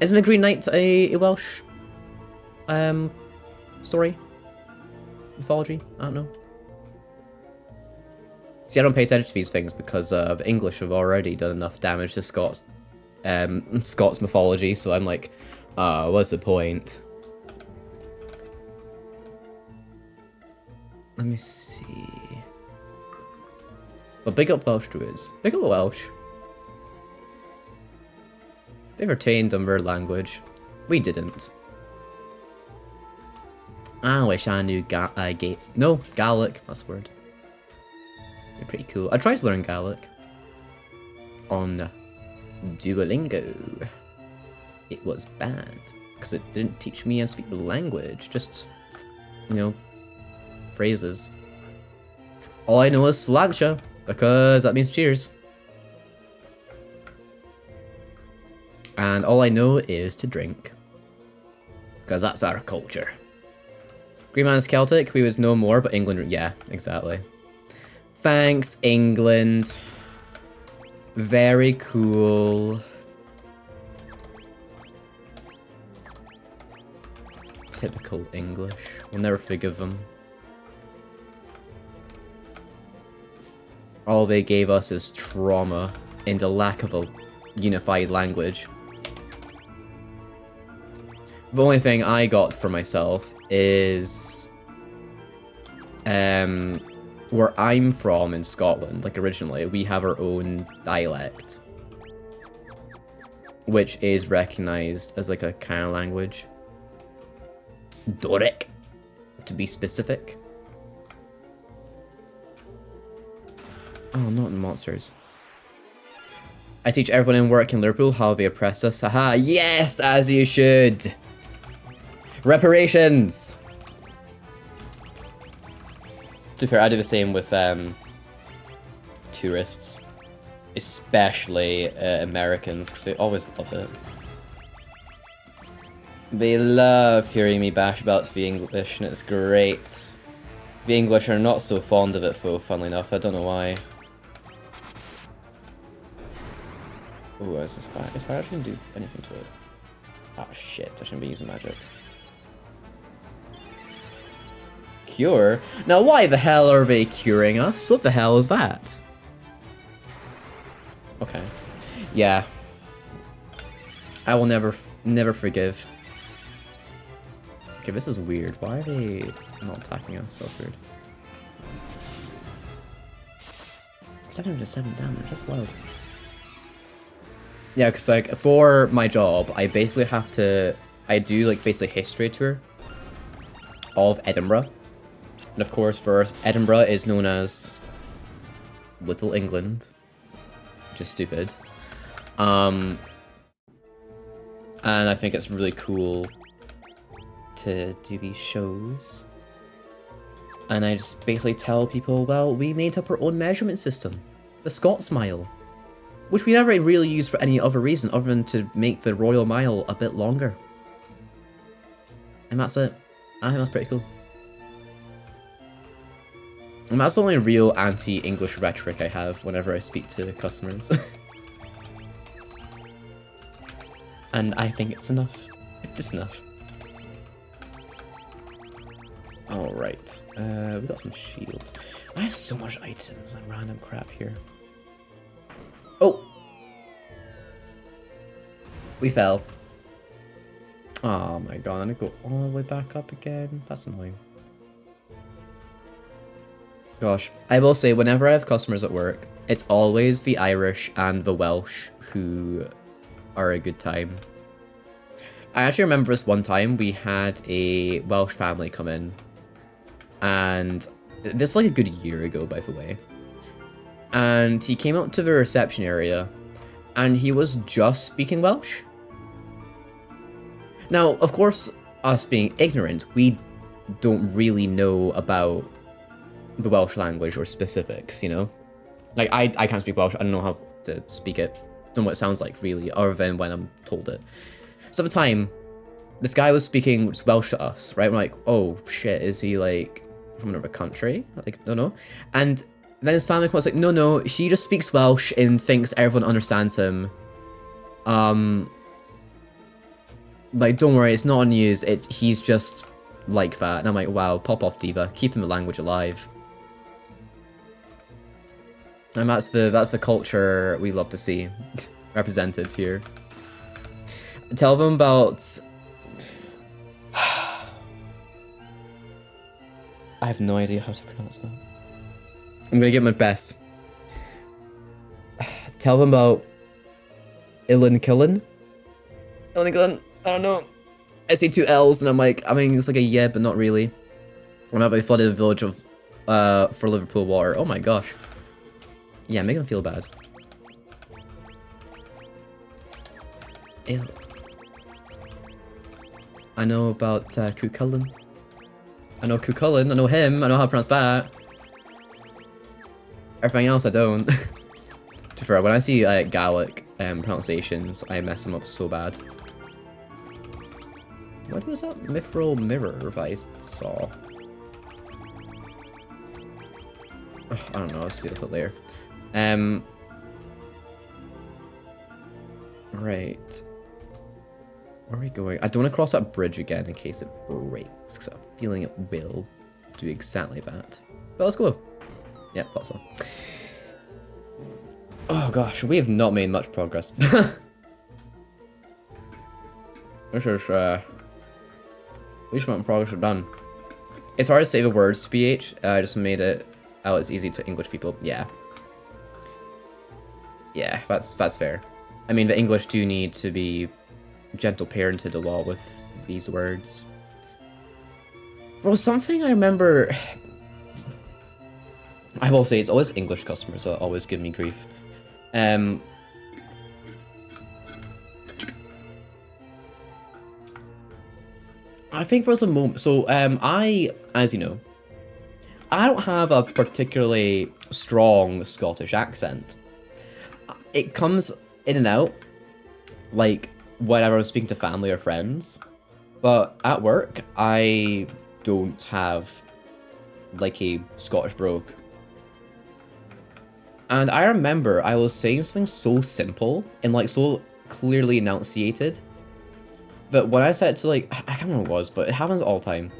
Isn't a Green Knight a Welsh story? Mythology? I don't know. See, I don't pay attention to these things because the English have already done enough damage to Scots mythology, so I'm like, what's the point? Let me see. But big up Welsh Druids. Big up Welsh. They've retained their language. We didn't. I wish I knew Gaelic. That's the word. They're pretty cool. I tried to learn Gaelic on Duolingo. It was bad because it didn't teach me how to speak the language. Just, you know, phrases. All I know is Sláinte because that means cheers. And all I know is to drink. Because that's our culture. Green Man's Celtic, we would know more, but England, yeah, exactly. Thanks, England. Very cool. Typical English. We'll never forgive them. All they gave us is trauma and the lack of a unified language. The only thing I got for myself is where I'm from in Scotland, like originally, we have our own dialect, which is recognized as like a kind of language. Doric, to be specific. Oh, not in monsters. I teach everyone in work in Liverpool how they oppress us. Haha, yes, as you should. Reparations! To be fair, I do the same with tourists. Especially Americans, because they always love it. They love hearing me bash about the English, and it's great. The English are not so fond of it, though, funnily enough. I don't know why. Ooh, is this fire? Is fire actually gonna do anything to it? Ah, shit. I shouldn't be using magic. Cure? Now why the hell are they curing us? What the hell is that? Okay. Yeah. I will never forgive. Okay, this is weird. Why are they not attacking us? That's weird. 707 damage, that's wild. Yeah, because like for my job, I basically have to, I do like basically history tour of Edinburgh. And of course for Edinburgh is known as Little England, which is stupid. And I think it's really cool to do these shows. And I just basically tell people, well, we made up our own measurement system, the Scots Mile, which we never really use for any other reason other than to make the Royal Mile a bit longer. And that's it. I think that's pretty cool. And that's the only real anti-English rhetoric I have whenever I speak to customers. And I think it's enough. It's just enough. Alright. We got some shields. I have so much items and random crap here. Oh! We fell. Oh my god, I'm gonna go all the way back up again. That's annoying. Gosh, I will say, whenever I have customers at work, it's always the Irish and the Welsh who are a good time. I actually remember this one time we had a Welsh family come in, and this is like a good year ago, by the way. And he came out to the reception area, and he was just speaking Welsh. Now, of course, us being ignorant, we don't really know about the Welsh language or specifics, you know? Like, I can't speak Welsh, I don't know how to speak it. Don't know what it sounds like, really, other than when I'm told it. So at the time, this guy was speaking Welsh to us, right? We're like, oh shit, is he like from another country? Like, no, no. And then his family was like, no, no, he just speaks Welsh and thinks everyone understands him. Like, don't worry, it's not on news. He's just like that. And I'm like, wow, pop off, diva, keeping the language alive. And that's the culture we love to see represented here. Tell them about... I have no idea how to pronounce that. I'm gonna give my best. Tell them about... Ilan. I don't know. I say two L's and I'm like, I mean, it's like a yeah, but not really. I'm about to flood the village of, for Liverpool water. Oh my gosh. Yeah, make them feel bad. I know about Cucullin. I know Cucullin, I know him, I know how to pronounce that. Everything else I don't. To be fair, when I see Gaelic pronunciations, I mess them up so bad. What was that mithril mirror I saw? Oh, I don't know, I'll see it later. Right. Where are we going? I don't want to cross that bridge again in case it breaks, because I'm feeling it will do exactly that. But let's go. Yeah, thought so. Oh gosh, we have not made much progress. This is, least amount of progress we've done. It's hard to say the words to BH, I just made it out as easy to English people. Yeah. Yeah, that's fair. I mean, the English do need to be gentle parented a lot with these words. Well, something I remember... I will say, it's always English customers that always give me grief. I think for some moment... So, I, as you know, I don't have a particularly strong Scottish accent. It comes in and out, like, whenever I'm speaking to family or friends. But at work, I don't have, like, a Scottish brogue. And I remember I was saying something so simple and, like, so clearly enunciated that when I said it to, like, I can't remember what it was, but it happens all the time.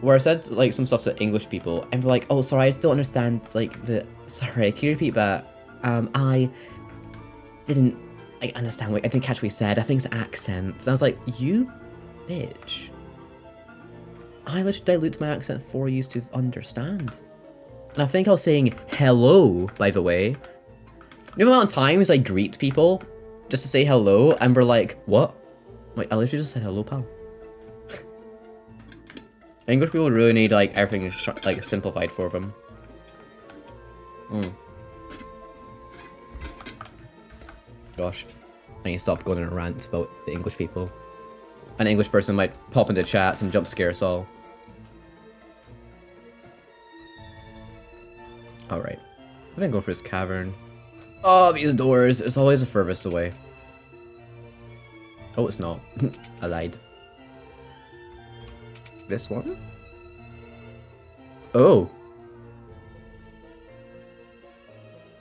where I said like some stuff to English people, and they're like, "Oh, sorry, I still understand like the." Sorry, can you repeat that? I didn't like understand what I didn't catch what you said. I think it's accents. And I was like, "You, bitch." I literally dilute my accent for you to understand. And I think I was saying hello, by the way. You know the amount of times I greet people just to say hello, and we're like, what? Like, I literally just said hello, pal. English people really need, like, everything like simplified for them. Gosh. I need to stop going on a rant about the English people. An English person might pop into chat and jump scare us all. Alright. I'm gonna go for this cavern. Oh, these doors! It's always the furthest away. Oh, it's not. I lied. This one? Oh.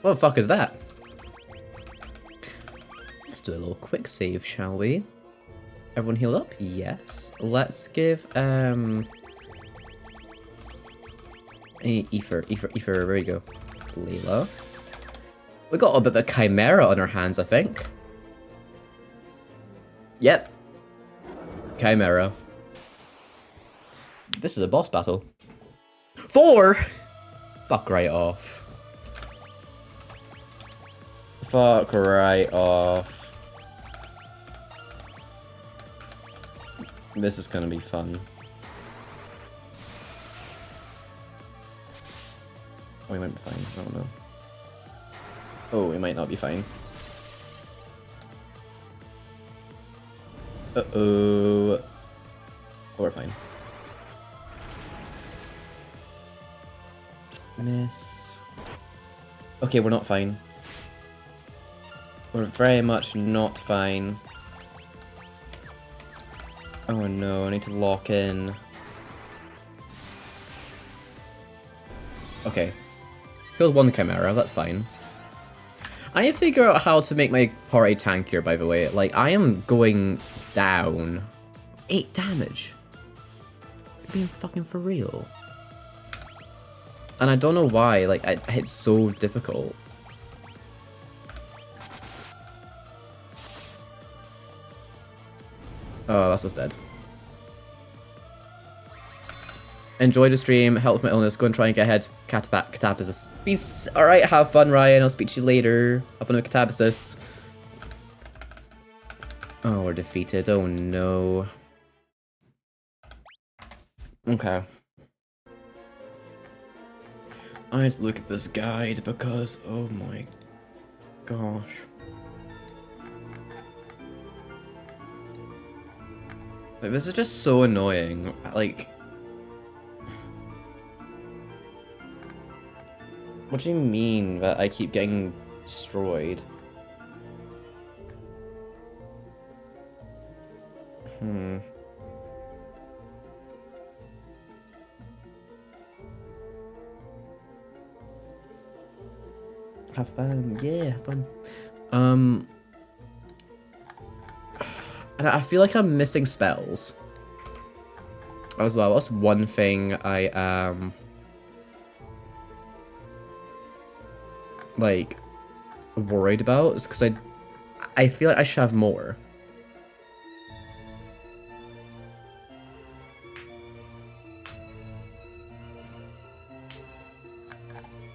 What the fuck is that? Let's do a little quick save, shall we? Everyone healed up? Yes. Let's give, Ether, there we go. It's Layla. We got a bit of a chimera on our hands, I think. Yep. Chimera. This is a boss battle. 4! Fuck right off. Fuck right off. This is gonna be fun. Oh, we might be fine. I don't know. Oh, we might not be fine. Uh-oh. Oh, we're fine. Miss. Okay, we're not fine. We're very much not fine. Oh no, I need to lock in. Okay. Killed one chimera, that's fine. I need to figure out how to make my party tankier, by the way. Like, I am going down. 8 damage. You're being fucking for real. And I don't know why, like, it's so difficult. Oh, that's just dead. Enjoy the stream, help with my illness, go and try and get ahead. Catabasis. Peace. Alright, have fun, Ryan. I'll speak to you later. Have fun with Catabasis. Oh, we're defeated. Oh no. Okay. I need to look at this guide because, oh my gosh. Like, this is just so annoying. Like, what do you mean that I keep getting destroyed? Have fun. Yeah, have fun. And I feel like I'm missing spells as well. That's one thing I am like worried about, is because I feel like I should have more.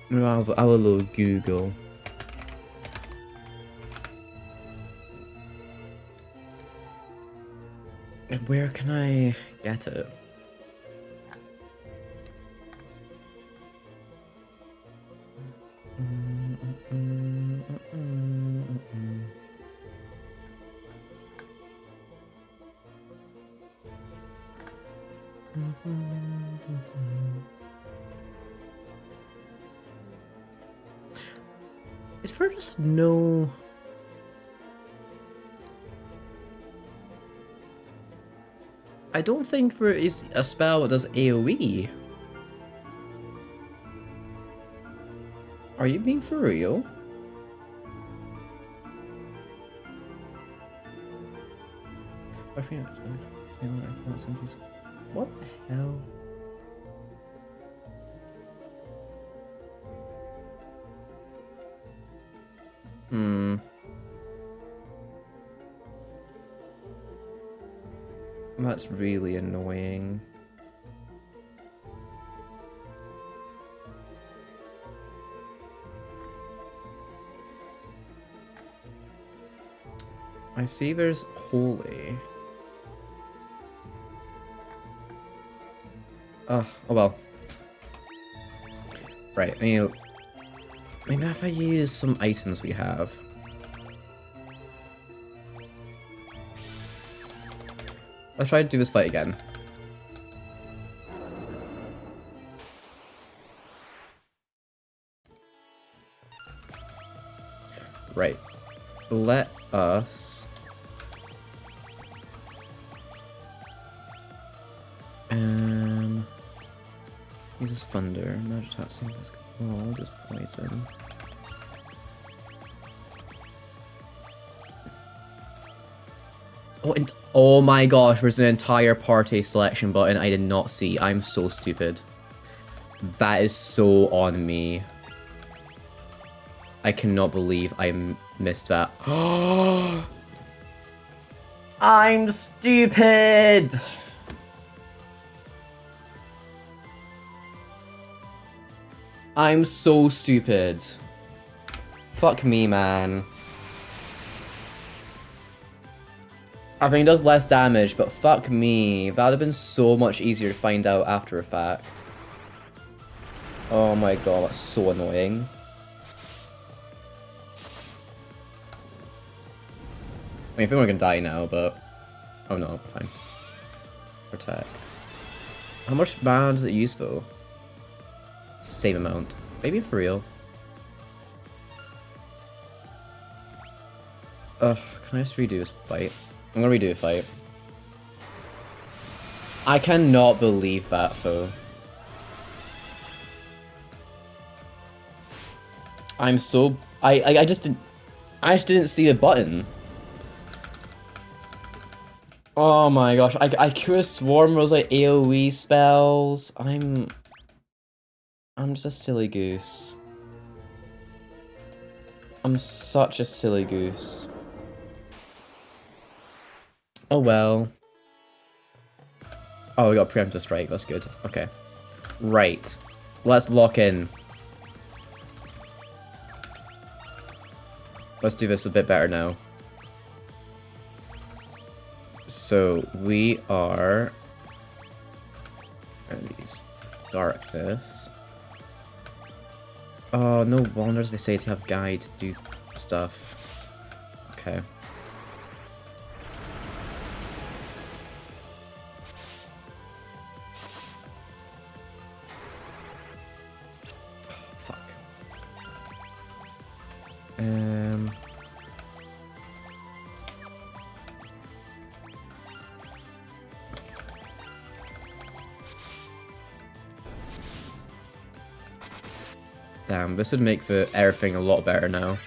I'll have a little Google. Where can I get it? Is there just no... I don't think there is a spell that does AoE. Are you being for real? I think what the hell? Hmm. That's really annoying. I see there's Holy. Oh well. Right, maybe if I use some items we have. Let's try to do this fight again. Right. Let us... uses thunder. Magic attack single wall, just poison. Oh, and oh my gosh, there's an entire party selection button I did not see. I'm so stupid. That is so on me. I cannot believe I missed that. I'm stupid! I'm so stupid. Fuck me, man. I mean, it does less damage, but fuck me. That would have been so much easier to find out after a fact. Oh my god, that's so annoying. I mean, I think we're gonna die now, but... Oh no, fine. Protect. How much mana does it use, though? Same amount. Maybe for real. Ugh, can I just redo this fight? I'm gonna redo a fight. I cannot believe that, though. I'm so... I just didn't see the button. Oh my gosh, I could have sworn those like AoE spells. I'm just a silly goose. I'm such a silly goose. Oh well. Oh, we got preemptive strike, that's good. Okay. Right. Let's lock in. Let's do this a bit better now. So we are these darkness. Oh, no wonders they say to have guide to do stuff. Okay. Fuck. Damn, this would make the everything a lot better now.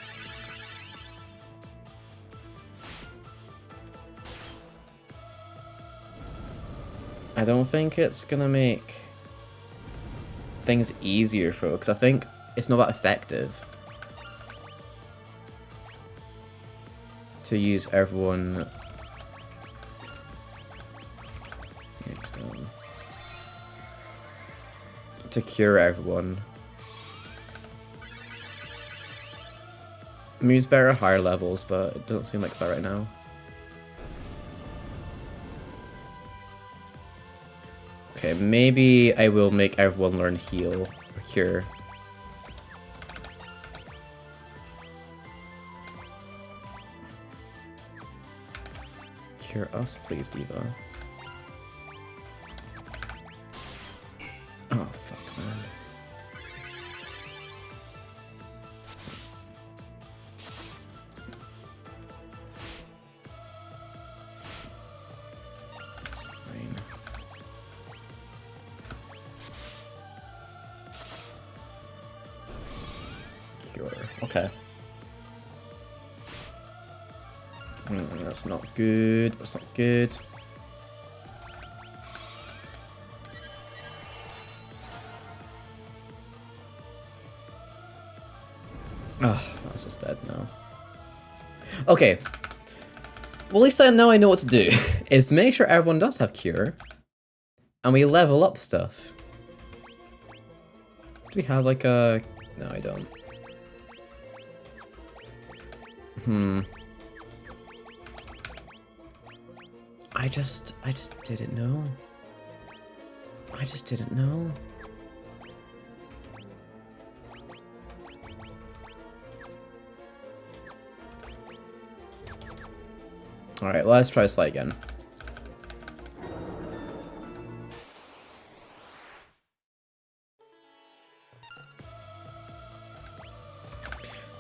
I don't think it's gonna make things easier, folks. I think it's not that effective to use everyone next to cure everyone. I mean, it's better at higher levels, but it doesn't seem like that right now. Okay, maybe I will make everyone learn heal or cure. Cure us, please, Diva. Oh, fuck, man. That's fine. Cure. Okay. That's not good. That's not good. Oh, that's just dead now. Okay. Well, at least now I know what to do. Is make sure everyone does have cure. And we level up stuff. Do we have like a... No, I don't. I just didn't know. I just didn't know. Alright, let's try this fight again.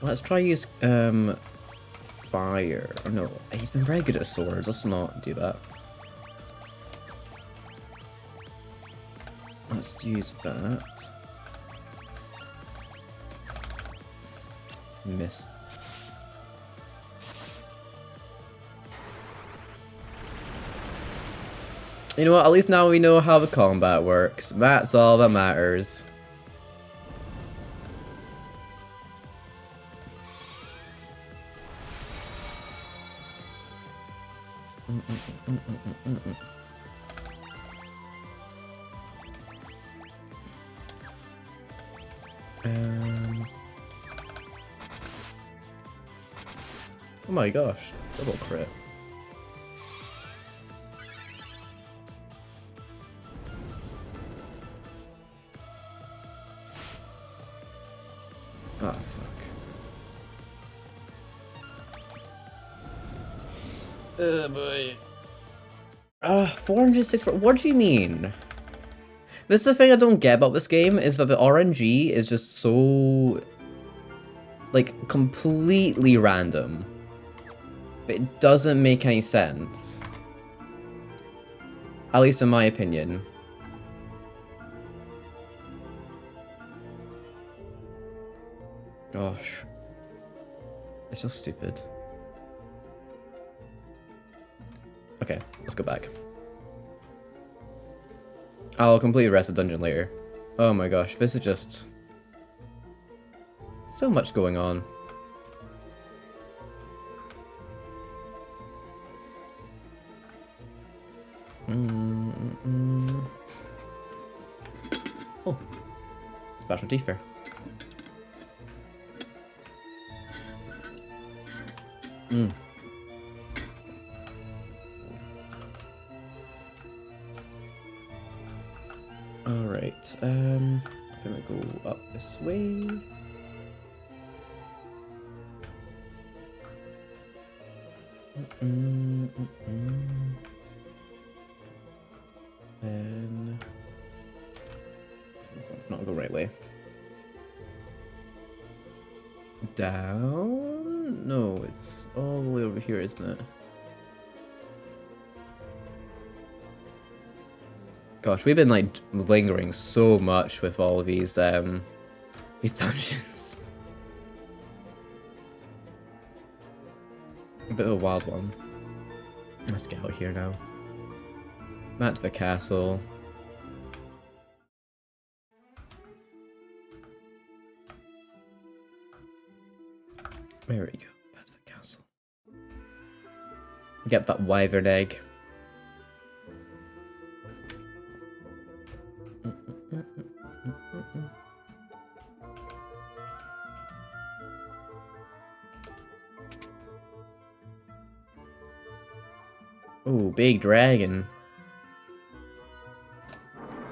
Let's try use fire. Oh no, he's been very good at swords. Let's not do that. Let's use that. Missed. You know what, at least now we know how the combat works. That's all that matters. Oh my gosh, double crit. Oh, fuck. Oh, boy. 464. What do you mean? This is the thing I don't get about this game, is that the RNG is just so... like, completely random. But it doesn't make any sense. At least in my opinion. Gosh. It's so stupid. Okay, let's go back. I'll completely rest the dungeon later. Oh my gosh, this is just... so much going on. Oh. Bash my teeth there. Alright, I'm gonna go up this way. Then... not go right way. Down? No, it's all the way over here, isn't it? Gosh, we've been like lingering so much with all of these dungeons. A bit of a wild one. Let's get out here now. Back to the castle. There we go. Back to the castle. Get that wyvern egg. Ooh, big dragon.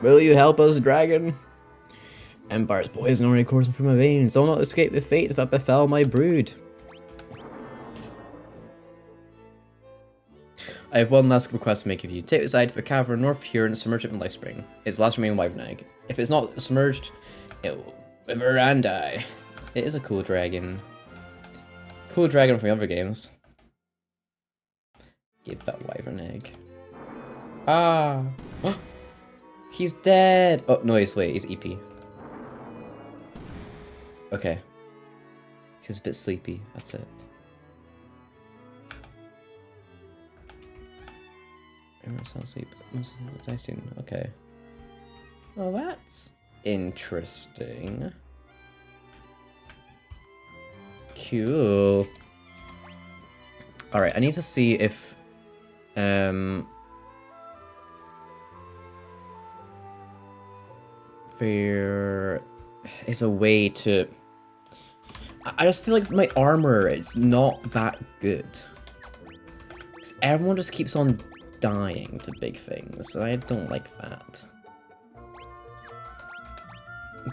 Will you help us, dragon? Empire's poison already coursing through my veins. I'll not escape the fate that befell my brood. I have one last request to make of you. Take the side to the cavern north here and submerge it in life spring. It's the last remaining wyvern egg. If it's not submerged, it will wither and die. It is a cool dragon. Cool dragon from the other games. Give that wyvern egg. Ah! He's dead! Oh, no, wait, he's EP. Okay. He's a bit sleepy, that's it. Sound sleep. Die soon. Okay. Well, that's interesting. Cool. Alright, I need to see if there is a way to... I just feel like my armor, it's not that good. Because everyone just keeps on dying to big things, and I don't like that.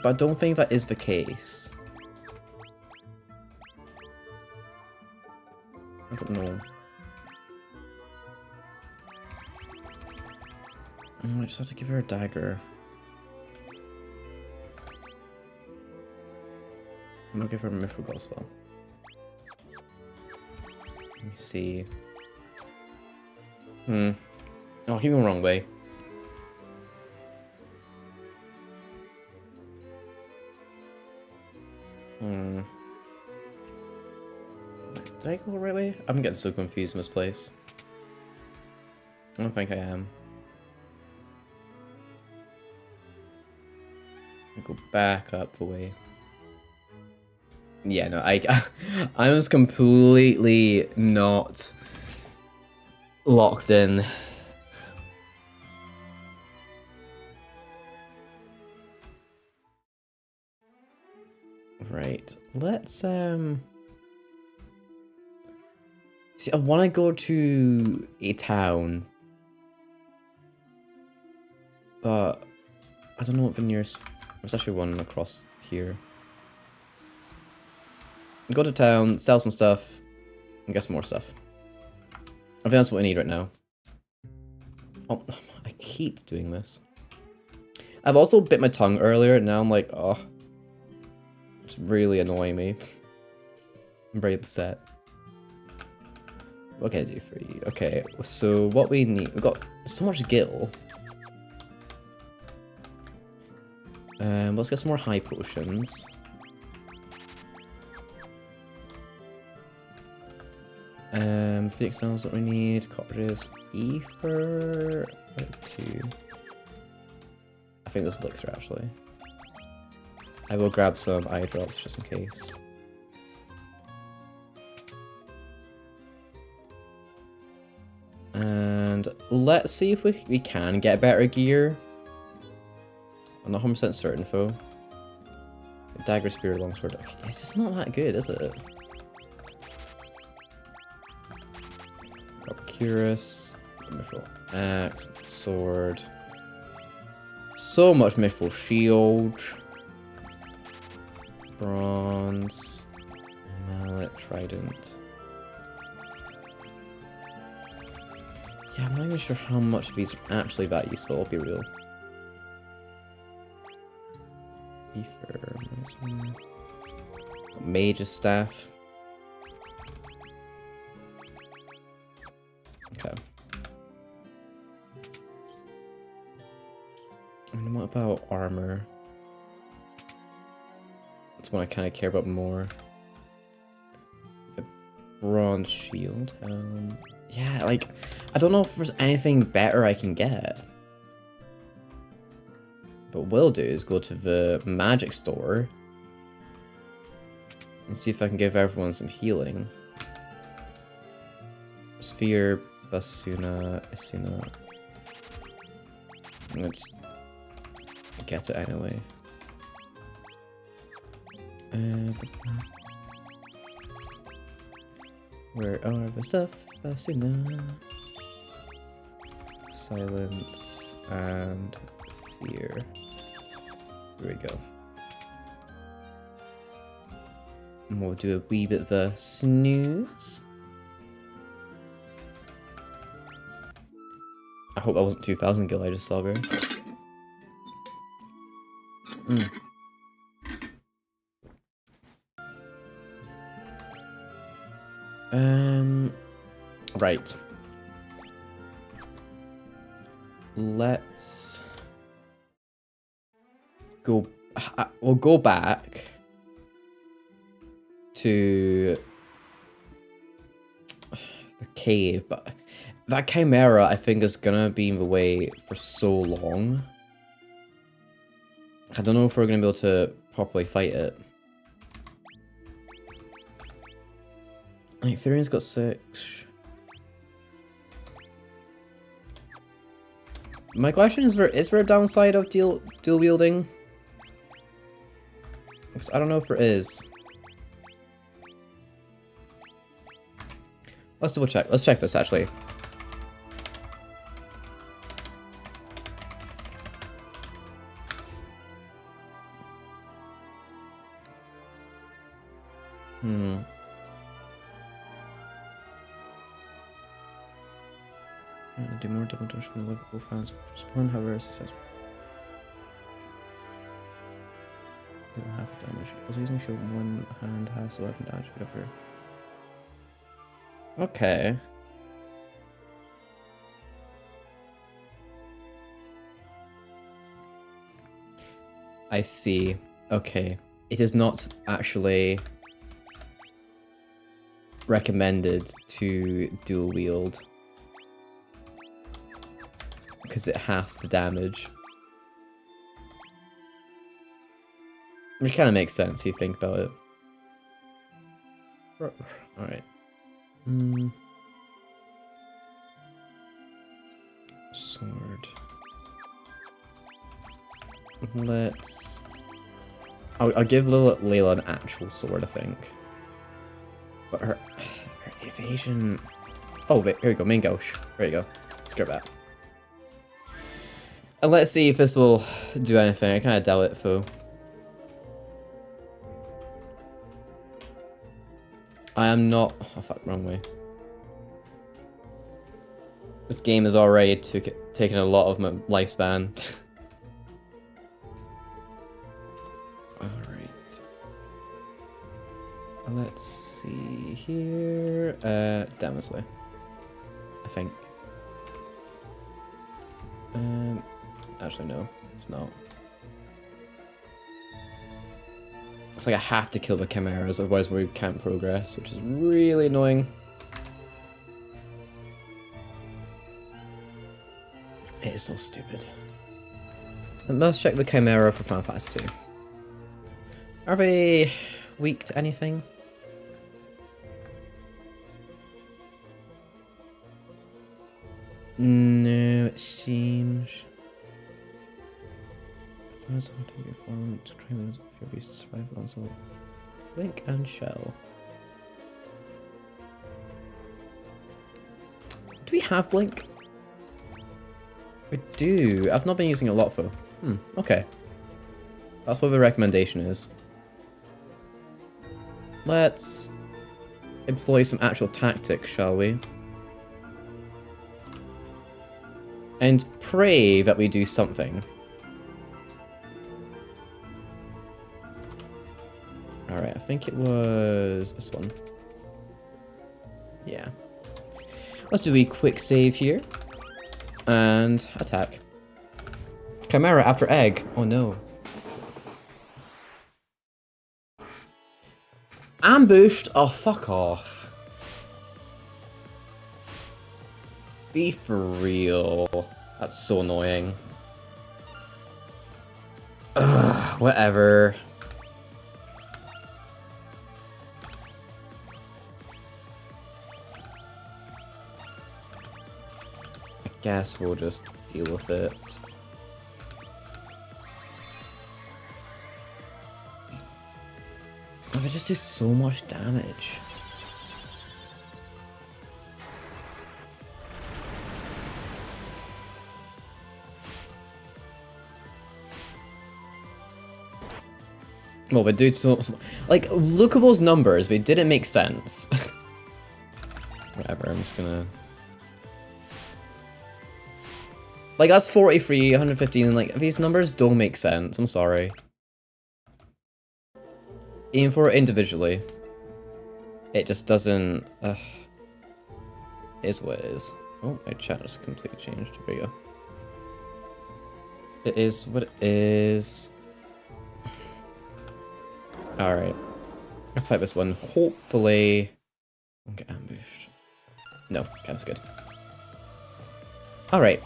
But I don't think that is the case. I don't know. I just have to give her a dagger. I'm gonna give her a Mithril as well. Let me see. Oh, I keep going the wrong way. Did I go the right way? I'm getting so confused in this place. I don't think I am. I go back up the way. Yeah, no, I was completely not locked in. Right, let's see, I want to go to a town, but I don't know what the nearest... There's actually one across here. Go to town, sell some stuff, and get some more stuff. I think that's what I need right now. Oh, I keep doing this. I've also bit my tongue earlier, and now I'm like, oh. It's really annoying me. I'm very upset. What can I do for you? Okay, so what we need... We've got so much gil. Let's get some more high potions. Phoenix cells, what we need, cottages, ether, 2. I think this elixir actually. I will grab some eye drops just in case. And let's see if we can get better gear. I'm not 100% certain though. Dagger, spear, longsword. Okay, it's just not that good, is it? Curious, mithril axe, sword. So much mithril shield. Bronze. Mallet, trident. Yeah, I'm not even sure how much of these are actually that useful, I'll be real. Ether, mage's staff. Okay. And what about armor? That's one I kind of care about more. The bronze shield. Yeah, like, I don't know if there's anything better I can get. But what we'll do is go to the magic store and see if I can give everyone some healing. Sphere, Basuna, Isuna. Let's get it anyway. Where are the stuff? Basuna. Silence and fear. Here we go. And we'll do a wee bit of the snooze. I hope that wasn't 2,000 gil I just saw there. Right. Let's go. We'll go back to the cave, but that chimera I think is gonna be in the way for so long. I don't know if we're gonna be able to properly fight it. Like, Therian's got 6. My question is there a downside of dual wielding? Because I don't know if there is. Let's double check. Let's check this actually. Do more double dash from the both hands. Just one, however, successful. You don't have damage. Also, using shield one hand has 11 damage, whatever. Okay. I see. Okay. It is not actually recommended to dual wield. Because it has the damage. Which kind of makes sense if you think about it. Alright. Sword. Let's... I'll give Layla an actual sword, I think. But her evasion... Oh, here we go, main gauche. There you go. Let's grab that. And let's see if this will do anything. I kind of doubt it, though. I am not... Oh, fuck, wrong way. This game has already taken a lot of my lifespan. Alright. Let's see here. Down this way. I think. Actually, no, it's not. Looks like I have to kill the chimeras, otherwise we can't progress, which is really annoying. It is so stupid. And let's check the chimera for Final Fantasy 2. Are they weak to anything? No, it seems. It's hard to be formed to train those of your beasts to survive on some Link and Shell. Do we have Blink? We do. I've not been using it a lot though. Okay. That's what the recommendation is. Let's employ some actual tactics, shall we? And pray that we do something. Alright, I think it was this one. Yeah. Let's do a quick save here. And attack. Chimera after egg. Oh no. Ambushed? Oh, fuck off. Be for real. That's so annoying. Ugh, whatever. I guess we'll just deal with it. Oh, they just do so much damage. Well, they do so like, look at those numbers. They didn't make sense. Whatever, I'm just gonna... Like, that's 43, 115, and like, these numbers don't make sense. I'm sorry. Even for it individually. It just doesn't... It is what it is. Oh, my chat just completely changed. There we go. It is what it is. Alright. Let's fight this one. Hopefully... I'll get ambushed. No, that's good. Alright.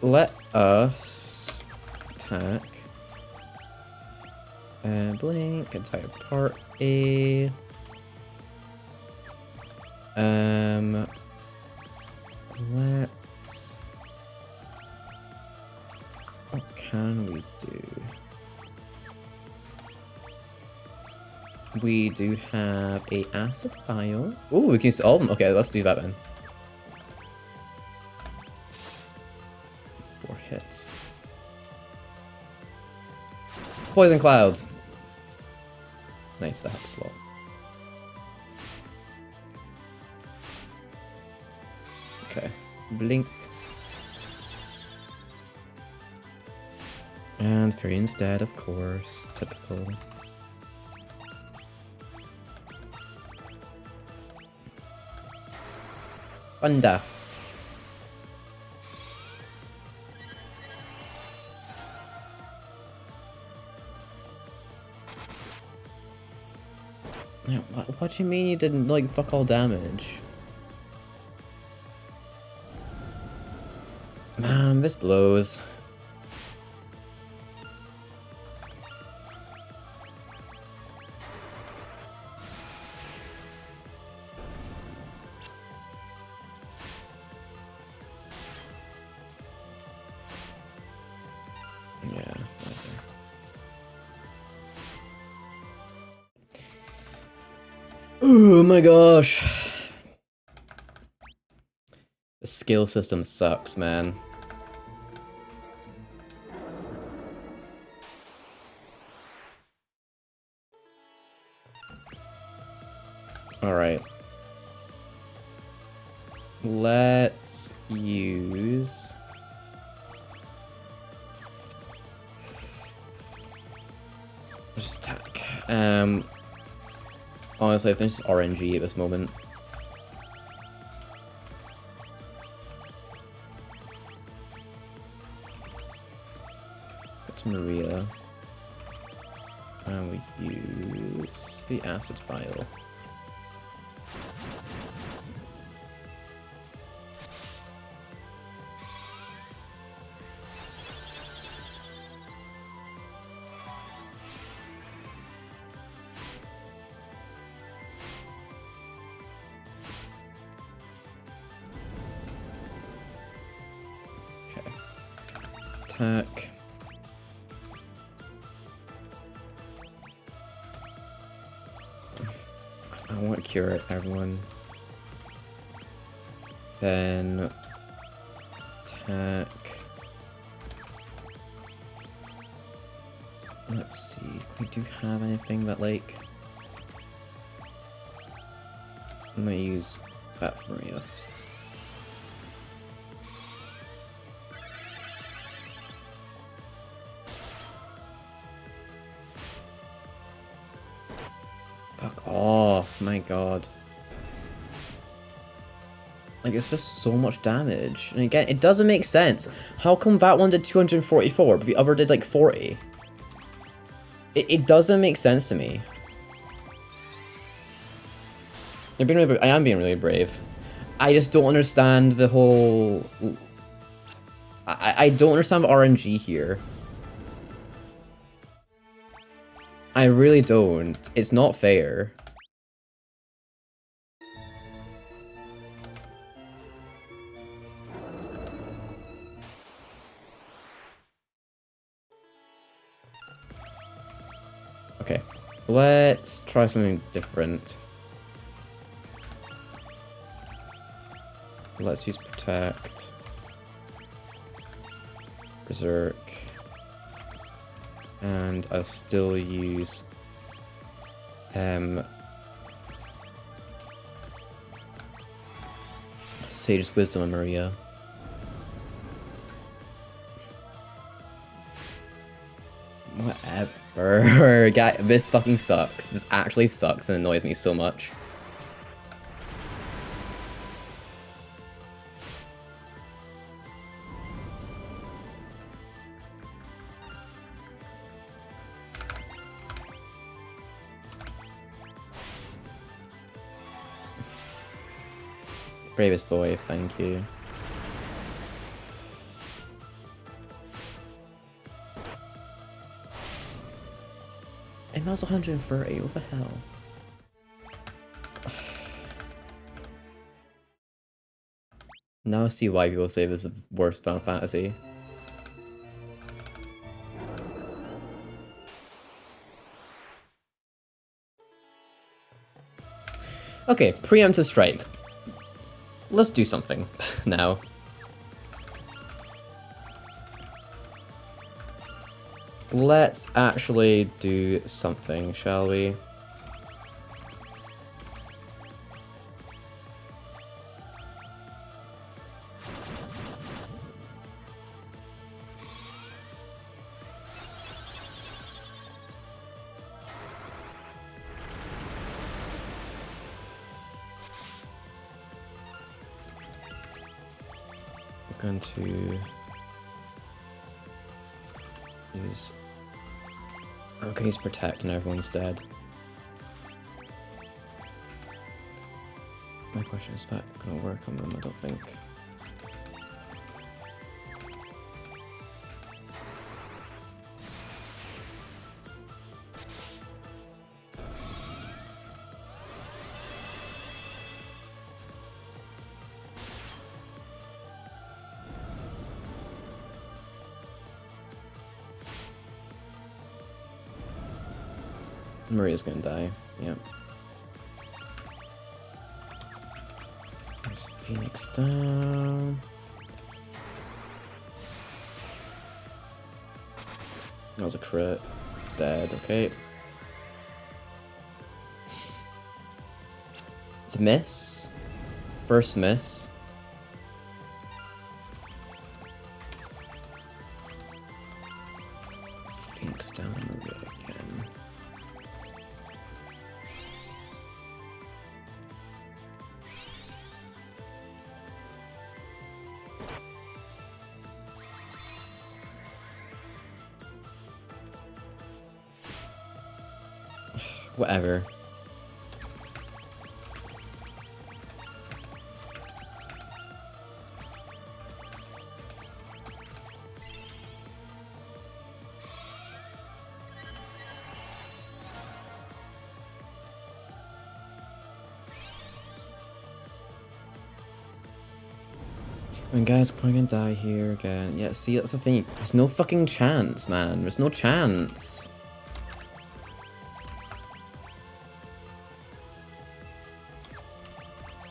Let us attack. Blink, entire party. Let's can we do? We do have a acid vial. Ooh, we can use all of them. Okay, let's do that then. 4 hits. Poison cloud. Nice, that helps a lot. Okay, blink. And Fury instead, of course. Typical. Thunder. What do you mean you didn't, like, fuck all damage? Man, this blows. Yeah. Oh my gosh. The skill system sucks, man. Alright. Let's use... just attack. Honestly, I think it's RNG at this moment. Go to Maria. And we use the acid vial. Attack. I want to cure everyone. Then attack. Let's see. We do have anything that, like, I'm gonna use that for Maria. Fuck off, my god. Like, it's just so much damage. And again, it doesn't make sense. How come that one did 244, but the other did like 40? It doesn't make sense to me. I am being really brave. I just don't understand the whole... I don't understand the RNG here. I really don't. It's not fair. Okay, let's try something different. Let's use Protect. Berserk. And I'll still use Sage's Wisdom on Maria. Whatever. Guy, this fucking sucks. This actually sucks and annoys me so much. Bravest boy, thank you. And that was 130, what the hell? Now I see why people say this is the worst Final Fantasy. Okay, preemptive strike. Let's do something now. Let's actually do something, shall we? I'm going to use... I'm going to use Protect and everyone's dead. My question is that going to work on them? I don't think. Maria's gonna die. Yep. There's Phoenix down. That was a crit. It's dead. Okay. It's a miss. First miss. Phoenix down. Maria again. Whatever. And guys, we're gonna die here again. Yeah, see, that's the thing. There's no fucking chance, man. There's no chance.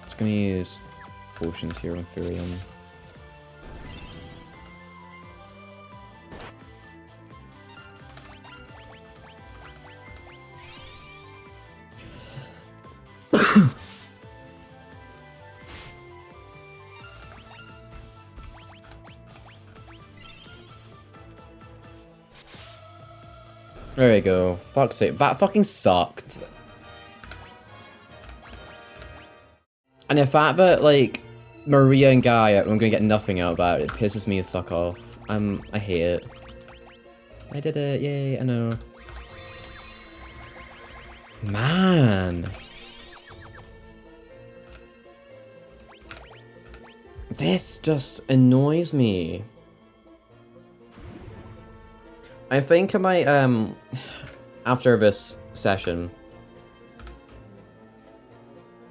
It's gonna use potions here on Furion. There we go. Fuck's sake. That fucking sucked. And the fact that, like, Maria and Gaia, I'm gonna get nothing out of that, it pisses me the fuck off. I hate it. I did it. Yay, I know. Man. This just annoys me. I think I might, after this session,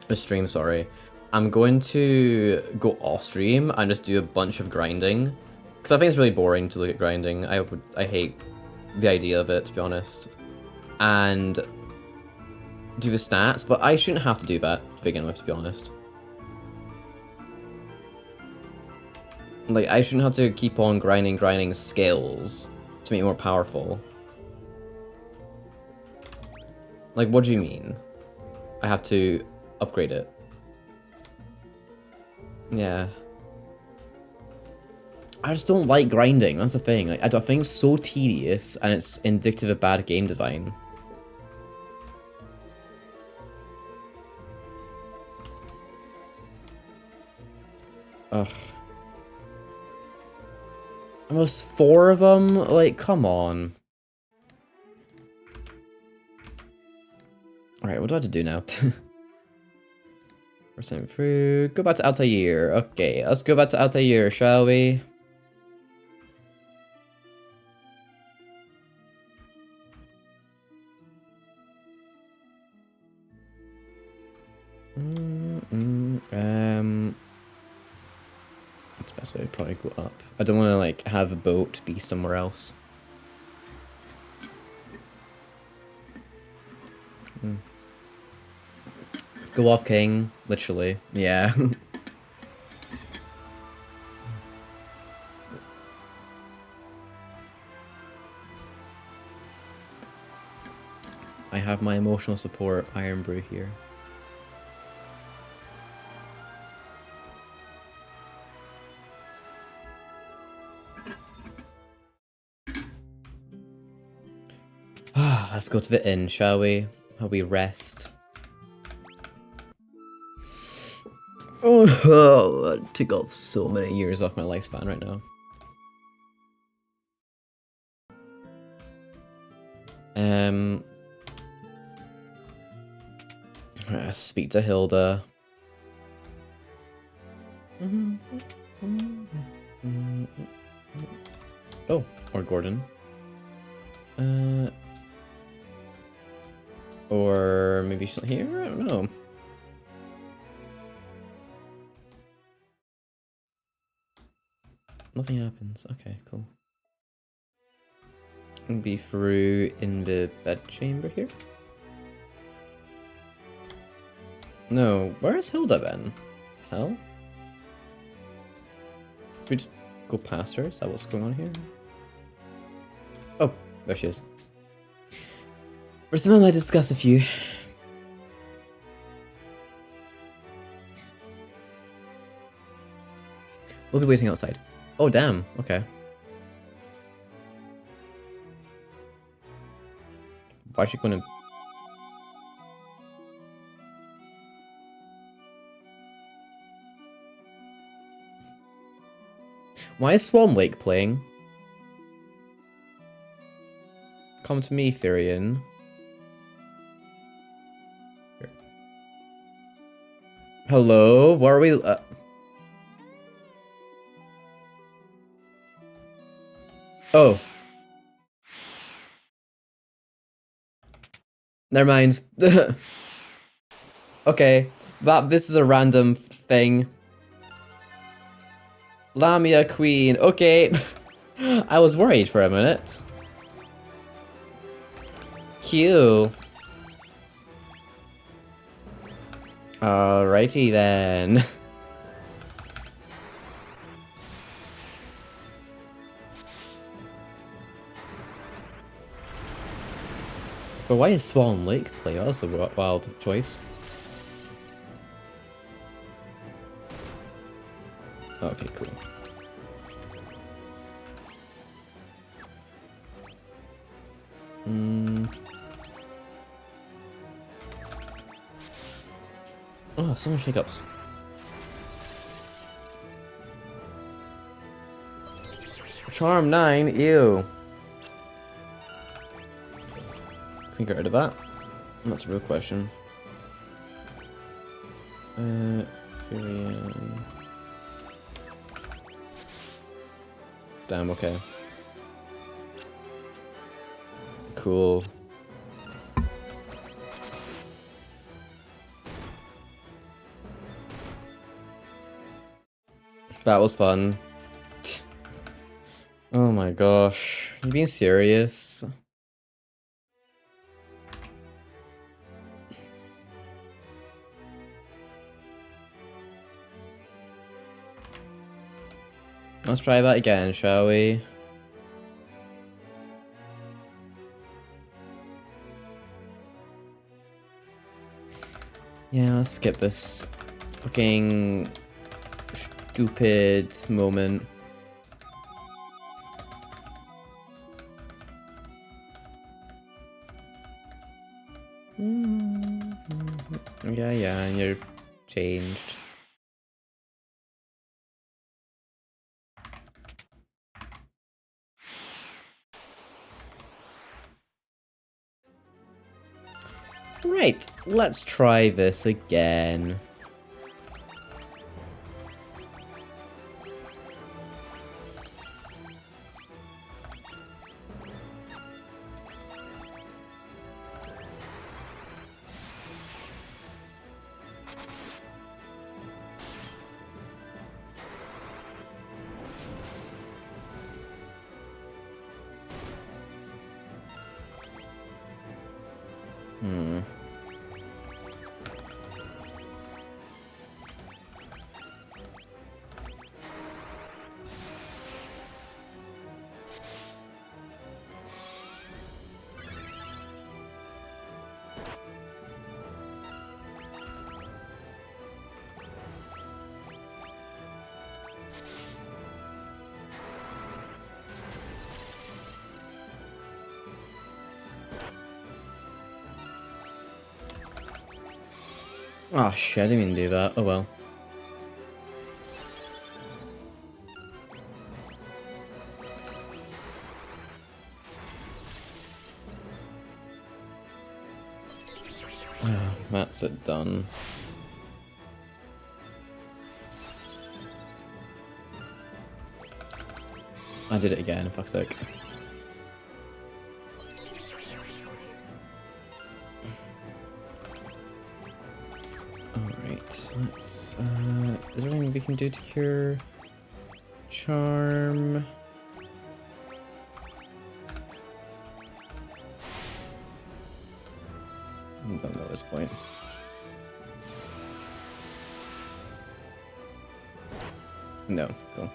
the stream, sorry, I'm going to go off stream and just do a bunch of grinding. Because I think it's really boring to look at grinding. I hate the idea of it, to be honest. And do the stats, but I shouldn't have to do that to begin with, to be honest. Like, I shouldn't have to keep on grinding skills to make it more powerful. Like, what do you mean? I have to upgrade it. Yeah. I just don't like grinding, that's the thing. Like, I think it's so tedious, and it's indicative of bad game design. Ugh. Almost 4 of them? Like, come on. Alright, what do I have to do now? Percent through. Go back to Altair. Okay, let's go back to Altair, shall we? That's the best way to probably go up. I don't want to, like, have a boat be somewhere else. Go off, king. Literally. Yeah. I have my emotional support, Iron Brew, here. Let's go to the inn, shall we? How we rest. Oh, that took off so many years off my lifespan right now. Let's speak to Hilda. Oh, or Gordon. Or maybe she's not here? I don't know. Nothing happens. Okay, cool. Can be through in the bedchamber here? No, where's Hilda then? Hell? We just go past her? Is that what's going on here? Oh, there she is. We're someone I discuss a few. We'll be waiting outside. Oh, damn. Okay. Why is she gonna... Why is Swan Lake playing? Come to me, Therian. Here. Hello? What are we... Oh. Never mind. Okay. This is a random thing. Lamia Queen. Okay. I was worried for a minute. Cute. Alrighty then. But why is Swan Lake play? Oh, that's a wild choice. Okay, cool. Oh, so many shakeups. Charm 9, ew. Can we get rid of that? That's a real question. Furion. Damn, okay. Cool. That was fun. Oh my gosh. You being serious? Let's try that again, shall we? Yeah, let's skip this fucking stupid moment. Yeah, and you're changed. Right, let's try this again. Oh shit, I didn't even do that. Oh well. That's it done. I did it again, fuck's sake. Alright, let's, is there anything we can do to cure Charm? I don't know at this point. No, cool.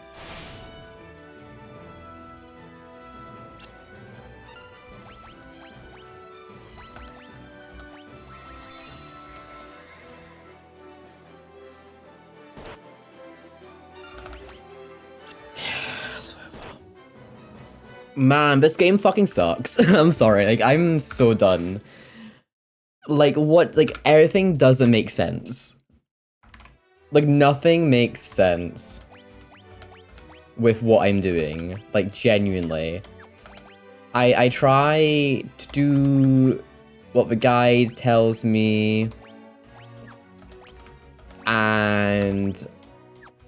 Man, this game fucking sucks. I'm sorry, like, I'm so done. Like, what, like, everything doesn't make sense. Like, nothing makes sense with what I'm doing. Like, genuinely. I try to do what the guide tells me, and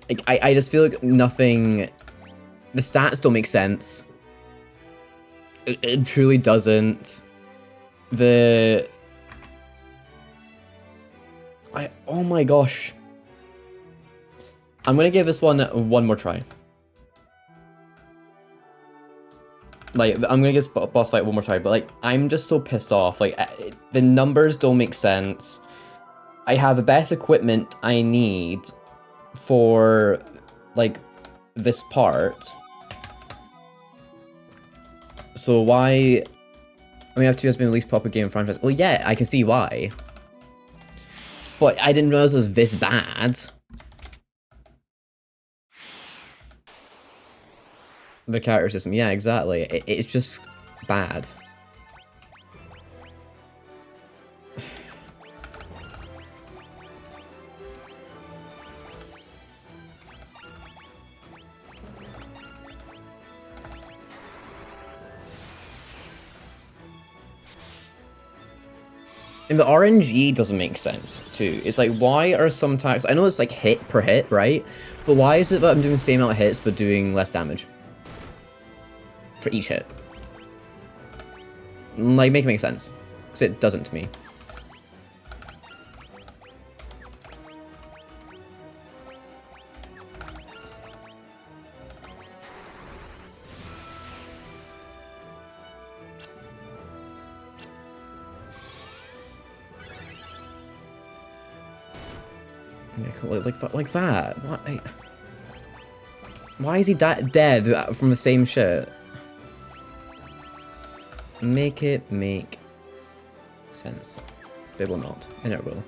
like, I just feel like nothing, the stats don't make sense. It truly doesn't. Oh my gosh. I'm gonna give this one more try. Like, I'm gonna give boss fight one more try, but like, I'm just so pissed off. Like, the numbers don't make sense. I have the best equipment I need for, like, this part. So why... I mean, F2 has been the least popular game in franchise. Well, yeah, I can see why. But I didn't realize it was this bad. The character system, yeah, exactly. It's just bad. And the RNG doesn't make sense, too. It's like, why are some attacks... I know it's like hit per hit, right? But why is it that I'm doing the same amount of hits, but doing less damage? For each hit. Like, make it make sense. Because it doesn't to me. Like that. Why is he dead from the same shit? Make it make sense. It will not, and it will.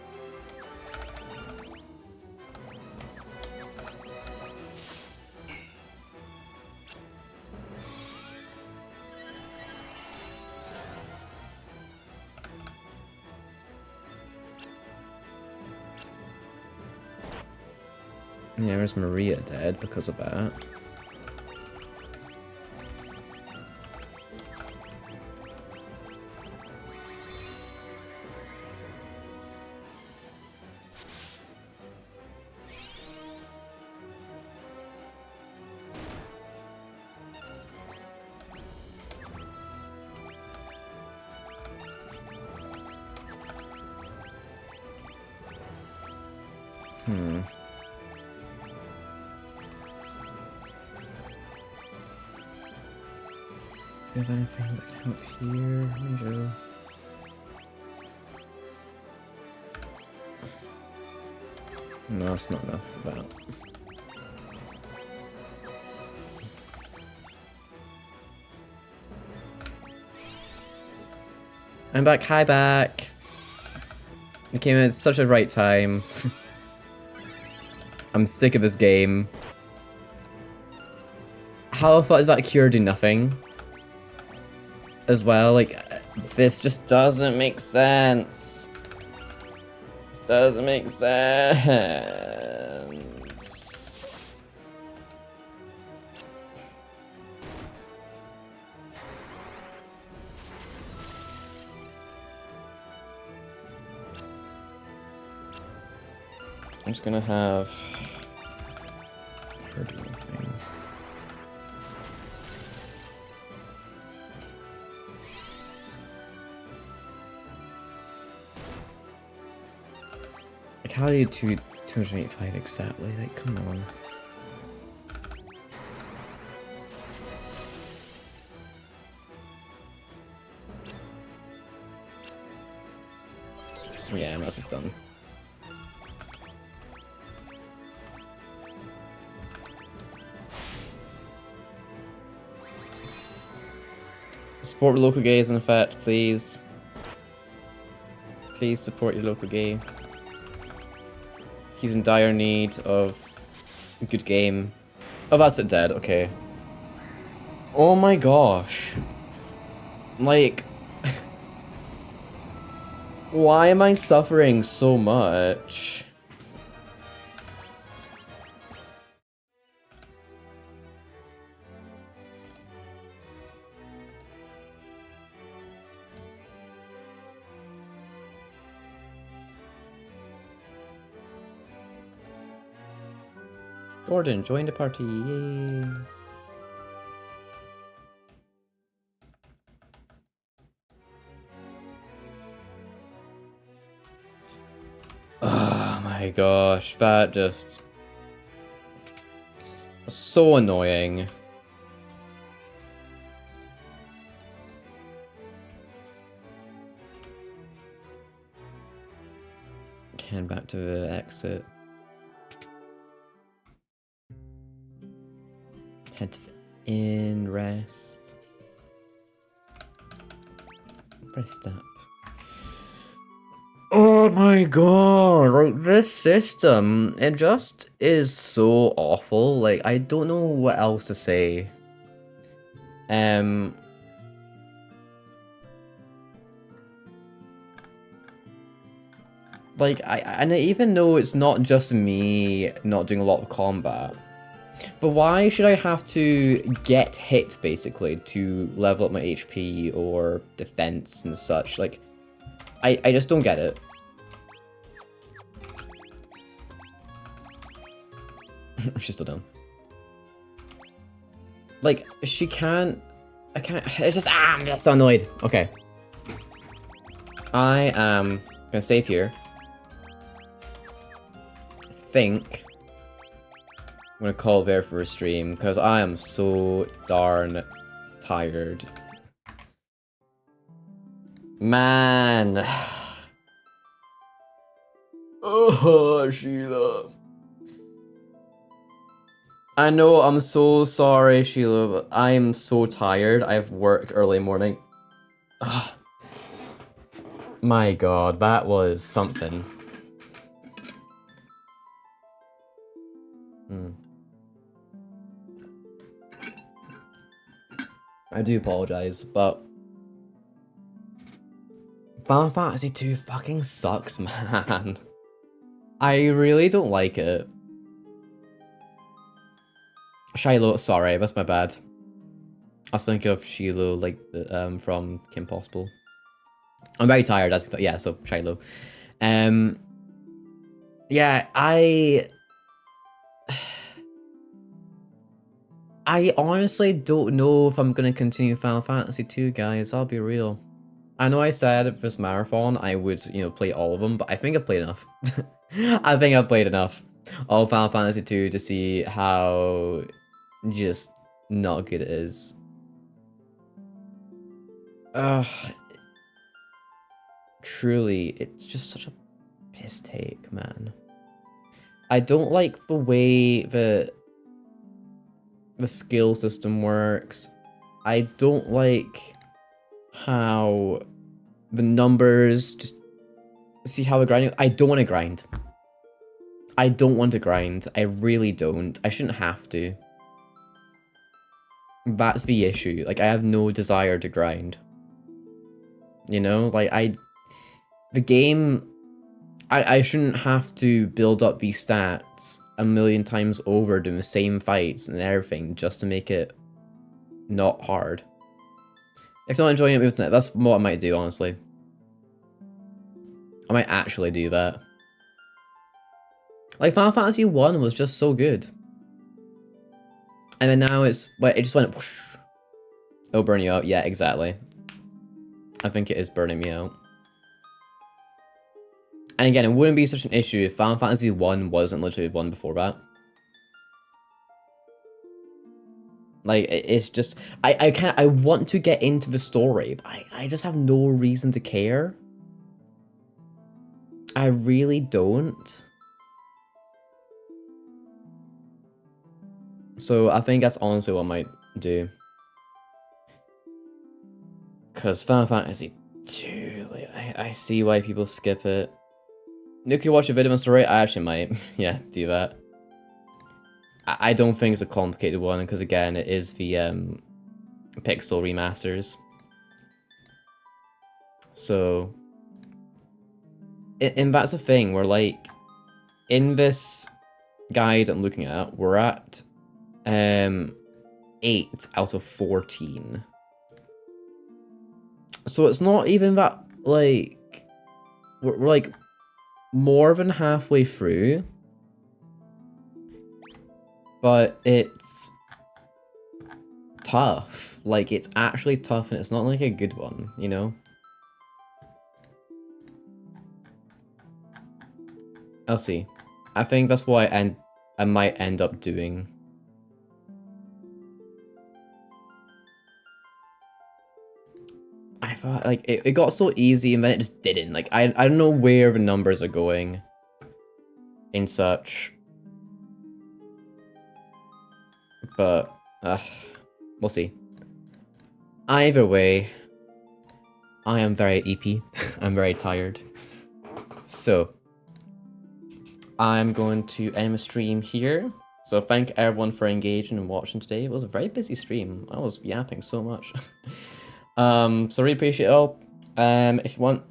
Yeah, where's Maria dead because of that? Do you have anything that can help here? Angel. No, that's not enough for that. I'm back. Hi, back. It came at such a right time. I'm sick of this game. How the fuck is that cure do nothing? As well, like, this just doesn't make sense. It Doesn't make sense. I'm just gonna have her do things. Like, how do you do 285 exactly? Like, come on. Yeah, that's just done. Support local gays in effect, please. Please support your local gay. He's in dire need of a good game. Oh, that's it dead, okay. Oh my gosh. Like... why am I suffering so much? Gordon, join the party, yay! Oh my gosh, that just... was so annoying. Hand back to the exit. Head to the inn, rest. Rest up. Oh my god, like this system, it just is so awful. Like, I don't know what else to say. Like, and I even know it's not just me not doing a lot of combat, but why should I have to get hit, basically, to level up my HP or defense and such? Like, I just don't get it. She's still down. Like, she can't... I can't... It's just... I'm just so annoyed. Okay. I am gonna save here. Think I'm gonna call there for a stream because I am so darn tired. Man. Oh, Sheila. I know, I'm so sorry, Sheila, but I am so tired. I've worked early morning. Ugh. My god, that was something. I do apologize, but Final Fantasy 2 fucking sucks, man. I really don't like it. Shiloh, sorry, that's my bad. I was thinking of Shiloh, like, from Kim Possible. I'm very tired, yeah, so Shiloh. Yeah, I honestly don't know if I'm gonna continue Final Fantasy 2, guys, I'll be real. I know I said for this marathon I would, you know, play all of them, but I think I've played enough. I think I've played enough of Final Fantasy 2 to see how just not good it is. Truly, it's just such a piss take, man. I don't like the way that the skill system works. I don't like how the numbers just see how we're grinding. I don't want to grind. I don't want to grind. I really don't. I shouldn't have to. That's the issue. Like, I have no desire to grind. You know, like, the game I shouldn't have to build up these stats a million times over doing the same fights and everything just to make it not hard. If not enjoying it, move to it. That's what I might do, honestly. I might actually do that. Like, Final Fantasy 1 was just so good. And then now it's, it just went, whoosh. It'll burn you out. Yeah, exactly. I think it is burning me out. And again, it wouldn't be such an issue if Final Fantasy 1 wasn't literally one before that. Like, it's just, I want to get into the story, but I just have no reason to care. I really don't. So I think that's honestly what I might do. Because Final Fantasy 2, like, I see why people skip it. Nick, you watch a video on story? I actually might, yeah, do that. I don't think it's a complicated one, because again, it is the pixel remasters. So, and that's the thing, we're like, in this guide I'm looking at, we're at 8 out of 14. So it's not even that, like, we're like more than halfway through. But it's tough. Like, it's actually tough and it's not like a good one, you know? I'll see. I think that's what I might end up doing. I thought, like, it got so easy and then it just didn't. Like, I don't know where the numbers are going in such. But, we'll see. Either way, I am very EP. I'm very tired. So, I'm going to end the stream here. So thank everyone for engaging and watching today. It was a very busy stream. I was yapping so much. So really appreciate it all. If you want,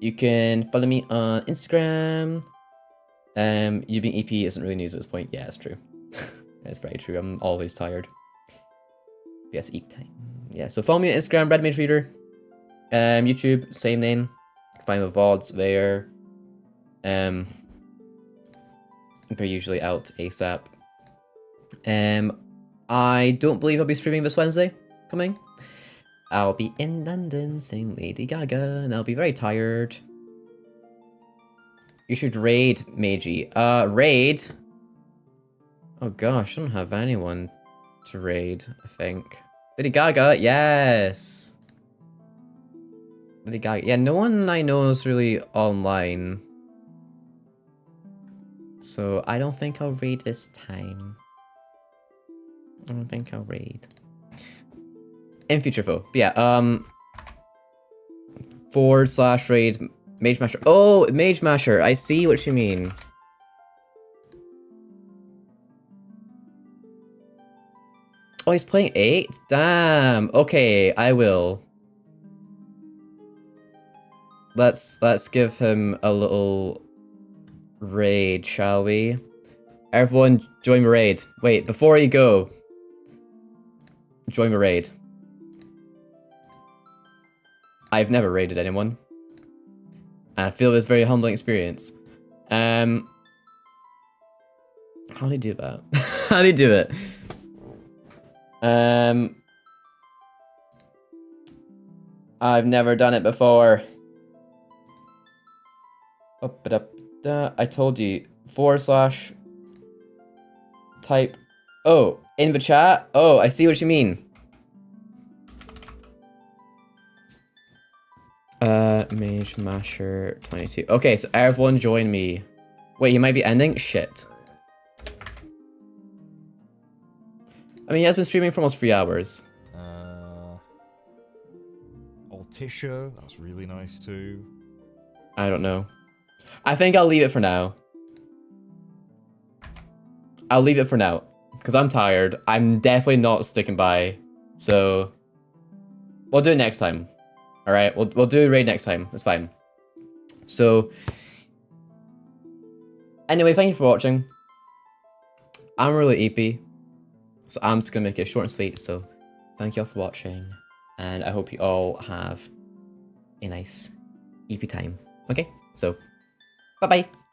you can follow me on Instagram. You being EP isn't really news at this point. Yeah, it's true. It's very true. I'm always tired. Yes, eat time. Yeah, so follow me on Instagram, RedMageReader. YouTube, same name. You can find the VODs there. They're usually out ASAP. I don't believe I'll be streaming this Wednesday coming. I'll be in London seeing Lady Gaga, and I'll be very tired. You should raid, Meiji. Raid? Oh gosh, I don't have anyone to raid, I think. Lady Gaga, yes! Lady Gaga. Yeah, no one I know is really online. So I don't think I'll raid this time. I don't think I'll raid. In future foe. But yeah, /raid Mage Masher. Oh, Mage Masher. I see what you mean. Oh, he's playing 8? Damn. Okay, I will. Let's give him a little raid, shall we? Everyone, join the raid. Wait, before you go, join the raid. I've never raided anyone. I feel this very humbling experience. How do you do that? How do you do it? I've never done it before. I told you. / type. Oh, in the chat? Oh, I see what you mean. Mage Masher 22. Okay, so everyone join me. Wait, you might be ending? Shit. I mean, he has been streaming for almost 3 hours. Altisha, that's really nice too. I don't know. I think I'll leave it for now. I'll leave it for now. Because I'm tired. I'm definitely not sticking by. So, we'll do it next time. Alright, we'll do a raid next time. That's fine. So, Anyway, thank you for watching. I'm really EP, so I'm just gonna make it short and sweet. So thank you all for watching, and I hope you all have a nice EP time. Okay, so bye bye.